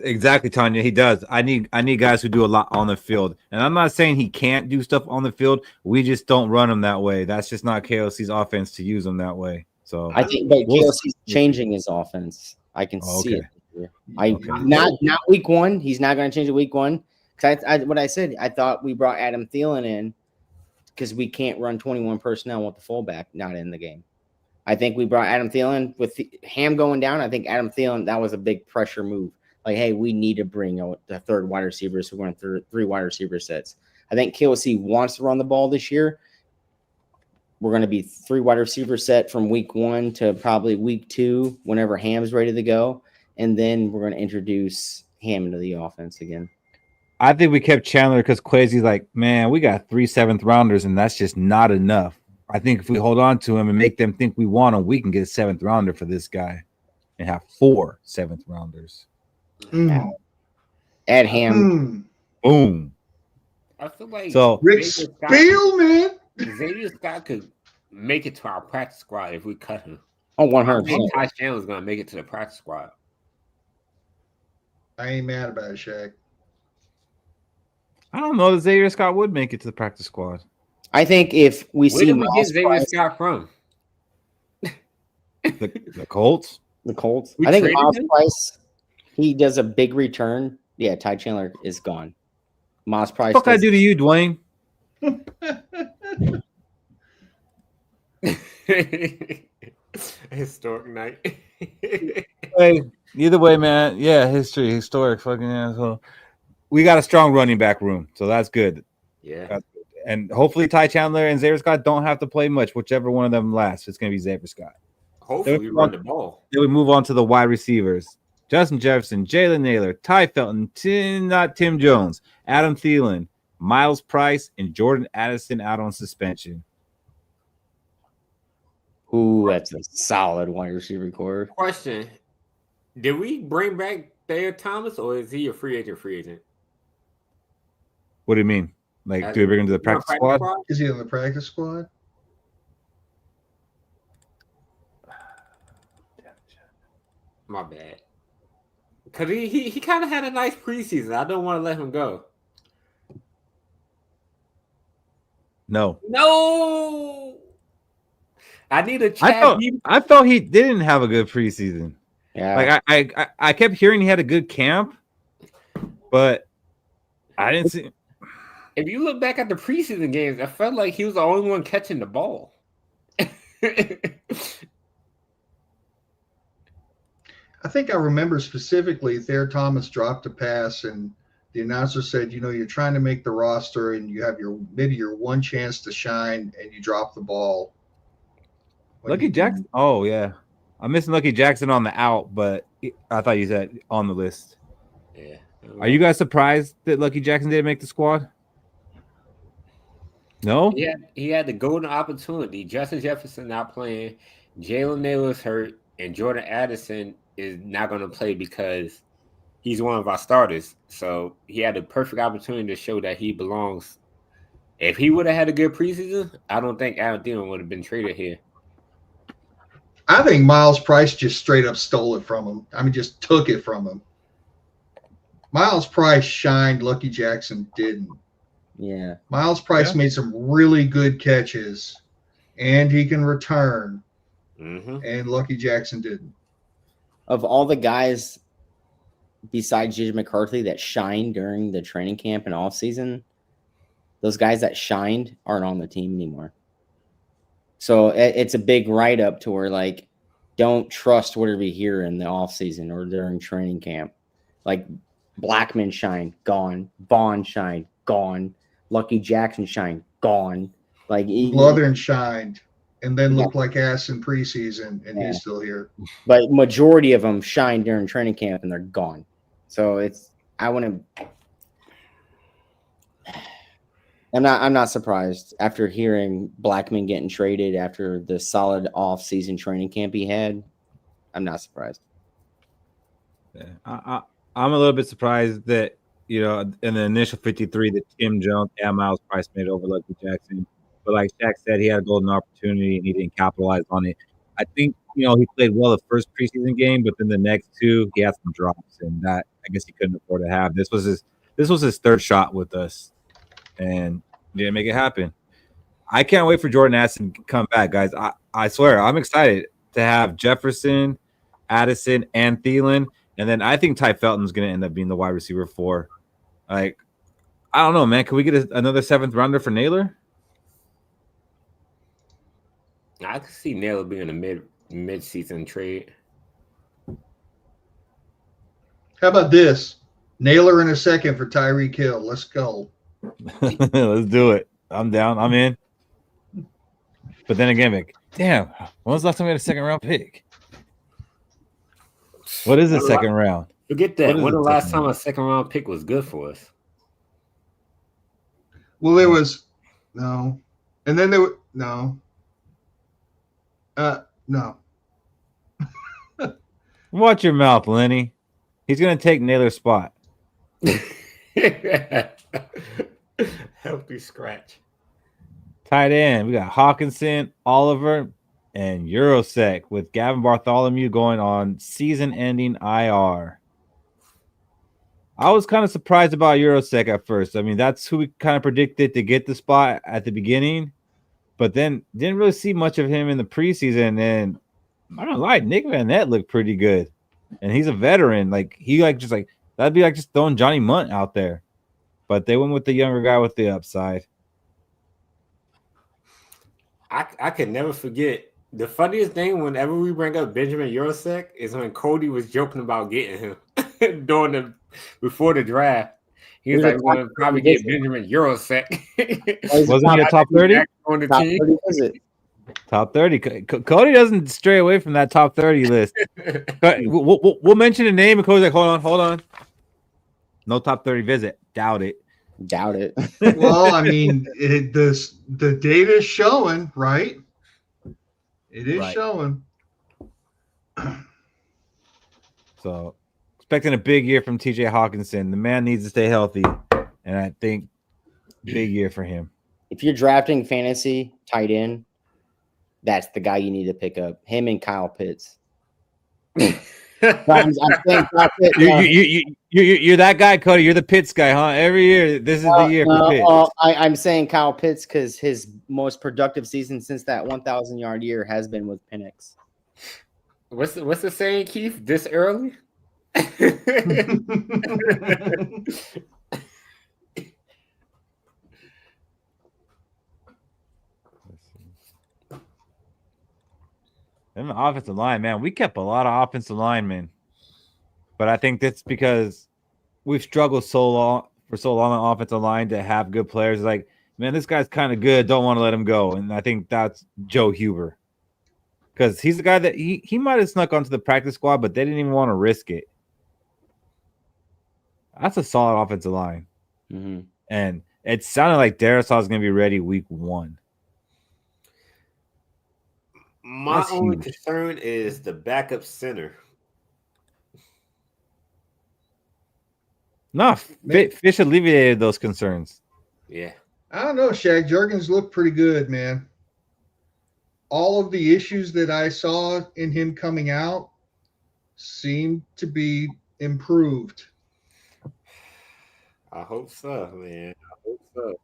[SPEAKER 6] Exactly, Tanya. He does. I need guys who do a lot on the field, and I'm not saying he can't do stuff on the field. We just don't run him that way. That's just not KOC's offense to use him that way. So
[SPEAKER 5] I think, but KOC's changing his offense. I can see it. Not week 1. He's not going to change it week 1. Because what I said, I thought we brought Adam Thielen in because we can't run 21 personnel with the fullback not in the game. I think we brought Adam Thielen with Ham going down. I think Adam Thielen, that was a big pressure move. Like, hey, we need to bring the third wide receiver, so we're going to 3 wide receiver sets. I think KOC wants to run the ball this year. We're going to be 3 wide receiver set from week 1 to probably week 2, whenever Ham's ready to go. And then we're going to introduce Ham into the offense again.
[SPEAKER 6] I think we kept Chandler because Quasi's like, man, we got 3 7th rounders, and that's just not enough. I think if we hold on to him and make them think we want him, we can get a 7th rounder for this guy and have 4 7th rounders.
[SPEAKER 5] Add Ham.
[SPEAKER 6] Boom.
[SPEAKER 4] I feel like
[SPEAKER 3] Rick
[SPEAKER 4] Xavier
[SPEAKER 3] Spielman.
[SPEAKER 4] Xavier Scott could make it to our practice squad if we cut him.
[SPEAKER 5] Oh,
[SPEAKER 4] I
[SPEAKER 5] 100%.
[SPEAKER 4] think Ty Chandler's gonna make it to the practice squad.
[SPEAKER 3] I ain't mad about it, Shaq.
[SPEAKER 6] I don't know that Xavier Scott would make it to the practice squad.
[SPEAKER 5] I think if we
[SPEAKER 4] Where
[SPEAKER 5] see
[SPEAKER 4] did we get
[SPEAKER 5] Miles
[SPEAKER 4] Xavier
[SPEAKER 5] Price,
[SPEAKER 4] Scott from?
[SPEAKER 6] The Colts?
[SPEAKER 5] the Colts,
[SPEAKER 4] We
[SPEAKER 5] I think
[SPEAKER 4] traded
[SPEAKER 5] Miles
[SPEAKER 4] him?
[SPEAKER 5] Price, he does a big return. Yeah, Ty Chandler is gone. Miles Price.
[SPEAKER 6] What can I
[SPEAKER 5] does-
[SPEAKER 6] do to you, Dwayne?
[SPEAKER 4] Historic night.
[SPEAKER 6] Hey, either way, man. Yeah, historic fucking asshole. We got a strong running back room, so that's good.
[SPEAKER 4] Yeah.
[SPEAKER 6] And hopefully Ty Chandler and Xavier Scott don't have to play much, whichever one of them lasts. It's going to be Xavier Scott.
[SPEAKER 4] Hopefully we run the ball.
[SPEAKER 6] Then we move on to the wide receivers. Justin Jefferson, Jalen Naylor, Ty Felton, Tim Jones, Adam Thielen, Miles Price, and Jordan Addison out on suspension.
[SPEAKER 5] Ooh, that's a solid wide receiver core.
[SPEAKER 4] Question: did we bring back Thayer Thomas, or is he a free agent?
[SPEAKER 6] What do you mean? Like, do we bring him to the practice squad?
[SPEAKER 3] Is he on the practice squad?
[SPEAKER 4] My bad. Because he kind of had a nice preseason. I don't want to let him go.
[SPEAKER 6] No.
[SPEAKER 4] I need a chat.
[SPEAKER 6] I thought he didn't have a good preseason.
[SPEAKER 5] Yeah,
[SPEAKER 6] Like I kept hearing he had a good camp, but I didn't see.
[SPEAKER 4] If you look back at the preseason games, I felt like he was the only one catching the ball.
[SPEAKER 3] I think I remember specifically Thayer Thomas dropped a pass and the announcer said, you're trying to make the roster and you have maybe your one chance to shine and you drop the ball.
[SPEAKER 6] Lucky Jackson. Oh yeah, I'm missing Lucky Jackson on the out, but I thought you said on the list.
[SPEAKER 4] Yeah.
[SPEAKER 6] Are you guys surprised that Lucky Jackson didn't make the squad? No.
[SPEAKER 4] Yeah, he had the golden opportunity. Justin Jefferson not playing, Jalen Naylor's hurt, and Jordan Addison is not going to play because he's one of our starters. So he had the perfect opportunity to show that he belongs. If he would have had a good preseason, I don't think Adam Thielen would have been traded here.
[SPEAKER 3] I think Miles Price just straight up stole it from him. I mean, just took it from him. Miles Price shined. Lucky Jackson didn't.
[SPEAKER 5] yeah.
[SPEAKER 3] Miles Price made some really good catches, and he can return, and Lucky Jackson didn't.
[SPEAKER 5] Of all the guys besides JJ McCarthy that shined during the training camp and off season, those guys that shined aren't on the team anymore. So it's a big write up to where, like, don't trust whatever you hear in the off season or during training camp. Like, Blackman shined, gone. Vaughn shined, gone. Lucky Jackson shined, gone. Like,
[SPEAKER 3] Bluthern shined and then looked like ass in preseason, and he's still here.
[SPEAKER 5] But majority of them shine during training camp and they're gone. So I'm not surprised after hearing Blackman getting traded after the solid off-season training camp he had. I'm not surprised.
[SPEAKER 6] Yeah. I'm a little bit surprised that, in the initial 53 that Tim Jones and Miles Price made over Lucky Jackson. But like Shaq said, he had a golden opportunity and he didn't capitalize on it. I think, he played well the first preseason game, but then the next two, he had some drops, and that I guess he couldn't afford to have. This was his third shot with us, and didn't make it happen. I can't wait for Jordan Addison to come back, guys. I swear, I'm excited to have Jefferson, Addison, and Thielen, and then I think Ty Felton's going to end up being the wide receiver 4. Like, I don't know, man. Can we get another 7th rounder for Naylor?
[SPEAKER 4] I could see Naylor being a mid-season trade.
[SPEAKER 3] How about this? Naylor in a second for Tyreek Hill. Let's go.
[SPEAKER 6] Let's do it. I'm down. I'm in. But then again, Mick, damn, when was the last time we had a 2nd round pick? What is the 2nd round?
[SPEAKER 4] Forget that. When the last time a 2nd round pick was good for us?
[SPEAKER 3] Well, there was no. And then there was no. No.
[SPEAKER 6] Watch your mouth, Lenny. He's going to take Naylor's spot.
[SPEAKER 4] Healthy scratch.
[SPEAKER 6] Tight end, we got Hawkinson, Oliver, and Eurosec with Gavin Bartholomew going on season-ending IR. I was kind of surprised about Eurosec at first. I mean, that's who we kind of predicted to get the spot at the beginning, but then didn't really see much of him in the preseason. And I don't lie, Nick Van Nett looked pretty good, and he's a veteran. Like that'd be like just throwing Johnny Munt out there, but they went with the younger guy with the upside.
[SPEAKER 4] I can never forget the funniest thing whenever we bring up Benjamin Eurosec is when Cody was joking about getting him before the draft. He was like, "We're gonna probably get Benjamin Eurosec."
[SPEAKER 6] Wasn't he a top 30
[SPEAKER 4] on the
[SPEAKER 5] Top
[SPEAKER 4] team?
[SPEAKER 5] 30 visit.
[SPEAKER 6] Top 30. Cody doesn't stray away from that top 30 list. But we'll mention a name, and Cody's like, hold on. No top 30 visit. Doubt it.
[SPEAKER 5] Doubt it.
[SPEAKER 3] Well, I mean, the data is showing, right? It is
[SPEAKER 6] Right.
[SPEAKER 3] showing.
[SPEAKER 6] So, expecting a big year from TJ Hawkinson. The man needs to stay healthy, and I think big year for him.
[SPEAKER 5] If you're drafting fantasy tight end, that's the guy you need to pick up. Him and Kyle Pitts. I'm saying Kyle Pitts,
[SPEAKER 6] You're that guy, Cody. You're the Pitts guy, huh? Every year, this is the year for Pitts.
[SPEAKER 5] I'm saying Kyle Pitts because his most productive season since that 1,000-yard year has been with Penix.
[SPEAKER 4] What's the saying, Keith? This early?
[SPEAKER 6] And the offensive line, man, we kept a lot of offensive linemen, but I think that's because we've struggled so long on offensive line to have good players. Like, man, this guy's kind of good. Don't want to let him go. And I think that's Joe Huber, because he's the guy that he might have snuck onto the practice squad, but they didn't even want to risk it. That's a solid offensive line.
[SPEAKER 5] Mm-hmm.
[SPEAKER 6] And it sounded like Darisaw is going to be ready week 1.
[SPEAKER 4] My
[SPEAKER 6] That's
[SPEAKER 4] only
[SPEAKER 6] huge.
[SPEAKER 4] concern is the backup center.
[SPEAKER 6] No, Fish alleviated those concerns.
[SPEAKER 4] Yeah.
[SPEAKER 3] I don't know, Shaq. Juergens looked pretty good, man. All of the issues that I saw in him coming out seemed to be improved.
[SPEAKER 4] I hope so, man. I hope so.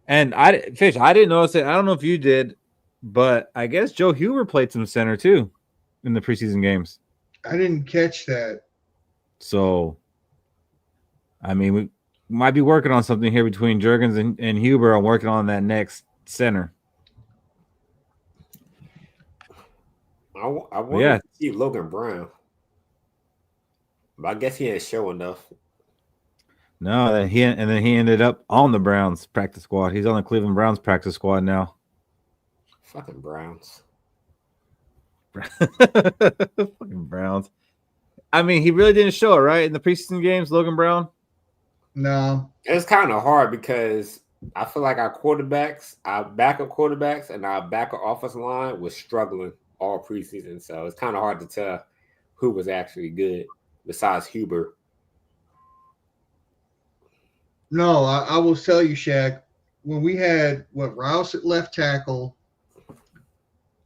[SPEAKER 6] And I didn't notice it. I don't know if you did, but I guess Joe Huber played some center too in the preseason games.
[SPEAKER 3] I didn't catch that.
[SPEAKER 6] So, I mean, we might be working on something here between Juergens and Huber on working on that next center.
[SPEAKER 4] I want to see Logan Brown, but I guess he didn't show enough.
[SPEAKER 6] No, then he ended up on the Browns practice squad. He's on the Cleveland Browns practice squad now.
[SPEAKER 4] Fucking Browns.
[SPEAKER 6] Fucking Browns. I mean, he really didn't show it, right? In the preseason games, Logan Brown?
[SPEAKER 3] No.
[SPEAKER 4] It's kind of hard because I feel like our backup quarterbacks, and our backup offensive line was struggling all preseason. So it's kind of hard to tell who was actually good besides Huber.
[SPEAKER 3] No, I will tell you, Shaq, when we had Rouse at left tackle,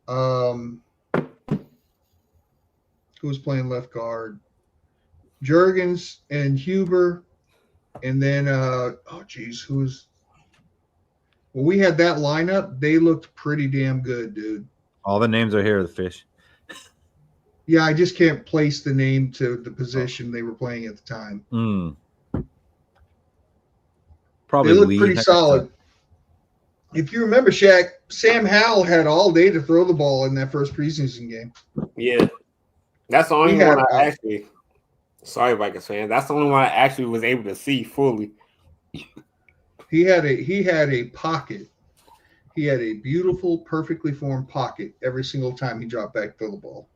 [SPEAKER 3] who was playing left guard? Juergens and Huber, and then when we had that lineup, they looked pretty damn good, dude.
[SPEAKER 6] All the names are here, the Fish.
[SPEAKER 3] Yeah, I just can't place the name to the position they were playing at the time.
[SPEAKER 6] Probably
[SPEAKER 3] they looked
[SPEAKER 6] Lee.
[SPEAKER 3] pretty solid. If you remember, Shaq, Sam Howell had all day to throw the ball in that first preseason game.
[SPEAKER 4] Yeah. That's the only one I actually – sorry, Vikings fan. That's the only one I actually was able to see fully.
[SPEAKER 3] He had a pocket. He had a beautiful, perfectly formed pocket every single time he dropped back to the ball.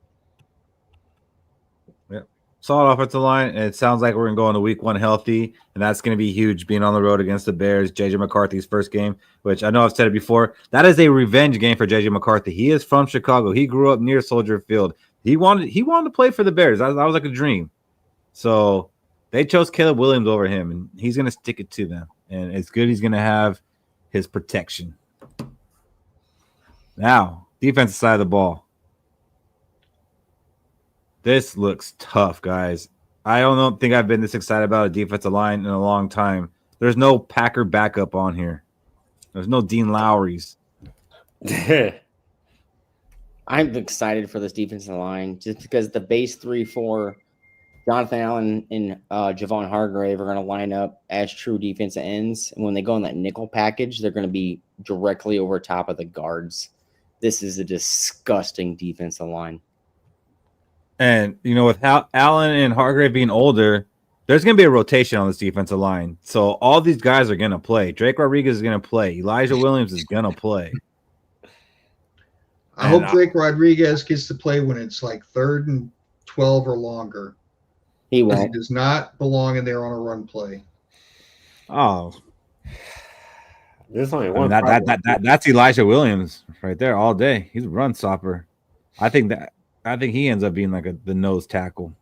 [SPEAKER 6] Solid offensive line, and it sounds like we're going to go into week 1 healthy, and that's going to be huge, being on the road against the Bears. J.J. McCarthy's first game, which I know I've said it before, that is a revenge game for J.J. McCarthy. He is from Chicago. He grew up near Soldier Field. He wanted to play for the Bears. That was like a dream. So they chose Caleb Williams over him, and he's going to stick it to them. And it's good he's going to have his protection. Now, defensive side of the ball. This looks tough, guys. I don't think I've been this excited about a defensive line in a long time. There's no Packer backup on here. There's no Dean Lowry's.
[SPEAKER 5] I'm excited for this defensive line just because the base 3-4, Jonathan Allen and Javon Hargrave are going to line up as true defensive ends. And when they go in that nickel package, they're going to be directly over top of the guards. This is a disgusting defensive line.
[SPEAKER 6] And, with Allen and Hargrave being older, there's going to be a rotation on this defensive line. So all these guys are going to play. Drake Rodriguez is going to play. Elijah Williams is going to play.
[SPEAKER 3] I hope Drake Rodriguez gets to play when it's like 3rd and 12 or longer.
[SPEAKER 5] He won't.
[SPEAKER 3] He does not belong in there on a run play.
[SPEAKER 6] Oh.
[SPEAKER 4] There's only one.
[SPEAKER 6] That's Elijah Williams right there all day. He's a run stopper. I think he ends up being like the nose tackle.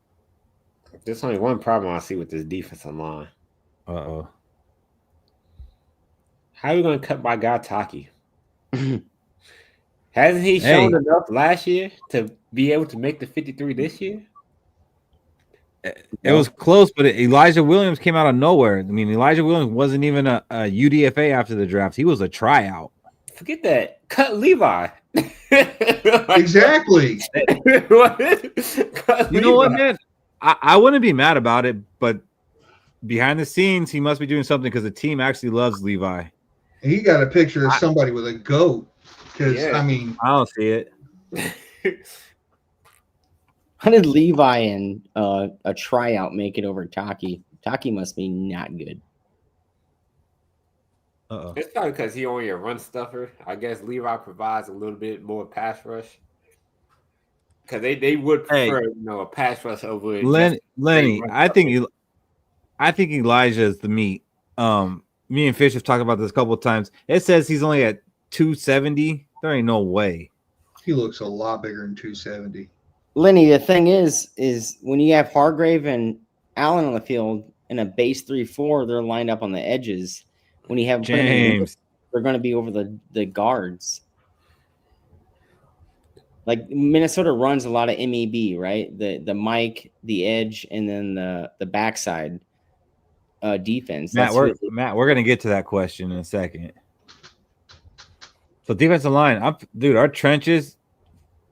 [SPEAKER 4] There's only one problem I see with this defensive line.
[SPEAKER 6] Uh-oh.
[SPEAKER 4] How are we going to cut my guy Taki? Hasn't he shown enough last year to be able to make the 53 this year?
[SPEAKER 6] It was close, but Elijah Williams came out of nowhere. I mean, Elijah Williams wasn't even a UDFA after the draft. He was a tryout.
[SPEAKER 4] Forget that. Cut Levi.
[SPEAKER 3] Exactly.
[SPEAKER 6] You know what, man? I wouldn't be mad about it, but behind the scenes, he must be doing something because the team actually loves Levi.
[SPEAKER 3] He got a picture of somebody with a goat. Because, I mean,
[SPEAKER 6] I don't see it.
[SPEAKER 5] How did Levi and a tryout make it over Taki? Taki must be not good.
[SPEAKER 6] Uh-oh.
[SPEAKER 4] It's probably because he only a run stuffer. I guess Levi provides a little bit more pass rush. Because they would prefer, a pass rush over
[SPEAKER 6] Lenny. I think Elijah is the meat. Me and Fish have talked about this a couple of times. It says he's only at 270. There ain't no way.
[SPEAKER 3] He looks a lot bigger than 270.
[SPEAKER 5] Lenny, the thing is when you have Hargrave and Allen on the field in a base 3-4, they're lined up on the edges. When you have
[SPEAKER 6] James,
[SPEAKER 5] they're going to be over the guards. Like Minnesota runs a lot of MEB, right? The Mike, the edge, and then the backside defense.
[SPEAKER 6] Matt, we're going to get to that question in a second. So defensive line, our trenches,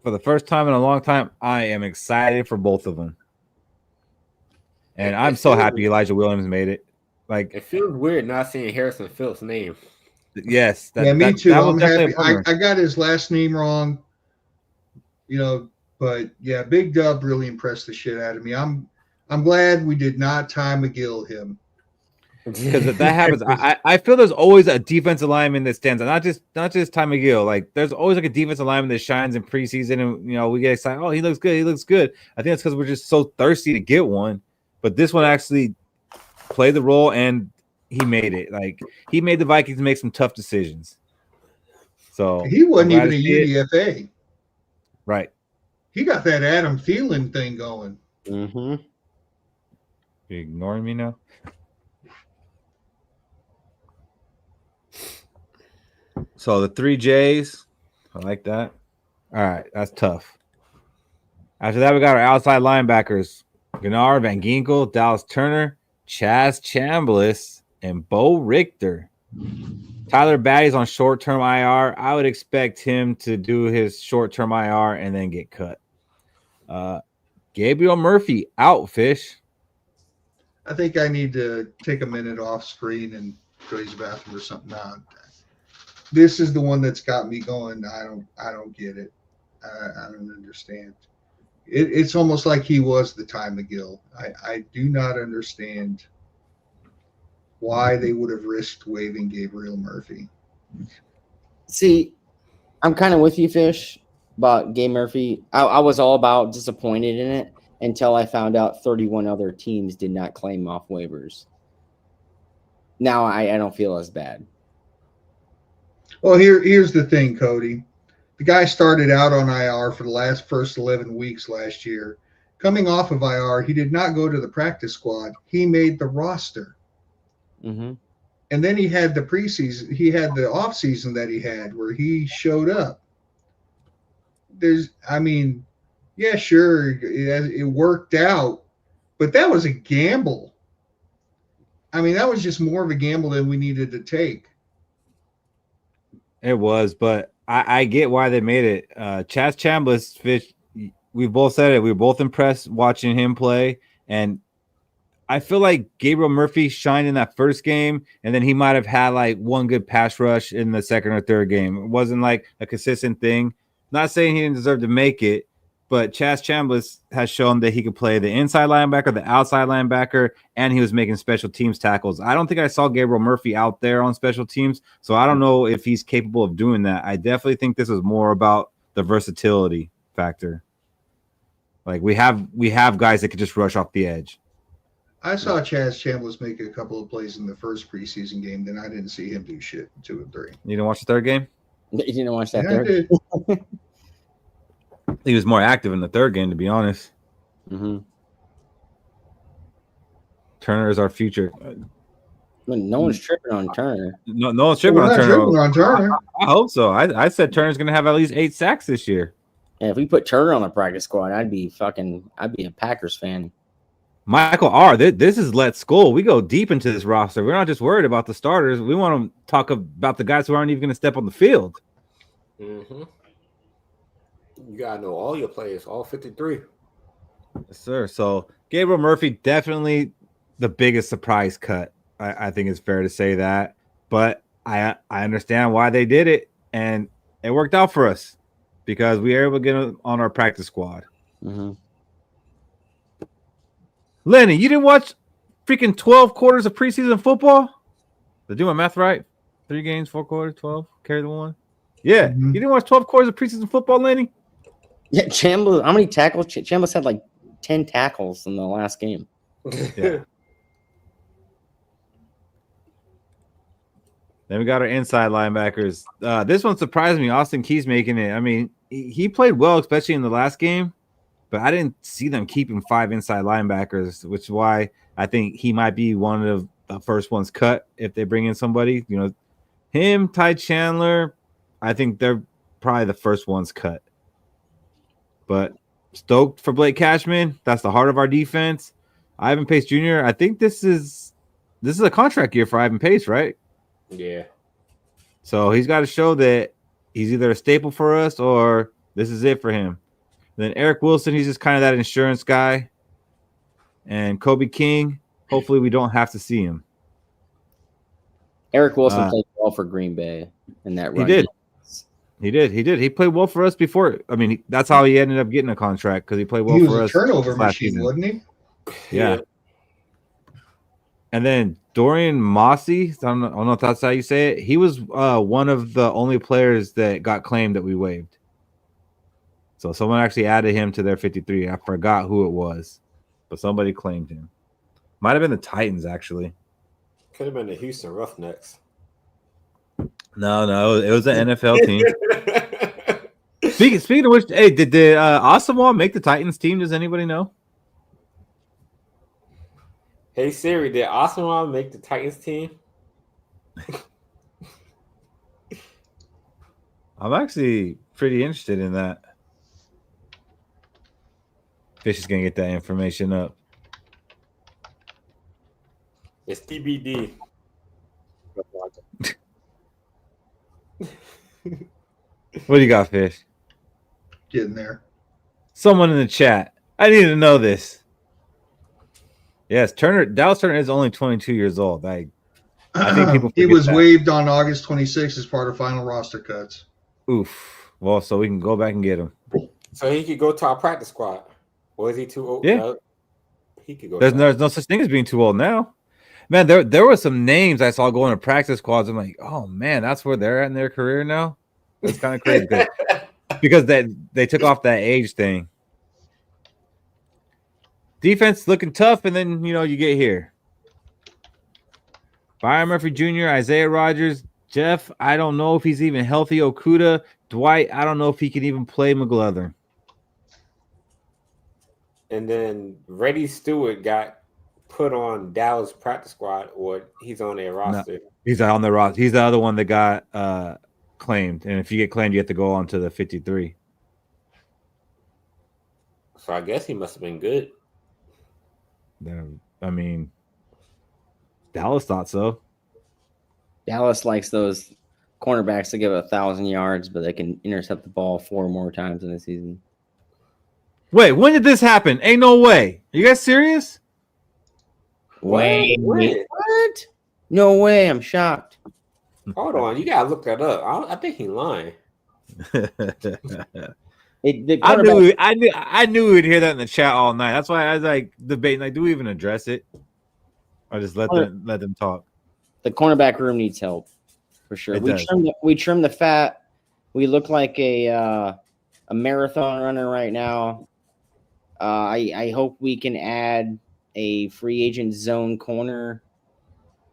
[SPEAKER 6] for the first time in a long time, I am excited for both of them. And I'm so happy Elijah Williams made it. Like,
[SPEAKER 4] it feels weird not seeing Harrison Phillips' name.
[SPEAKER 6] Yes.
[SPEAKER 3] Me too. I'm happy. I got his last name wrong, but yeah, Big Dub really impressed the shit out of me. I'm glad we did not Ty McGill him.
[SPEAKER 6] Because if that happens, I feel there's always a defensive lineman that stands out. Not just Ty McGill. Like, there's always like a defensive lineman that shines in preseason, and we get excited. Oh, he looks good. He looks good. I think it's because we're just so thirsty to get one. But this one actually played the role, and he made it. Like, he made the Vikings make some tough decisions. So
[SPEAKER 3] he wasn't even a UDFA,
[SPEAKER 6] right?
[SPEAKER 3] He got that Adam Thielen thing going.
[SPEAKER 5] Mm-hmm.
[SPEAKER 6] You ignoring me now? So the 3 J's, I like that. All right, that's tough. After that, we got our outside linebackers: Gunnar Van Ginkel, Dallas Turner, Chaz Chambliss, and Bo Richter. Tyler Batty's on short-term IR. I would expect him to do his short-term IR and then get cut. Gabriel Murphy out, Fish.
[SPEAKER 3] I think I need to take a minute off screen and go use the bathroom or something. Now, this is the one that's got me going. I don't get it. I don't understand. It's almost like he was the Ty McGill. I do not understand why they would have risked waiving Gabriel Murphy.
[SPEAKER 5] See, I'm kind of with you, Fish, about Gabe Murphy. I was all about disappointed in it until I found out 31 other teams did not claim off waivers. Now I don't feel as bad.
[SPEAKER 3] Well, here's the thing, Cody. The guy started out on IR for the first 11 weeks last year. Coming off of IR, he did not go to the practice squad. He made the roster.
[SPEAKER 5] Mm-hmm.
[SPEAKER 3] And then he had the preseason, he had the off season that he had where he showed up. Yeah, sure, it worked out, but that was a gamble. I mean, that was just more of a gamble than we needed to take.
[SPEAKER 6] It was, but I get why they made it. Chaz Chambliss, Fish, we both said it. We were both impressed watching him play, and I feel like Gabriel Murphy shined in that first game, and then he might have had like one good pass rush in the second or third game. It wasn't like a consistent thing. Not saying he didn't deserve to make it, but Chaz Chambliss has shown that he could play the inside linebacker, the outside linebacker, and he was making special teams tackles. I don't think I saw Gabriel Murphy out there on special teams, so I don't know if he's capable of doing that. I definitely think this was more about the versatility factor. Like we have guys that could just rush off the edge.
[SPEAKER 3] I saw Chaz Chambliss make a couple of plays in the first preseason game, then I didn't see him do shit in 2 and 3.
[SPEAKER 6] You didn't watch the third game?
[SPEAKER 5] You didn't watch that
[SPEAKER 3] Yeah,
[SPEAKER 5] third?
[SPEAKER 3] I did.
[SPEAKER 6] He was more active in the third game, to be honest.
[SPEAKER 5] Mm-hmm.
[SPEAKER 6] Turner is our future.
[SPEAKER 5] No one's tripping on Turner.
[SPEAKER 6] No one's tripping
[SPEAKER 3] We're
[SPEAKER 6] on
[SPEAKER 3] not
[SPEAKER 6] Turner.
[SPEAKER 3] tripping on Turner.
[SPEAKER 6] I hope so. I said Turner's going to have at least 8 sacks this year.
[SPEAKER 5] Yeah, if we put Turner on the practice squad, I'd be a Packers fan.
[SPEAKER 6] Michael R., this is Let's Skol. We go deep into this roster. We're not just worried about the starters. We want to talk about the guys who aren't even going to step on the field.
[SPEAKER 4] Mm-hmm. You got to know all your players, all 53.
[SPEAKER 6] Yes, sir. So Gabriel Murphy, definitely the biggest surprise cut. I think it's fair to say that. But I understand why they did it, and it worked out for us because we were able to get him on our practice squad.
[SPEAKER 5] Mm-hmm.
[SPEAKER 6] Lenny, you didn't watch freaking 12 quarters of preseason football? Did I do my math right? 3 games, 4 quarters, 12, carry the one. Yeah.
[SPEAKER 3] Mm-hmm.
[SPEAKER 6] You didn't watch 12 quarters of preseason football, Lenny?
[SPEAKER 5] Yeah, Chambliss. How many tackles? Chambliss had like 10 tackles in the last game.
[SPEAKER 6] Yeah. Then we got our inside linebackers. This one surprised me. Austin Keys making it. I mean, he played well, especially in the last game, but I didn't see them keeping 5 inside linebackers, which is why I think he might be one of the first ones cut if they bring in somebody. You know, him, Ty Chandler, I think they're probably the first ones cut. But stoked for Blake Cashman. That's the heart of our defense. Ivan Pace Jr., I think this is a contract year for Ivan Pace, right?
[SPEAKER 4] Yeah.
[SPEAKER 6] So he's got to show that he's either a staple for us or this is it for him. Then Eric Wilson, he's just kind of that insurance guy. And Kobe King, hopefully we don't have to see him.
[SPEAKER 5] Eric Wilson played well for Green Bay in that run.
[SPEAKER 6] He did. He did. He played well for us before. I mean, that's how he ended up getting a contract because he played well
[SPEAKER 3] He
[SPEAKER 6] for
[SPEAKER 3] was
[SPEAKER 6] us.
[SPEAKER 3] a turnover
[SPEAKER 6] last
[SPEAKER 3] machine,
[SPEAKER 6] season.
[SPEAKER 3] wasn't he?
[SPEAKER 6] Yeah. And then Dorian Mossy, I don't know if that's how you say it. He was one of the only players that got claimed that we waived. So someone actually added him to their 53. I forgot who it was, but somebody claimed him. Might have been the Titans, actually.
[SPEAKER 4] Could have been the Houston Roughnecks.
[SPEAKER 6] No, it was an NFL team. Speaking of which, hey, did the Asamoah make the Titans team? Does anybody know?
[SPEAKER 4] Hey Siri, did Asamoah make the Titans team?
[SPEAKER 6] I'm actually pretty interested in that. Fish is gonna get that information up.
[SPEAKER 4] It's TBD.
[SPEAKER 6] What do you got, Fish?
[SPEAKER 3] Getting there.
[SPEAKER 6] Someone in the chat. I need to know this. Yes, Dallas Turner is only 22 years old. I think people
[SPEAKER 3] he
[SPEAKER 6] forget
[SPEAKER 3] was
[SPEAKER 6] that.
[SPEAKER 3] waived on August 26th as part of final roster cuts.
[SPEAKER 6] Oof. Well, so we can go back and get him.
[SPEAKER 4] So he could go to our practice squad. Or is he too old?
[SPEAKER 6] Yeah.
[SPEAKER 4] He could go.
[SPEAKER 6] There's no such thing as being too old now. Man, there were some names I saw going to practice squads. I'm like, oh man, that's where they're at in their career now. It's kind of crazy because they took off that age thing. Defense looking tough, and then you get here. Byron Murphy Jr., Isaiah Rodgers, Jeff. I don't know if he's even healthy. Okuda, Dwight. I don't know if he can even play McGlothern.
[SPEAKER 4] And then Reddy Stewart got put on Dallas practice squad, or he's on their roster.
[SPEAKER 6] He's on the roster. He's the other one that got claimed, and if you get claimed, you have to go on to the 53.
[SPEAKER 4] So I guess he must have been good.
[SPEAKER 6] I mean, Dallas thought so.
[SPEAKER 5] Dallas likes those cornerbacks to give 1,000 yards, but they can intercept the ball 4 more times in the season.
[SPEAKER 6] Wait, when did this happen? Ain't no way. Are you guys serious?
[SPEAKER 5] Wait,
[SPEAKER 4] Wait.
[SPEAKER 5] what? No way! I'm shocked.
[SPEAKER 4] Hold on, you gotta look that up. I think he's lying.
[SPEAKER 6] I knew we'd hear that in the chat all night. That's why I was like debating, like, do we even address it, or just let them talk?
[SPEAKER 5] The cornerback room needs help for sure. We trimmed the fat. We look like a marathon runner right now. I hope we can add a free agent zone corner.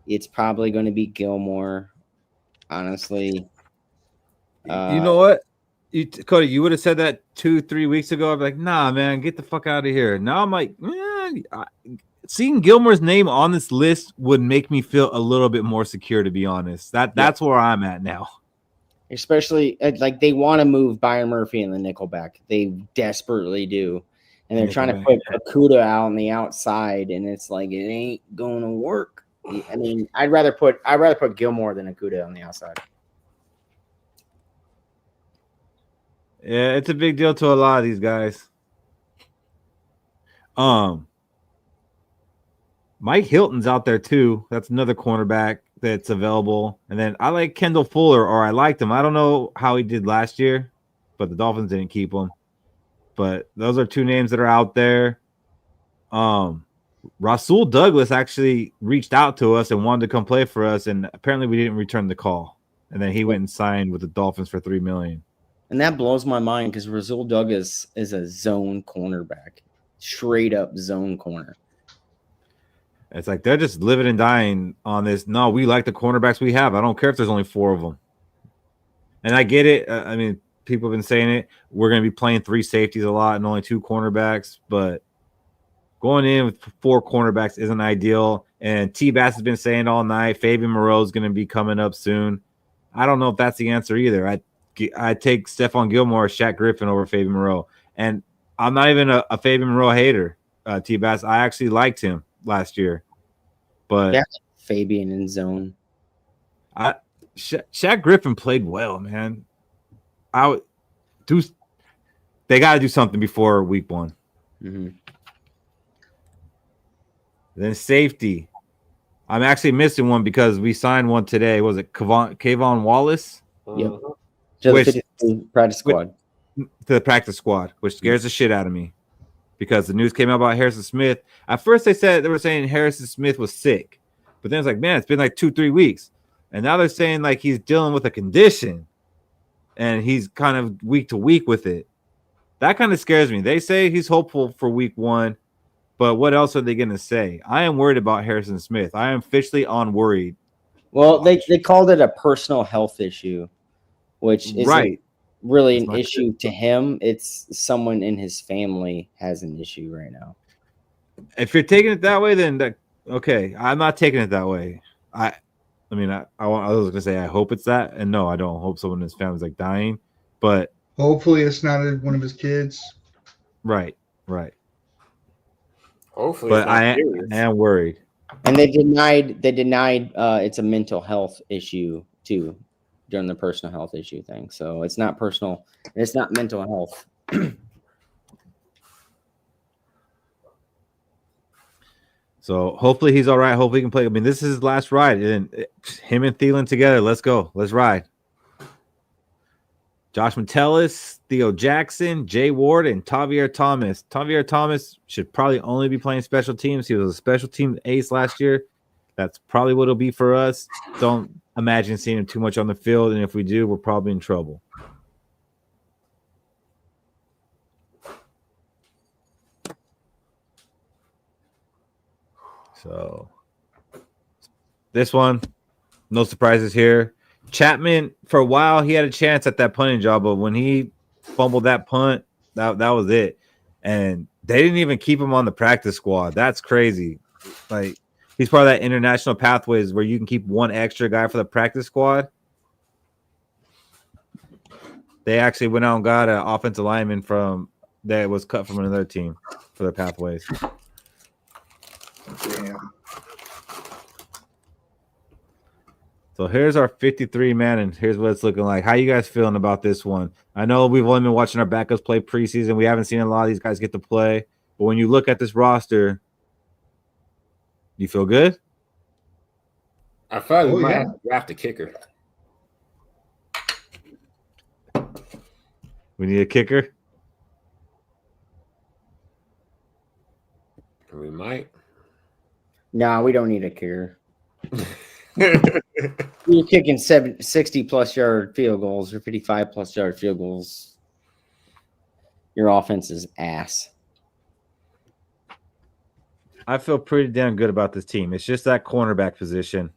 [SPEAKER 5] It's probably going to be Gilmore, honestly.
[SPEAKER 6] You know what? Cody, you would have said that 2-3 weeks ago. I'd be like, nah, man, get the fuck out of here. Now I'm like, seeing Gilmore's name on this list would make me feel a little bit more secure, to be honest. That's where I'm at now.
[SPEAKER 5] Especially, like, they want to move Byron Murphy in the nickelback. They desperately do. And they're trying to put Okudah out on the outside, and it's like, it ain't going to work. I mean, I'd rather put Gilmore than Okudah on the outside.
[SPEAKER 6] Yeah, it's a big deal to a lot of these guys. Mike Hilton's out there too. That's another cornerback that's available. And then I like Kendall Fuller, or I liked him. I don't know how he did last year, but the Dolphins didn't keep him. But those are 2 names that are out there. Rasul Douglas actually reached out to us and wanted to come play for us, and apparently we didn't return the call. And then he went and signed with the Dolphins for $3 million.
[SPEAKER 5] And that blows my mind because Rasul Douglas is a zone cornerback, straight up zone corner.
[SPEAKER 6] It's like they're just living and dying on this. No, we like the cornerbacks we have. I don't care if there's only 4 of them. And I get it. I mean, people have been saying it. We're going to be playing 3 safeties a lot and only 2 cornerbacks. But going in with 4 cornerbacks isn't ideal. And T-Bass has been saying all night, Fabian Moreau is going to be coming up soon. I don't know if that's the answer either. I take Stephon Gilmore or Shaq Griffin over Fabian Moreau. And I'm not even a Fabian Moreau hater, T-Bass. I actually liked him last year. But
[SPEAKER 5] yeah, Fabian in zone.
[SPEAKER 6] Shaq Griffin played well, man. They got to do something before week 1.
[SPEAKER 5] Mm-hmm.
[SPEAKER 6] Then safety. I'm actually missing one because we signed one today. Was it Kayvon Wallace?
[SPEAKER 5] Yep. To the practice squad.
[SPEAKER 6] To the practice squad, which scares the shit out of me because the news came out about Harrison Smith. At first, they were saying Harrison Smith was sick, but then it's like, man, it's been like 2-3 weeks, and now they're saying like he's dealing with a condition, and he's kind of week to week with it. That kind of scares me. They say he's hopeful for week 1, but what else are they going to say? I am worried about Harrison Smith. I am officially on worried.
[SPEAKER 5] Well, they called it a personal health issue, which is
[SPEAKER 6] right.
[SPEAKER 5] Really an issue to him. It's someone in his family has an issue right now.
[SPEAKER 6] If you're taking it that way, then okay. I'm not taking it that way. I mean, I was gonna say I hope it's that, and no, I don't hope someone in his family's like dying, but
[SPEAKER 3] hopefully it's not one of his kids.
[SPEAKER 6] Right.
[SPEAKER 4] Hopefully,
[SPEAKER 6] but I am worried.
[SPEAKER 5] And they denied it's a mental health issue too during the personal health issue thing. So it's not personal. It's not mental health.
[SPEAKER 6] So hopefully he's all right. Hopefully he can play. I mean, this is his last ride. And him and Thielen together. Let's go. Let's ride. Josh Metellus, Theo Jackson, Jay Ward, and Tavier Thomas. Tavier Thomas should probably only be playing special teams. He was a special team ace last year. That's probably what it'll be for us. Don't imagine seeing him too much on the field. And if we do, we're probably in trouble. So this one, no surprises here. Chapman, for a while, he had a chance at that punting job, but when he fumbled that punt, that was it. And they didn't even keep him on the practice squad. That's crazy. Like, He's part of that international pathways where you can keep one extra guy for the practice squad. They actually went out and got an offensive lineman that was cut from another team for the pathways.
[SPEAKER 3] Damn.
[SPEAKER 6] So here's our 53 man, and here's what it's looking like. How you guys feeling about this one? I know we've only been watching our backups play preseason. We haven't seen a lot of these guys get to play. But when you look at this roster, you feel good?
[SPEAKER 4] I feel like we might have to draft a kicker.
[SPEAKER 6] We need a kicker?
[SPEAKER 4] We might.
[SPEAKER 5] No, we don't need a kicker. You're kicking 60-plus yard field goals or 55-plus yard field goals. Your offense is ass.
[SPEAKER 6] I feel pretty damn good about this team. It's just that cornerback position.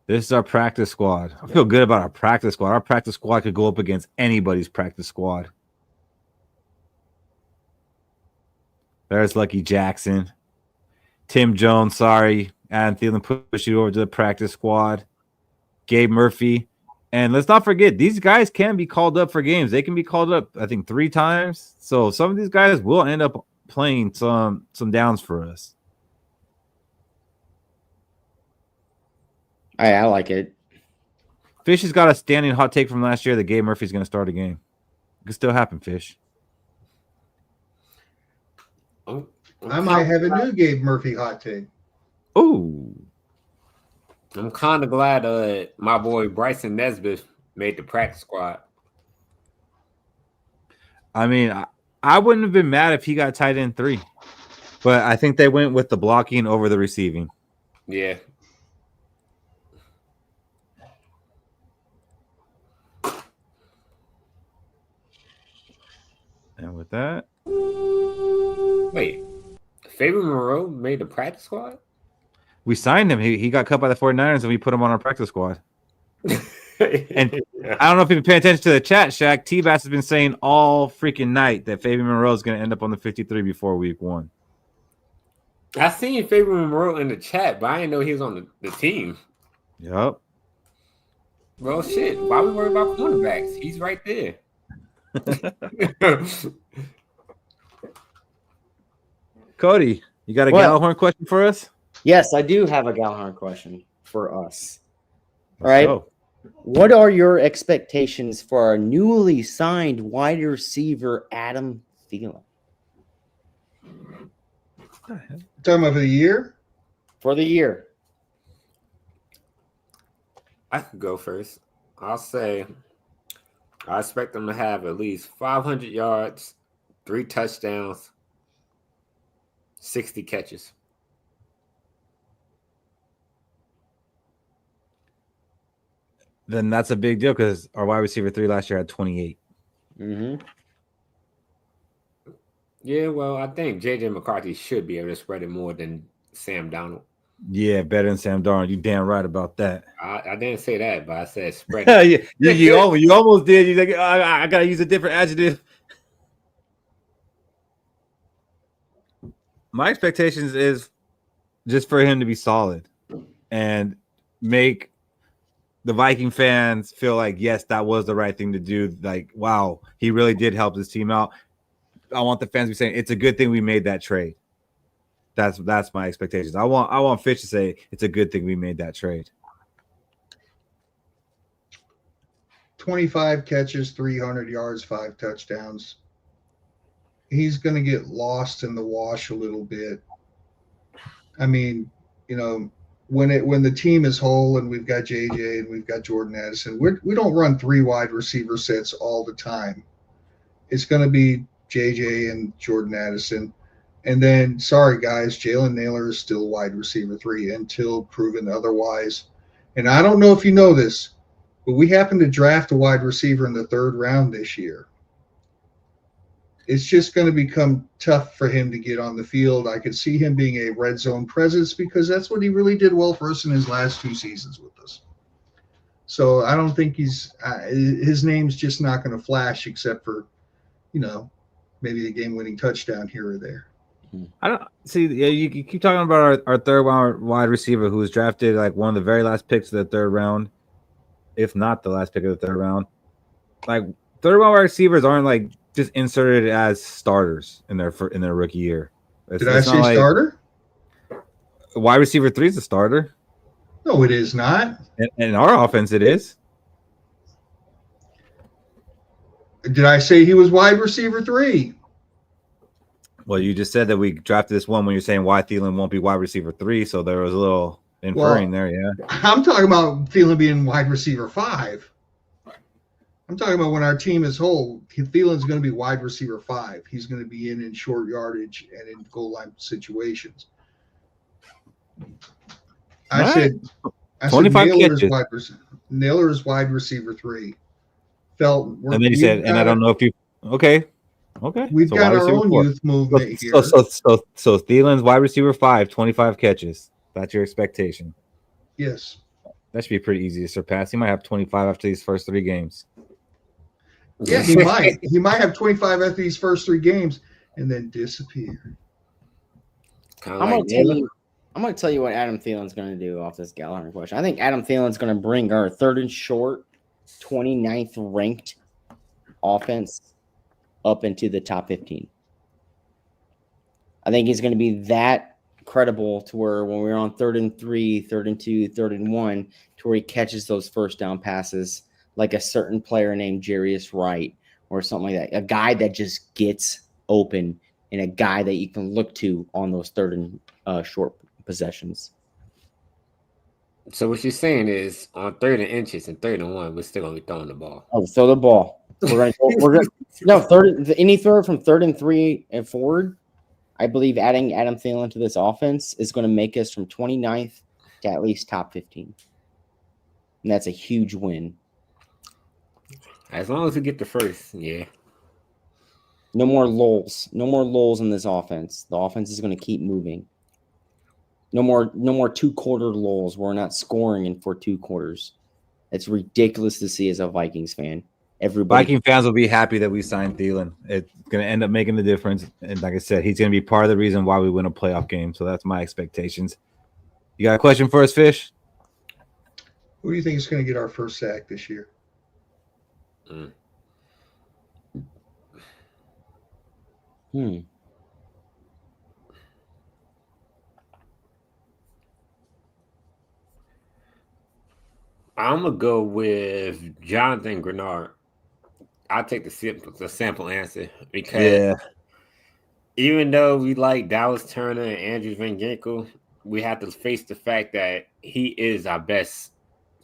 [SPEAKER 6] This is our practice squad. I feel good about our practice squad. Our practice squad could go up against anybody's practice squad. There's Lucky Jackson. Tim Jones, sorry. Adam Thielen pushed you over to the practice squad. Gabe Murphy. And let's not forget, these guys can be called up for games. They can be called up, I think, 3 times. So some of these guys will end up playing some downs for us.
[SPEAKER 5] I like it.
[SPEAKER 6] Fish has got a standing hot take from last year that Gabe Murphy's going to start a game. It could still happen, Fish.
[SPEAKER 3] I might have a new Gabe Murphy hot take.
[SPEAKER 6] Oh,
[SPEAKER 4] I'm kind of glad my boy Bryson Nesbitt made the practice squad.
[SPEAKER 6] I mean, I wouldn't have been mad if he got tight end 3. But I think they went with the blocking over the receiving.
[SPEAKER 4] Yeah.
[SPEAKER 6] And with that,
[SPEAKER 4] wait, Fabian Moreau made the practice squad?
[SPEAKER 6] we signed him. He got cut by the 49ers and we put him on our practice squad. And I don't know if you've been paying attention to the chat, Shaq. T-Bass has been saying all freaking night that Fabian Moreau is going to end up on the 53 before week 1.
[SPEAKER 4] I seen Fabian Moreau in the chat, but I didn't know he was on the team.
[SPEAKER 6] Yep.
[SPEAKER 4] Well, shit. Why we worry about cornerbacks? He's right there.
[SPEAKER 6] Cody, you got a
[SPEAKER 5] What?
[SPEAKER 6] Gjallarhorn question for us?
[SPEAKER 5] Yes, I do have a Gjallarhorn question for us. All
[SPEAKER 6] Let's
[SPEAKER 5] right.
[SPEAKER 6] go.
[SPEAKER 5] What are your expectations for our newly signed wide receiver, Adam Thielen?
[SPEAKER 3] Talking about for the year?
[SPEAKER 5] For the year.
[SPEAKER 4] I could go first. I'll say I expect them to have at least 500 yards, 3 touchdowns, 60 catches.
[SPEAKER 6] Then that's a big deal because our wide receiver 3 last year had 28.
[SPEAKER 5] Mm-hmm.
[SPEAKER 4] Yeah, well, I think J.J. McCarthy should be able to spread it more than Sam Donald.
[SPEAKER 6] Yeah, better than Sam Darnold. You damn right about that.
[SPEAKER 4] I didn't say that, but I said spread it.
[SPEAKER 6] you almost did. You like, I gotta use a different adjective. My expectations is just for him to be solid and make the Viking fans feel like, yes, that was the right thing to do. Like, wow, he really did help this team out. I want the fans to be saying it's a good thing we made that trade. That's my expectations. I want Fish to say it's a good thing we made that trade.
[SPEAKER 3] 25 catches, 300 yards, 5 touchdowns. He's going to get lost in the wash a little bit. I mean, you know, when the team is whole and we've got JJ and we've got Jordan Addison, we don't run 3 wide receiver sets all the time. It's going to be JJ and Jordan Addison. And then, sorry, guys, Jalen Naylor is still wide receiver 3 until proven otherwise. And I don't know if you know this, but we happened to draft a wide receiver in the 3rd round this year. It's just going to become tough for him to get on the field. I could see him being a red zone presence because that's what he really did well for us in his last 2 seasons with us. So I don't think his name's just not going to flash except for, you know, maybe a game-winning touchdown here or there.
[SPEAKER 6] I don't see. Yeah, you keep talking about our third wide receiver who was drafted like one of the very last picks of the third round, if not the last pick of the third round. Like third round wide receivers aren't like just inserted as starters in their rookie year.
[SPEAKER 3] Did I say starter?
[SPEAKER 6] Wide receiver 3 is a starter.
[SPEAKER 3] No, it is not.
[SPEAKER 6] In our offense, it is.
[SPEAKER 3] Did I say he was wide receiver 3?
[SPEAKER 6] Well, you just said that we drafted this one when you're saying why Thielen won't be wide receiver 3, so there was a little inferring there, yeah.
[SPEAKER 3] I'm talking about Thielen being wide receiver 5. I'm talking about when our team is whole, Thielen's going to be wide receiver 5. He's going to be in short yardage and in goal line situations. I said
[SPEAKER 6] 25
[SPEAKER 3] Naylor is wide receiver 3. And
[SPEAKER 6] then you said, and I don't know if you okay.
[SPEAKER 3] We've got our own youth movement here.
[SPEAKER 6] So Thielen's wide receiver 5, 25 catches. That's your expectation.
[SPEAKER 3] Yes.
[SPEAKER 6] That should be pretty easy to surpass. He might have 25 after these first 3 games.
[SPEAKER 3] Yeah, he might. He might have 25 after these first 3 games and then disappear.
[SPEAKER 5] I'm going to tell you what Adam Thielen's going to do off this Gjallarhorn question. I think Adam Thielen's going to bring our third and short, 29th ranked offense up into the top 15. I think he's going to be that credible to where when we're on 3rd and 3, 3rd and 2, 3rd and 1, to where he catches those first down passes like a certain player named Jarius Wright or something like that. A guy that just gets open and a guy that you can look to on those 3rd and short possessions.
[SPEAKER 4] So what you're saying is on 3rd and inches and 3rd and 1, we're still gonna be throwing the ball.
[SPEAKER 5] Oh, throw the ball. We're gonna any throw from 3rd and 3 and forward. I believe adding Adam Thielen to this offense is going to make us from 29th to at least top 15, and that's a huge win.
[SPEAKER 4] As long as we get the first, yeah.
[SPEAKER 5] No more lulls. No more lulls in this offense. The offense is going to keep moving. No more 2-quarter lulls. We're not scoring for 2 quarters. It's ridiculous to see as a Vikings fan.
[SPEAKER 6] Viking fans will be happy that we signed Thielen. It's going to end up making the difference. And like I said, he's going to be part of the reason why we win a playoff game. So that's my expectations. You got a question for us, Fish?
[SPEAKER 3] Who do you think is going to get our first sack this year?
[SPEAKER 4] I'm going to go with Jonathan Grenard. I'll take the sample answer because even though we like Dallas Turner and Andrew Van Ginkel, we have to face the fact that he is our best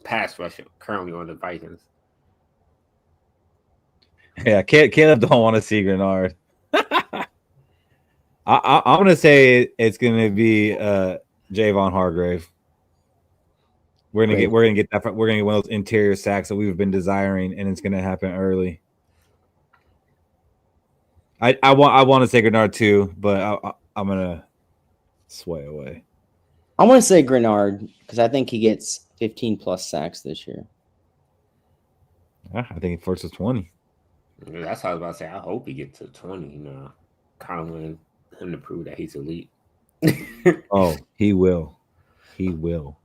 [SPEAKER 4] pass rusher currently on the Vikings.
[SPEAKER 6] Yeah, Caleb don't want to see Grenard. I'm going to say it's going to be Javon Hargrave. We're gonna get one of those interior sacks that we've been desiring, and it's gonna happen early. I want to say Grenard too, but I'm gonna sway away.
[SPEAKER 5] I want to say Grenard because I think he gets 15 plus sacks this year.
[SPEAKER 6] Yeah, I think he forces 20.
[SPEAKER 4] That's what I was about to say. I hope he gets to 20. Kind of want him to prove that he's elite.
[SPEAKER 6] Oh, he will. He will.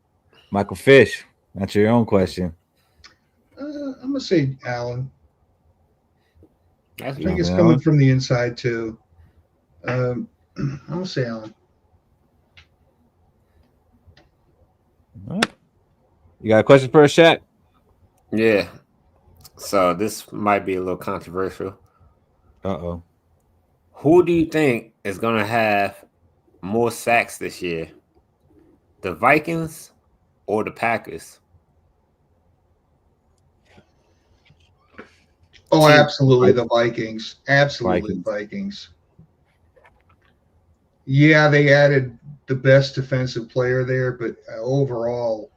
[SPEAKER 6] Michael Fish, that's your own question.
[SPEAKER 3] I'm gonna say Allen. I think it's
[SPEAKER 6] Allen.
[SPEAKER 3] coming from the inside too. I'm gonna say Allen.
[SPEAKER 6] All right. You got a question for us, Shaq?
[SPEAKER 4] Yeah. So this might be a little controversial.
[SPEAKER 6] Uh-oh.
[SPEAKER 4] Who do you think is gonna have more sacks this year? The Vikings or the Packers?
[SPEAKER 3] Oh, absolutely the Vikings. Absolutely Vikings. Yeah, they added the best defensive player there, but overall,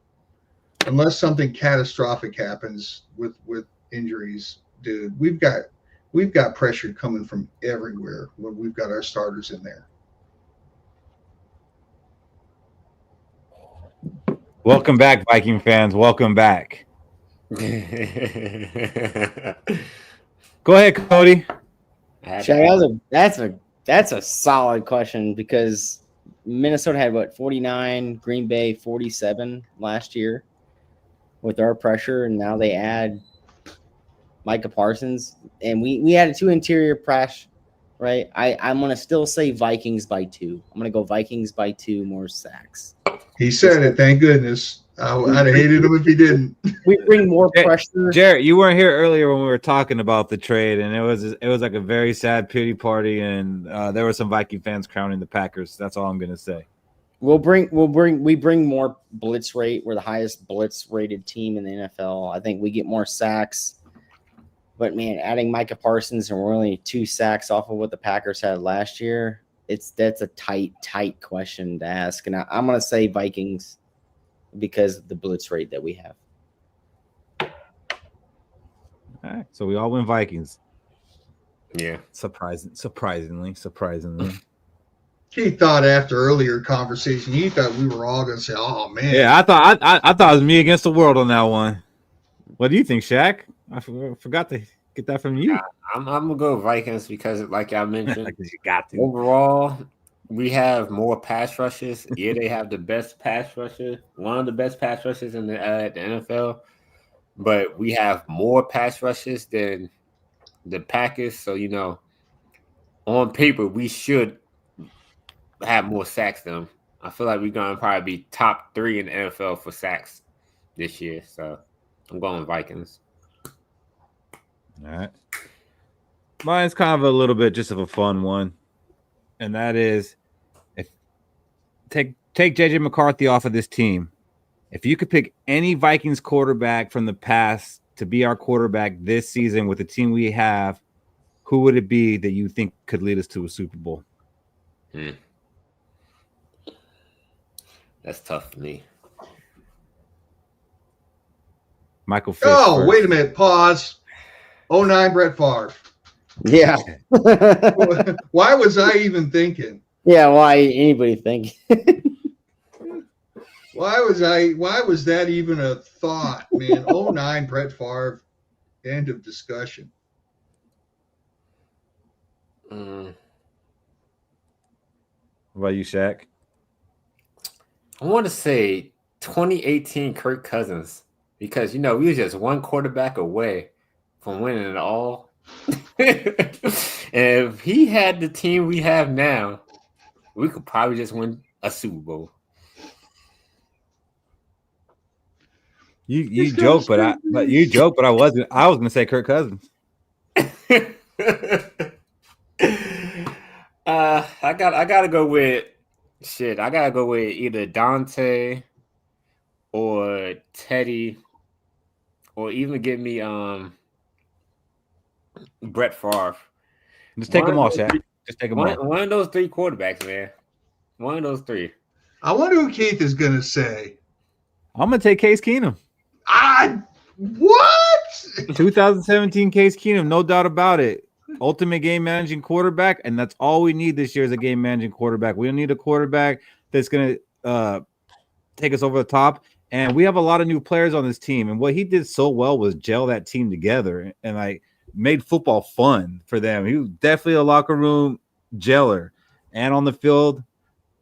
[SPEAKER 3] unless something catastrophic happens with injuries, dude, we've got pressure coming from everywhere when we've got our starters in there.
[SPEAKER 6] Welcome back, Viking fans. Welcome back. Go ahead, Cody.
[SPEAKER 5] That's a solid question because Minnesota had what 49, Green Bay 47 last year with our pressure, and now they add Micah Parsons, and we added 2 interior press, right? I'm gonna still say Vikings by 2. I'm gonna go Vikings by 2 more sacks.
[SPEAKER 3] He said it. Thank goodness. I'd have hated him if he didn't.
[SPEAKER 5] We bring more pressure.
[SPEAKER 6] Jarrett, you weren't here earlier when we were talking about the trade, and it was like a very sad pity party, and there were some Viking fans crowning the Packers. That's all I'm gonna say.
[SPEAKER 5] We bring more blitz rate. We're the highest blitz rated team in the NFL. I think we get more sacks. But man, adding Micah Parsons and we're only 2 sacks off of what the Packers had last year. That's a tight question to ask, and I'm gonna say Vikings because of the blitz rate that we have.
[SPEAKER 6] All right, so we all win Vikings.
[SPEAKER 4] Yeah,
[SPEAKER 6] Surprisingly.
[SPEAKER 3] He thought after earlier conversation, he thought we were all going to say, "Oh man."
[SPEAKER 6] Yeah, I thought it was me against the world on that one. What do you think, Shaq? I forgot to get that from you.
[SPEAKER 4] I'm gonna go Vikings because, like I mentioned,
[SPEAKER 6] You got to.
[SPEAKER 4] overall we have more pass rushes. Yeah, they have the best pass rusher, one of the best pass rushers in the NFL. But we have more pass rushes than the Packers. So, on paper, we should have more sacks than them. I feel like we're going to probably be top 3 in the NFL for sacks this year. So, I'm going Vikings.
[SPEAKER 6] All right. Mine's kind of a little bit just of a fun one. And that is take JJ McCarthy off of this team. If you could pick any Vikings quarterback from the past to be our quarterback this season with the team we have, who would it be that you think could lead us to a Super Bowl?
[SPEAKER 4] That's tough for me.
[SPEAKER 6] Michael Fish.
[SPEAKER 3] Oh,
[SPEAKER 6] first.
[SPEAKER 3] wait a minute. Pause. 09 Brett Favre.
[SPEAKER 5] Yeah.
[SPEAKER 3] Why was I even thinking?
[SPEAKER 5] Yeah, why anybody think?
[SPEAKER 3] Why was that even a thought, man? 09 Brett Favre. End of discussion.
[SPEAKER 6] What about you, Shaq?
[SPEAKER 4] I want to say 2018 Kirk Cousins because, we were just one quarterback away from winning it all. And if he had the team we have now, we could probably just win a Super Bowl.
[SPEAKER 6] You joke, but I wasn't. I was gonna say Kirk Cousins.
[SPEAKER 4] I gotta go with I gotta go with either Dante or Teddy, or even give me Brett Favre.
[SPEAKER 6] Just take them all, Shaq. Just take them all.
[SPEAKER 4] One of those 3 quarterbacks, man. One of those 3.
[SPEAKER 3] I wonder who Keith is going to say.
[SPEAKER 6] I'm gonna take Case Keenum.
[SPEAKER 3] What?
[SPEAKER 6] 2017 Case Keenum, no doubt about it. Ultimate game managing quarterback, and that's all we need this year is a game managing quarterback. We don't need a quarterback that's going to take us over the top. And we have a lot of new players on this team. And what he did so well was gel that team together and made football fun for them. He was definitely a locker room geller. And on the field,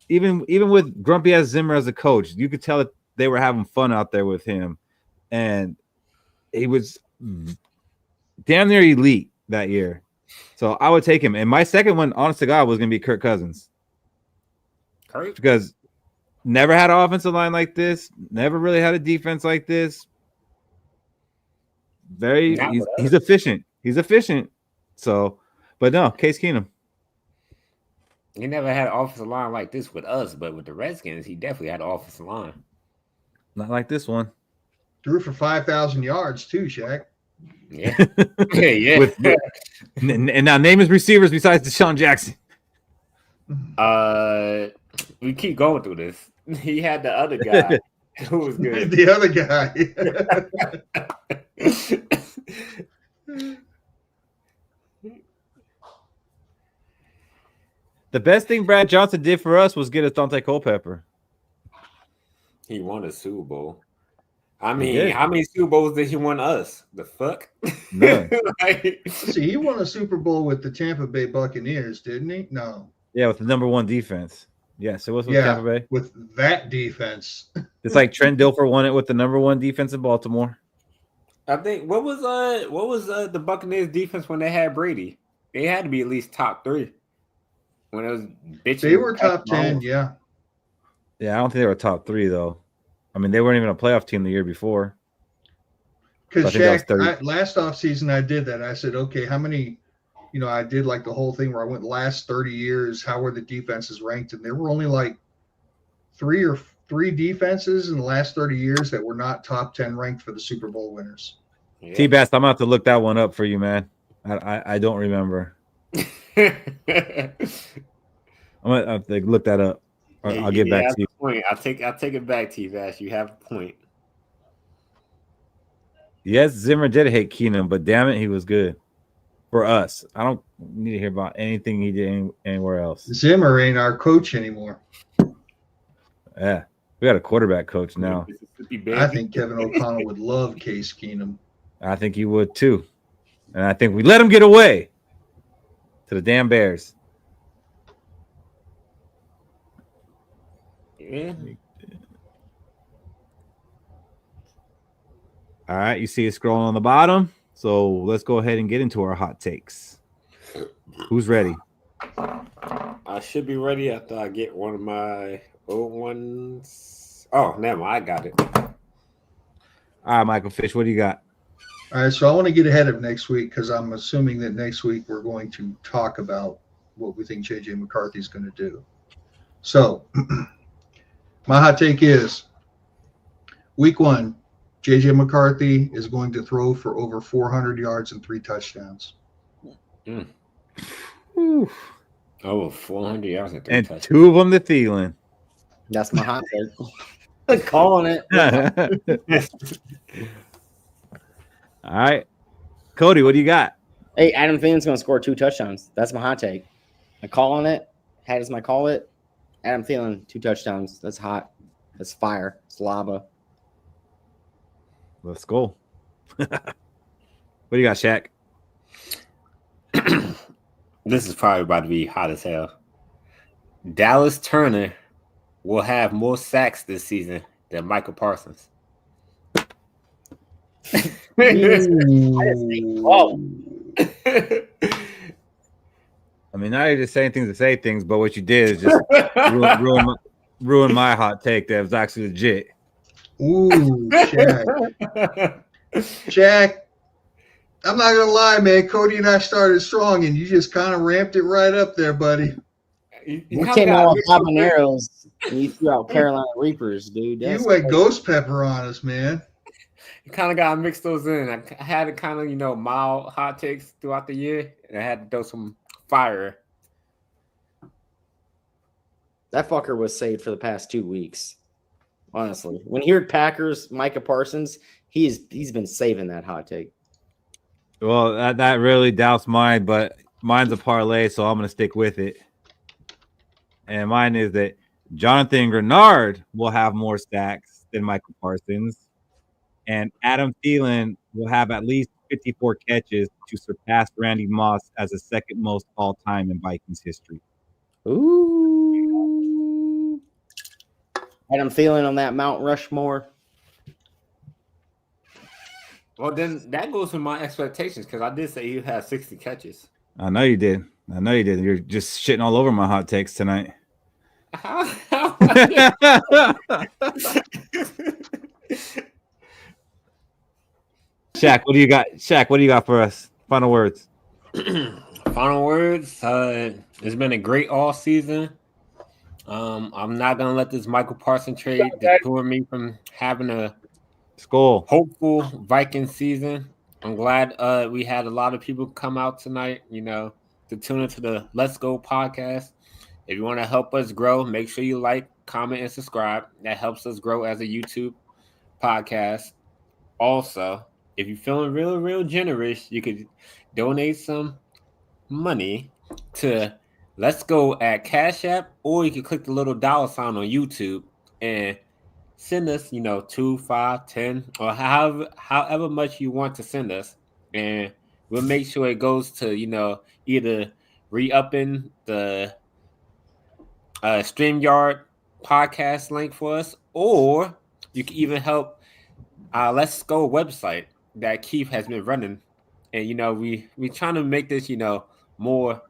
[SPEAKER 6] even with grumpy ass Zimmer as a coach, you could tell that they were having fun out there with him. And he was damn near elite that year. So I would take him. And my second one, honest to God, was going to be Kirk Cousins. Because never had an offensive line like this. Never really had a defense like this. He's efficient. He's efficient. So, but no, Case Keenum.
[SPEAKER 4] He never had an offensive line like this with us, but with the Redskins, he definitely had an offensive line.
[SPEAKER 6] Not like this one.
[SPEAKER 3] Threw for 5,000 yards too, Shaq.
[SPEAKER 4] Yeah. Yeah.
[SPEAKER 6] And now name his receivers besides Deshaun Jackson.
[SPEAKER 4] We keep going through this. He had the other guy who was good.
[SPEAKER 3] The other guy.
[SPEAKER 6] The best thing Brad Johnson did for us was get us Dante Culpepper.
[SPEAKER 4] He won a Super Bowl. I mean, how many Super Bowls did he win us? The fuck?
[SPEAKER 6] None.
[SPEAKER 3] See, he won a Super Bowl with the Tampa Bay Buccaneers, didn't he? No.
[SPEAKER 6] Yeah, with the number 1 defense. Yes, it was with Tampa Bay.
[SPEAKER 3] With that defense.
[SPEAKER 6] It's like Trent Dilfer won it with the number 1 defense in Baltimore.
[SPEAKER 4] I think what was the Buccaneers defense when they had Brady? They had to be at least top 3. When it was bitching.
[SPEAKER 3] They were top 10, yeah.
[SPEAKER 6] Yeah, I don't think they were top 3 though. I mean, they weren't even a playoff team the year before.
[SPEAKER 3] Because Shaq, last offseason I did that. I said, okay, how many, I did like the whole thing where I went last 30 years, how were the defenses ranked? And there were only like three defenses in the last 30 years that were not top 10 ranked for the Super Bowl winners.
[SPEAKER 6] Yeah. T-Bass, I'm going to have to look that one up for you, man. I don't remember. I'm going to have to look that up. I'll get back to you.
[SPEAKER 4] Point. I'll take it back, T-Bass. You have a point.
[SPEAKER 6] Yes, Zimmer did hate Keenum, but damn it, he was good for us. I don't need to hear about anything he did anywhere else.
[SPEAKER 3] Zimmer ain't our coach anymore.
[SPEAKER 6] Yeah, we got a quarterback coach now.
[SPEAKER 3] I think Kevin O'Connell would love Case Keenum.
[SPEAKER 6] I think he would too. And I think we let him get away to the damn Bears.
[SPEAKER 4] Yeah.
[SPEAKER 6] All right, you see it scrolling on the bottom. So let's go ahead and get into our hot takes. Who's ready?
[SPEAKER 4] I should be ready after I get one of my old ones. Oh, never mind. I got it.
[SPEAKER 6] All right, Michael Fish, what do you got?
[SPEAKER 3] All right, so I want to get ahead of next week because I'm assuming that next week we're going to talk about what we think J.J. McCarthy is going to do. So my hot take is week 1, J.J. McCarthy is going to throw for over 400 yards and 3 touchdowns.
[SPEAKER 4] Oh, 400 yards and 3
[SPEAKER 6] and
[SPEAKER 4] touchdowns.
[SPEAKER 6] 2 of them to Thielen.
[SPEAKER 5] That's my hot take. Calling it.
[SPEAKER 6] All right. Cody, what do you got?
[SPEAKER 5] Hey, Adam Thielen's going to score 2 touchdowns. That's my hot take. I'm calling it. How does my call it? Adam Thielen, 2 touchdowns. That's hot. That's fire. It's lava.
[SPEAKER 6] Let's go. What do you got, Shaq?
[SPEAKER 4] This is probably about to be hot as hell. Dallas Turner will have more sacks this season than Michael Parsons.
[SPEAKER 5] Whoa.
[SPEAKER 6] I mean, now you're just saying things to say things, but what you did is just ruin my hot take that was actually legit.
[SPEAKER 3] Ooh, Shaq. Shaq, I'm not going to lie, man. Cody and I started strong, and you just kind of ramped it right up there, buddy.
[SPEAKER 5] You came out with habaneros, and you threw out Carolina Reapers, dude.
[SPEAKER 3] You went ghost pepper on us, man.
[SPEAKER 4] You kind of got to mix those in. I had a kind of, mild hot takes throughout the year, and I had to throw some fire.
[SPEAKER 5] That fucker was saved for the past 2 weeks. Honestly, when you hear Packers, Micah Parsons, he's been saving that hot take.
[SPEAKER 6] Well, that really doubts mine, but mine's a parlay, so I'm going to stick with it. And mine is that Jonathan Grenard will have more sacks than Michael Parsons, and Adam Thielen will have at least 54 catches to surpass Randy Moss as the second most all-time in Vikings history.
[SPEAKER 5] Ooh. Adam Thielen on that Mount Rushmore.
[SPEAKER 4] Well, then that goes with my expectations because I did say you had 60 catches.
[SPEAKER 6] I know you did. You're just shitting all over my hot takes tonight. Shaq, what do you got? Shaq, what do you got for us? Final words.
[SPEAKER 4] Final words. It's been a great all season. I'm not gonna let this Michael Parsons trade deter me from having a
[SPEAKER 6] Skol.
[SPEAKER 4] hopeful Viking season. I'm glad we had a lot of people come out tonight, to tune into the Let's Go podcast. If you want to help us grow, make sure you like, comment, and subscribe. That helps us grow as a YouTube podcast. Also, if you're feeling real, real generous, you could donate some money to Let's Go at Cash App, or you can click the little dollar sign on YouTube and send us, 2, 5, 10, or however much you want to send us, and we'll make sure it goes to either re-upping the StreamYard podcast link for us, or you can even help Let's Go website that Keith has been running, and we trying to make this more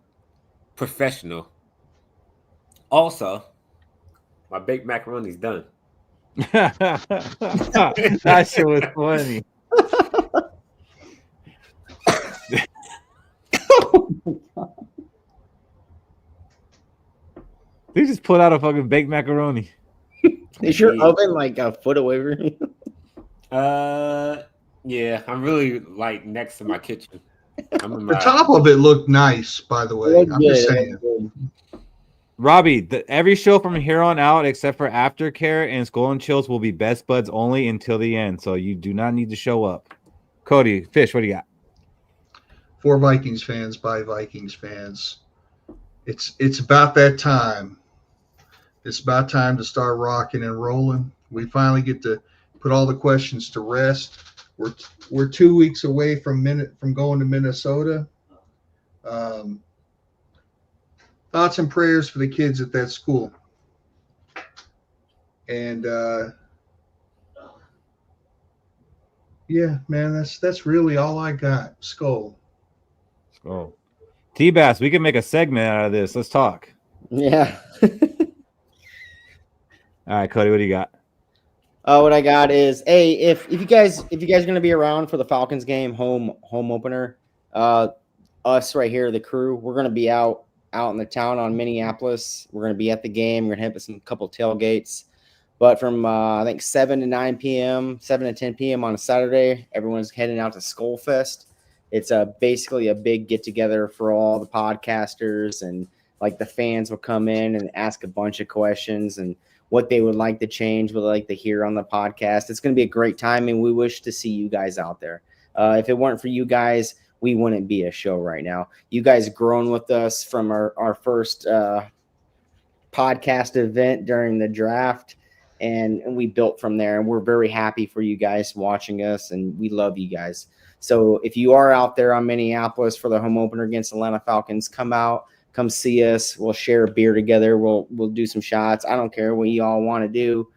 [SPEAKER 4] professional. Also, my baked macaroni's done.
[SPEAKER 6] That shit was funny. They just put out a fucking baked macaroni.
[SPEAKER 5] Is your oven like a foot away from you?
[SPEAKER 4] Yeah, I'm really like next to my kitchen.
[SPEAKER 3] The top of it looked nice, by the way. I'm just saying.
[SPEAKER 6] Robbie, every show from here on out, except for Aftercare and Skol and Chills, will be best buds only until the end. So you do not need to show up. Cody, Fish, what do you got?
[SPEAKER 3] For Vikings fans, by Vikings fans. It's about that time. It's about time to start rocking and rolling. We finally get to put all the questions to rest. We're 2 weeks away from going to Minnesota. Thoughts and prayers for the kids at that school. And yeah, man, that's really all I got. Skol.
[SPEAKER 6] T-Bass, we can make a segment out of this. Let's talk.
[SPEAKER 5] Yeah.
[SPEAKER 6] All right, Cody, what do you got?
[SPEAKER 5] What I got is, hey, if you guys are gonna be around for the Falcons game, home opener, us right here, the crew, we're gonna be out in the town on Minneapolis. We're gonna be at the game. We're gonna hit a couple tailgates. But from I think 7 to 9 p.m., 7 to 10 p.m. on a Saturday, everyone's heading out to Skol Fest. It's basically a big get together for all the podcasters, and like the fans will come in and ask a bunch of questions and what they would like to change, what they like to hear on the podcast. It's going to be a great time, and we wish to see you guys out there. If it weren't for you guys, we wouldn't be a show right now. You guys grown with us from our first podcast event during the draft, and we built from there, and we're very happy for you guys watching us, and we love you guys. So if you are out there on Minneapolis for the home opener against Atlanta Falcons, come out. Come see us. We'll share a beer together. We'll do some shots. I don't care what you all want to do.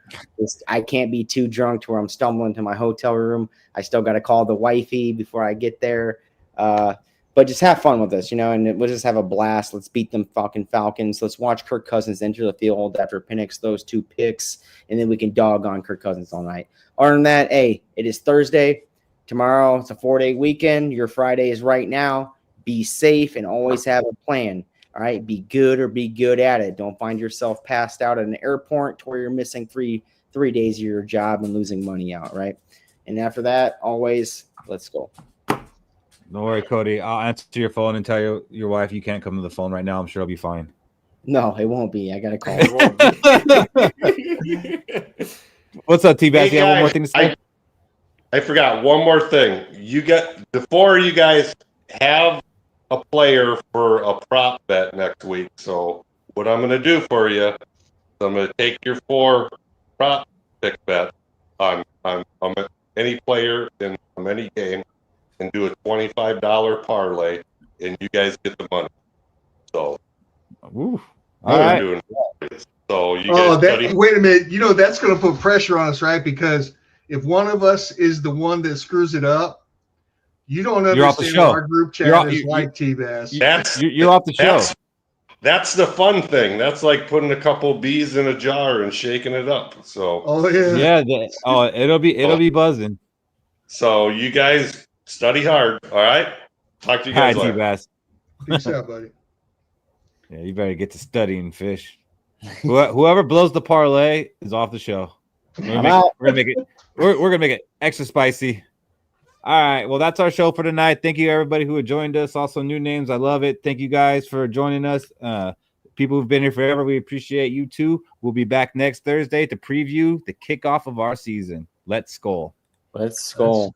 [SPEAKER 5] I can't be too drunk to where I'm stumbling to my hotel room. I still got to call the wifey before I get there. But just have fun with us, and we'll just have a blast. Let's beat them fucking Falcons. Let's watch Kirk Cousins enter the field after Penix those 2 picks, and then we can dog on Kirk Cousins all night. Other than that, hey, it is Thursday. Tomorrow, it's a 4-day weekend. Your Friday is right now. Be safe and always have a plan. All right, be good or be good at it. Don't find yourself passed out at an airport to where you're missing three days of your job and losing money out, right? And after that, always, let's go.
[SPEAKER 6] Don't worry, Cody. I'll answer your phone and tell your wife you can't come to the phone right now. I'm sure it'll be fine.
[SPEAKER 5] No, it won't be. I got to call.
[SPEAKER 6] What's up, T-Bass?
[SPEAKER 7] Hey,
[SPEAKER 6] you have one more thing to say?
[SPEAKER 7] I forgot one more thing. Before you guys have a player for a prop bet next week. So what I'm going to do for you is I'm going to take your 4 prop pick bet on any player in any game and do a $25 parlay, and you guys get the money. So,
[SPEAKER 6] all right.
[SPEAKER 7] So you guys
[SPEAKER 3] wait a minute. That's going to put pressure on us, right? Because if one of us is the one that screws it up, you don't understand our group chat is like T-Bass.
[SPEAKER 6] You're off the show.
[SPEAKER 7] That's the fun thing. That's like putting a couple bees in a jar and shaking it up. So
[SPEAKER 6] it'll be buzzing.
[SPEAKER 7] So you guys study hard. All right. Talk to you guys later.
[SPEAKER 6] T-Bass.
[SPEAKER 3] Peace out, buddy.
[SPEAKER 6] Yeah, you better get to studying, Fish. Whoever blows the parlay is off the show. We're gonna make it extra spicy. All right. Well, that's our show for tonight. Thank you, everybody who had joined us. Also, new names. I love it. Thank you guys for joining us. People who've been here forever, we appreciate you too. We'll be back next Thursday to preview the kickoff of our season. Let's Skol.
[SPEAKER 5] Let's Skol.